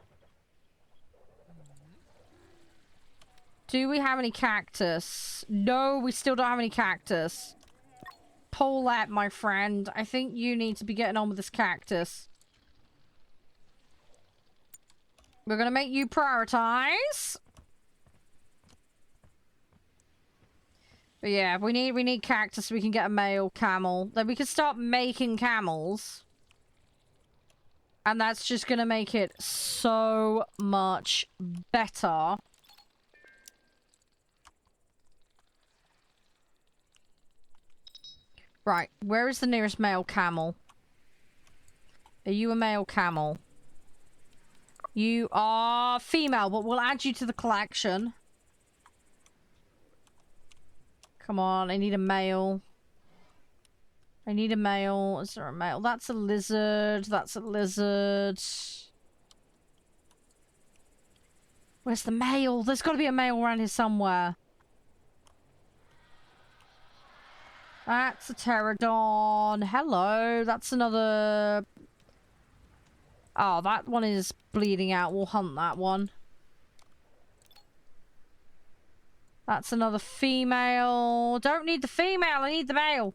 Do we have any cactus? No, we still don't have any cactus. Paulette, my friend, I think you need to be getting on with this cactus. We're gonna make you prioritize. But yeah, we need cactus so we can get a male camel. Then we can start making camels. And that's just gonna make it so much better. Right, where is the nearest male camel? Are you a male camel? You are female, but we'll add you to the collection. Come on, I need a male. I need a male. Is there a male? That's a lizard. That's a lizard. Where's the male? There's got to be a male around here somewhere. That's a pterodon. Hello. That's another... Oh, that one is bleeding out. We'll hunt that one. That's another female. Don't need the female. I need the male.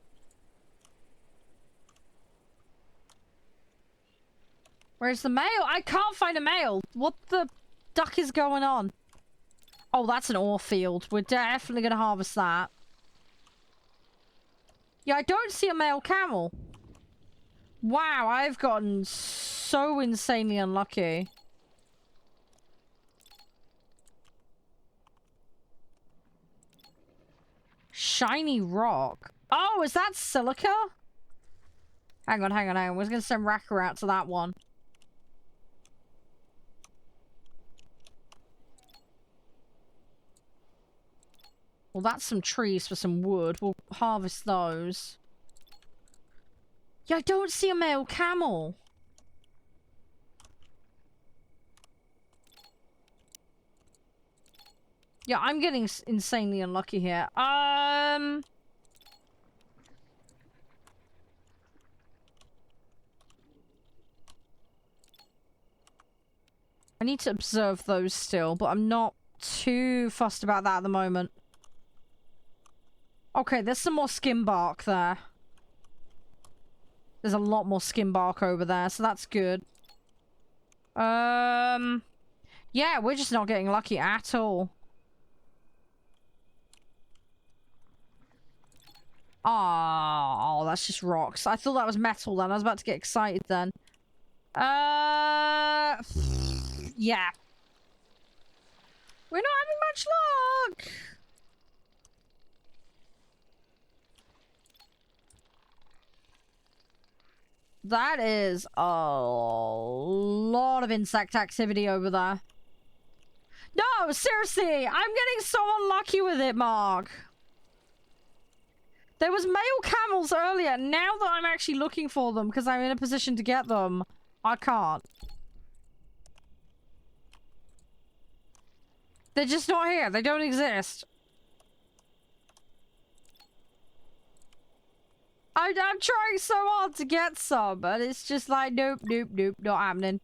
Where's the male? I can't find a male. What the duck is going on? Oh, that's an ore field. We're definitely going to harvest that. Yeah, I don't see a male camel. Wow, I've gotten so insanely unlucky. Shiny rock. Oh, is that silica? Hang on. We're going to send Racker out to that one. Well, that's some trees for some wood. We'll harvest those. Yeah, I don't see a male camel. Yeah, I'm getting insanely unlucky here. I need to observe those still, but I'm not too fussed about that at the moment. Okay, there's some more skin bark there. There's a lot more skin bark over there, so that's good. Yeah, we're just not getting lucky at all. Oh, that's just rocks. I thought that was metal then. I was about to get excited then. Yeah. We're not having much luck. That is a lot of insect activity over there. No, seriously, I'm getting so unlucky with it, Mark. There was male camels earlier. Now that I'm actually looking for them because I'm in a position to get them, I can't. They're just not here. They don't exist. I'm trying so hard to get some, but it's just like, nope, not happening.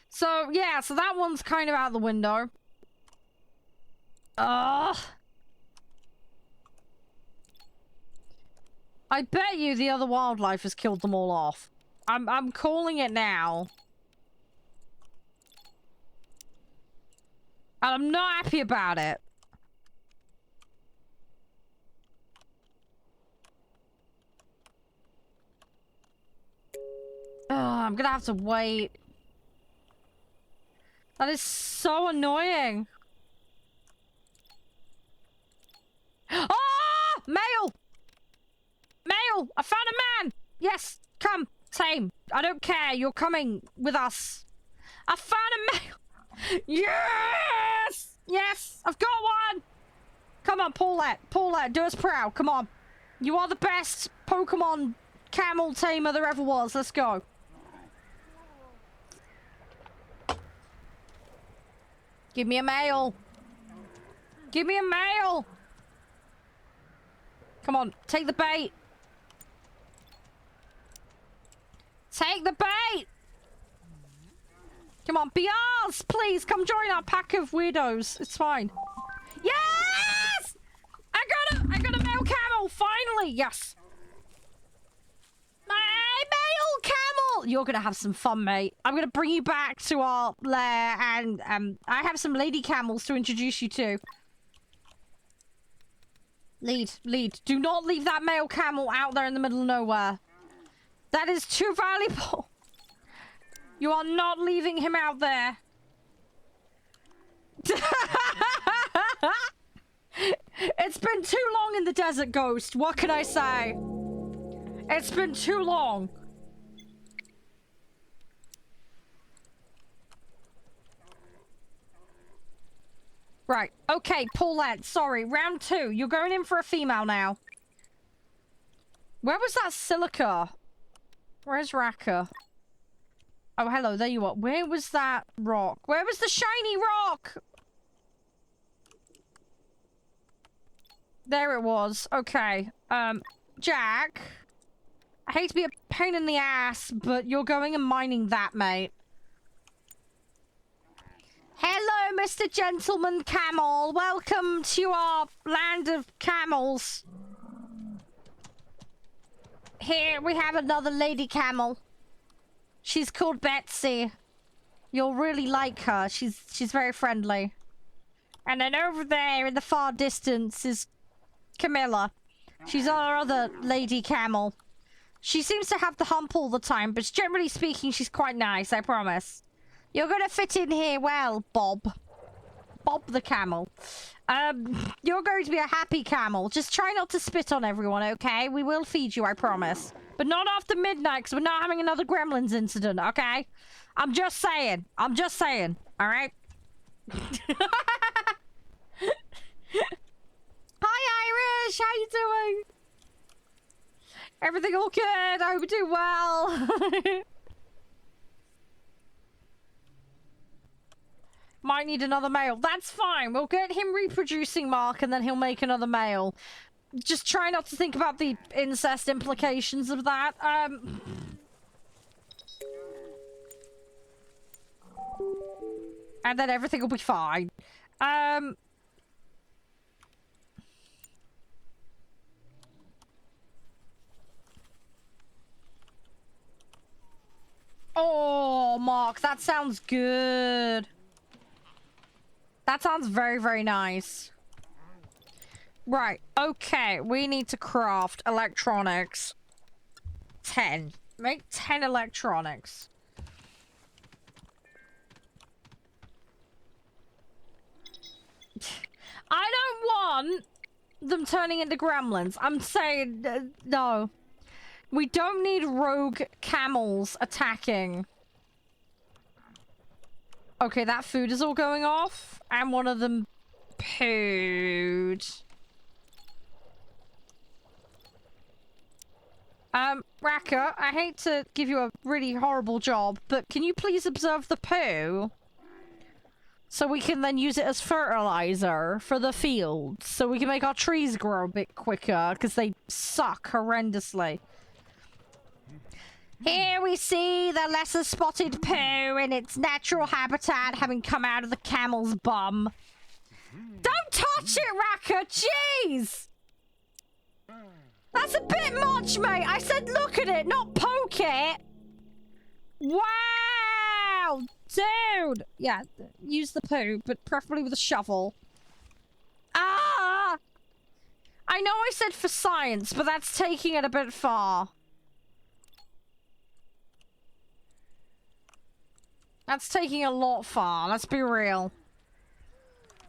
So, yeah, so that one's kind of out the window. Ugh. I bet you the other wildlife has killed them all off. I'm calling it now. And I'm not happy about it. I'm gonna have to wait. That is so annoying. Ah! Male! Male! I found a man! Yes! Come! Tame! I don't care! You're coming with us! I found a male! Yes! Yes! I've got one! Come on, Paulette! Paulette, do us proud! Come on! You are the best Pokemon camel tamer there ever was! Let's go! Give me a male! Give me a male! Come on, take the bait! Take the bait! Come on, be ours! Please, come join our pack of weirdos. It's fine. Yes! I got a male camel! Finally! Yes! My male camel! You're gonna have some fun, mate. I'm gonna bring you back to our lair, and I have some lady camels to introduce you to. Lead. Do not leave that male camel out there in the middle of nowhere. That is too valuable. You are not leaving him out there. It's been too long in the desert, Ghost. What can I say? It's been too long. Right, okay, Paulette, sorry, round 2. You're going in for a female now. Where was that silica? Where's Raka? Oh, hello, there you are. Where was that rock? Where was the shiny rock? There it was. Okay. Jack. I hate to be a pain in the ass, but you're going and mining that, mate. Hello, Mr. Gentleman Camel. Welcome to our land of camels. Here we have another lady camel. She's called Betsy. You'll really like her. She's very friendly. And then over there in the far distance is Camilla. She's our other lady camel. She seems to have the hump all the time, but generally speaking, she's quite nice, I promise. You're gonna fit in here well, Bob. Bob the camel. You're going to be a happy camel. Just try not to spit on everyone, okay? We will feed you, I promise. But not after midnight, because we're not having another Gremlins incident, okay? I'm just saying. I'm just saying. Alright? Hi, Irish! How you doing? Everything all good? I hope you do well. Might need another male. That's fine. We'll get him reproducing, Mark, and then he'll make another male. Just try not to think about the incest implications of that. And then everything will be fine. Oh, Mark, that sounds good. That sounds very, very nice. Right, okay, we need to craft electronics. 10. Make 10 electronics. I don't want them turning into gremlins. I'm saying, no. We don't need rogue camels attacking. Okay, that food is all going off. And one of them pooed. Raka, I hate to give you a really horrible job, but can you please observe the poo? So we can then use it as fertilizer for the field. So we can make our trees grow a bit quicker, because they suck horrendously. Here we see the lesser spotted poo in its natural habitat, having come out of the camel's bum. Don't touch it, Raka! Jeez! That's a bit much, mate! I said look at it, not poke it! Wow! Dude! Yeah, use the poo, but preferably with a shovel. Ah! I know I said for science, but that's taking it a bit far. That's taking a lot far, let's be real.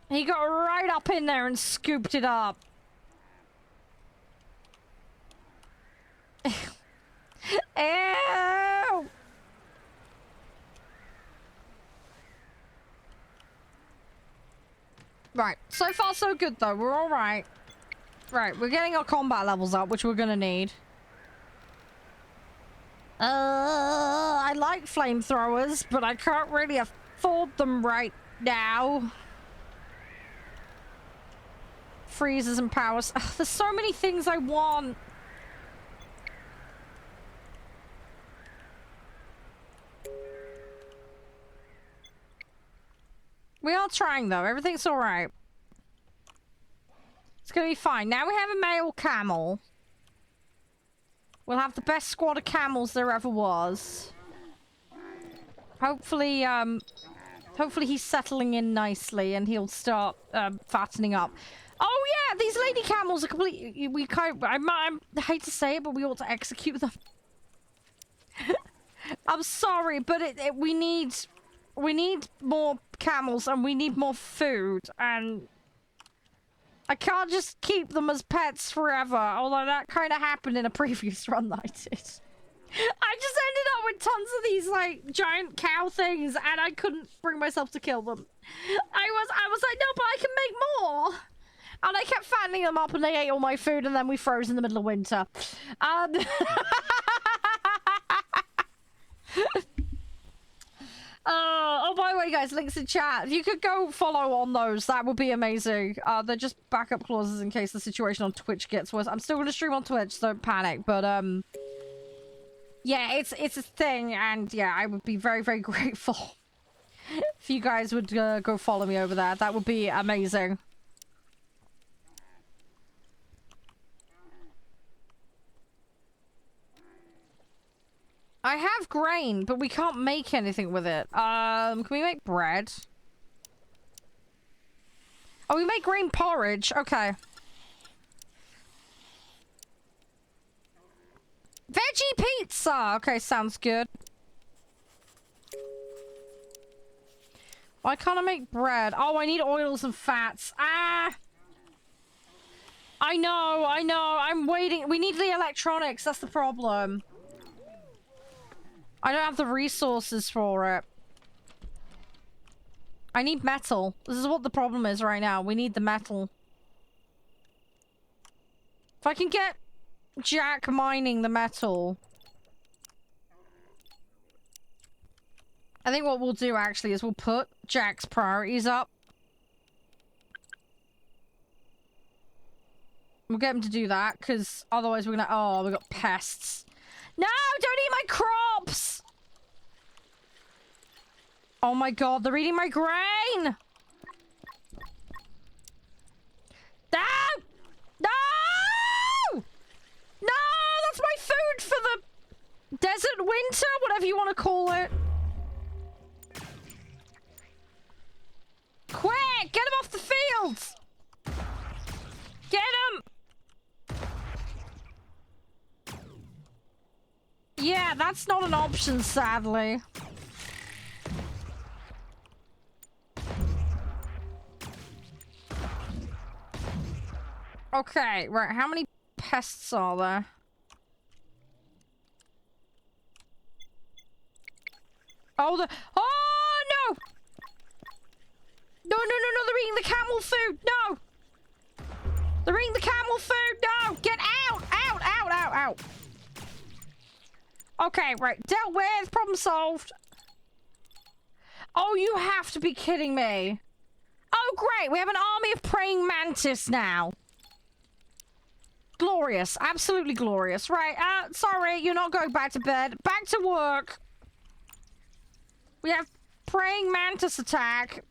He got right up in there and scooped it up. Ew! Right, so far so good though, we're alright. Right, we're getting our combat levels up, which we're gonna need. I like flamethrowers, but I can't really afford them right now. Freezers and powers. Ugh, there's so many things I want. We are trying though. Everything's alright. It's gonna be fine. Now we have a male camel. We'll have the best squad of camels there ever was. Hopefully, hopefully he's settling in nicely and he'll start, fattening up. Oh yeah, these lady camels are completely... We kind of, I hate to say it, but we ought to execute them. I'm sorry, but we need more camels and we need more food, and I can't just keep them as pets forever, although that kind of happened in a previous run that I did. I just ended up with tons of these, like, giant cow things, and I couldn't bring myself to kill them. I was like, no, but I can make more. And I kept fattening them up and they ate all my food and then we froze in the middle of winter. Oh, by the way, guys, links in chat. If you could go follow on those, that would be amazing. They're just backup clauses in case the situation on Twitch gets worse. I'm still going to stream on Twitch, so don't panic. But, yeah, it's a thing. And, yeah, I would be very, very grateful if you guys would go follow me over there. That would be amazing. I have grain, but we can't make anything with it. Can we make bread? Oh, we make grain porridge. Okay. Veggie pizza! Okay, sounds good. Why can't I make bread? Oh, I need oils and fats. Ah! I know. I'm waiting. We need the electronics. That's the problem. I don't have the resources for it. I need metal. This is what the problem is right now. We need the metal. If I can get Jack mining the metal. I think what we'll do actually is we'll put Jack's priorities up. We'll get him to do that, because otherwise we're gonna... Oh, we got pests. No! Don't eat my crops! Oh my god, they're eating my grain! No! No! No! That's my food for the desert winter, whatever you want to call it. Quick! Get him off the fields! Get him! Yeah, that's not an option, sadly. Okay, right, how many pests are there? Oh, oh, no! No, they're eating the camel food, no! They're eating the camel food, no! Get out! Out! Okay, right, dealt with, problem solved. Oh, you have to be kidding me. Oh, great, we have an army of praying mantis now. Glorious, absolutely glorious. Right, sorry, you're not going back to bed. Back to work. We have praying mantis attack.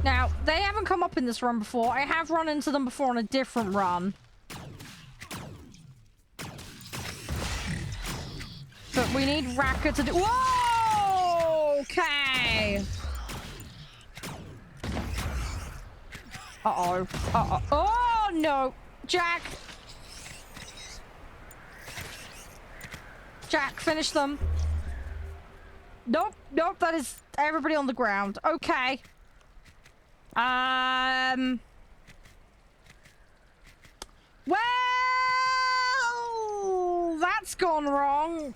Now, they haven't come up in this run before. I have run into them before on a different run. But we need Raka to do... Whoa! Okay. Uh-oh. Oh, no. Jack. Jack, finish them. Nope. That is everybody on the ground. Okay. Well, that's gone wrong.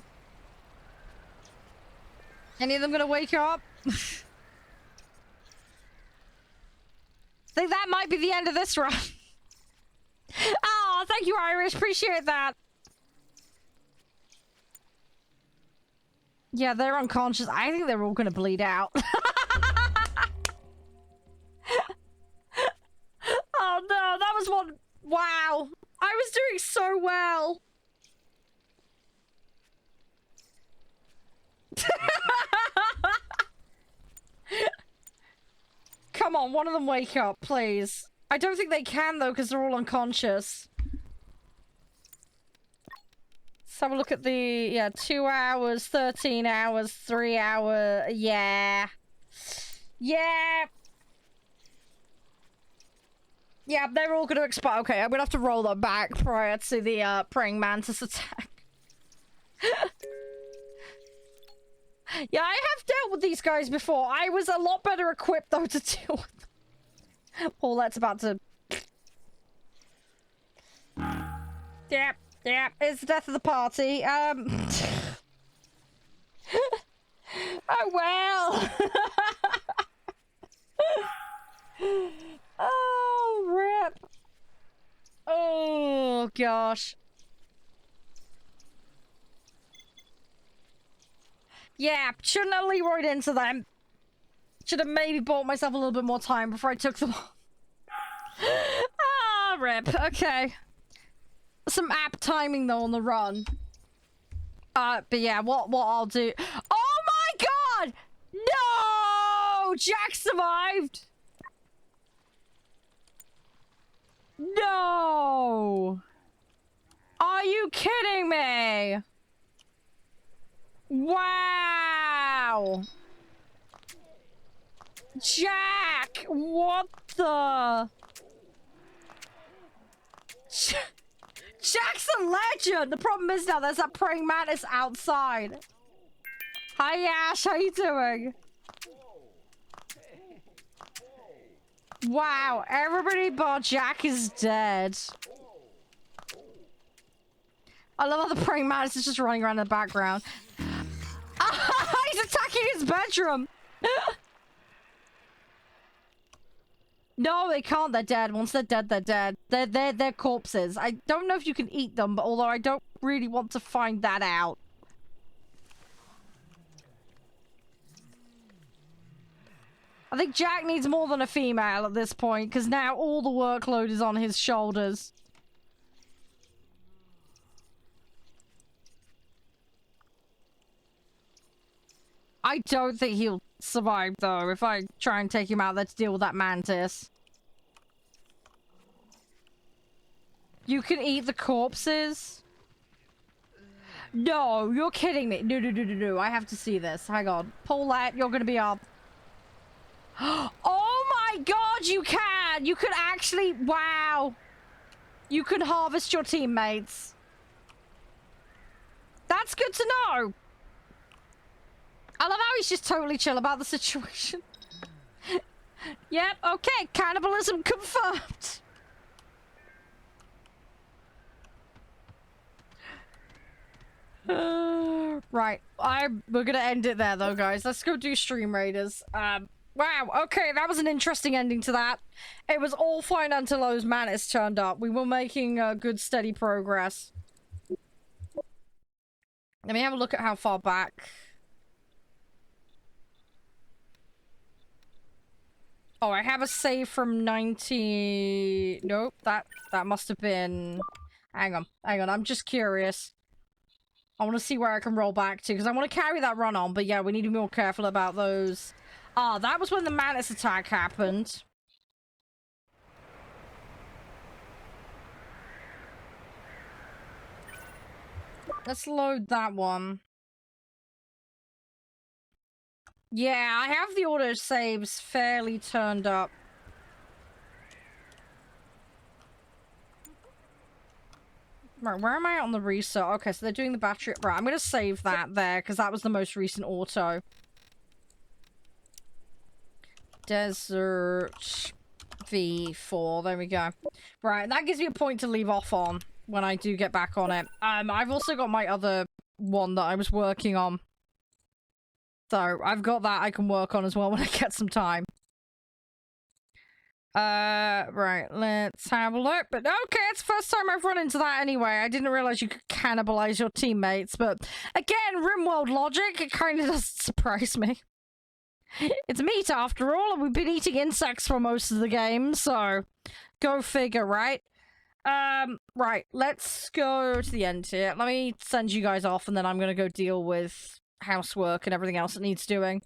Any of them gonna wake up? Think that might be the end of this run. Oh, thank you, Irish. Appreciate that. Yeah, they're unconscious. I think they're all gonna bleed out. Oh no, that was one. Wow. I was doing so well. Come on, one of them wake up, please. I don't think they can, though, because they're all unconscious. Let's have a look at the... Yeah, 2 hours, 13 hours, 3 hours... Yeah. Yeah. Yeah, they're all going to expire. Okay, I'm going to have to roll them back prior to the praying mantis attack. Yeah, I have dealt with these guys before. I was a lot better equipped, though, to deal with them. Oh, that's about to... Yep, it's the death of the party. Oh, well. Oh, rip. Oh, gosh. Yeah, shouldn't have leroyed into them. Should have maybe bought myself a little bit more time before I took them on. Ah, rip. Okay. Some apt timing, though, on the run. But yeah, what I'll do... Oh my god! No! Jack survived! No! Are you kidding me? Wow! Jack! What the... Jack's a legend! The problem is now there's that praying mantis outside. Hi Ash, how you doing? Wow, everybody but Jack is dead. I love how the praying mantis is just running around in the background. He's attacking his bedroom! No, they can't. They're dead. Once they're dead, they're dead. They're corpses. I don't know if you can eat them, but although I don't really want to find that out. I think Jack needs more than a female at this point, because now all the workload is on his shoulders. I don't think he'll survive, though, if I try and take him out there to deal with that mantis. You can eat the corpses? No, you're kidding me. No. I have to see this. Hang on. Paulette, you're gonna be up. Oh my god, you can! You can actually... Wow. You can harvest your teammates. That's good to know. I love how he's just totally chill about the situation. Yep, okay. Cannibalism confirmed. Right. We're gonna end it there, though, guys. Let's go do Stream Raiders. Wow, okay, that was an interesting ending to that. It was all fine until those mantis turned up. We were making good, steady progress. Let me have a look at how far back... Oh, I have a save from 90... Nope, that must have been... Hang on, I'm just curious. I want to see where I can roll back to, because I want to carry that run on, but yeah, we need to be more careful about those. Ah, that was when the mantis attack happened. Let's load that one. Yeah, I have the auto saves fairly turned up. Right, where am I on the research? Okay, so they're doing the battery. Right, I'm gonna save that there, because that was the most recent auto. Desert V4, there we go. Right, that gives me a point to leave off on when I do get back on it. I've also got my other one that I was working on. So, I've got that I can work on as well when I get some time. Right, let's have a look. But okay, it's the first time I've run into that anyway. I didn't realize you could cannibalize your teammates, but again, RimWorld logic, it kind of doesn't surprise me. It's meat after all, and we've been eating insects for most of the game, so go figure, right? Right, let's go to the end here. Let me send you guys off, and then I'm gonna go deal with housework and everything else that needs doing.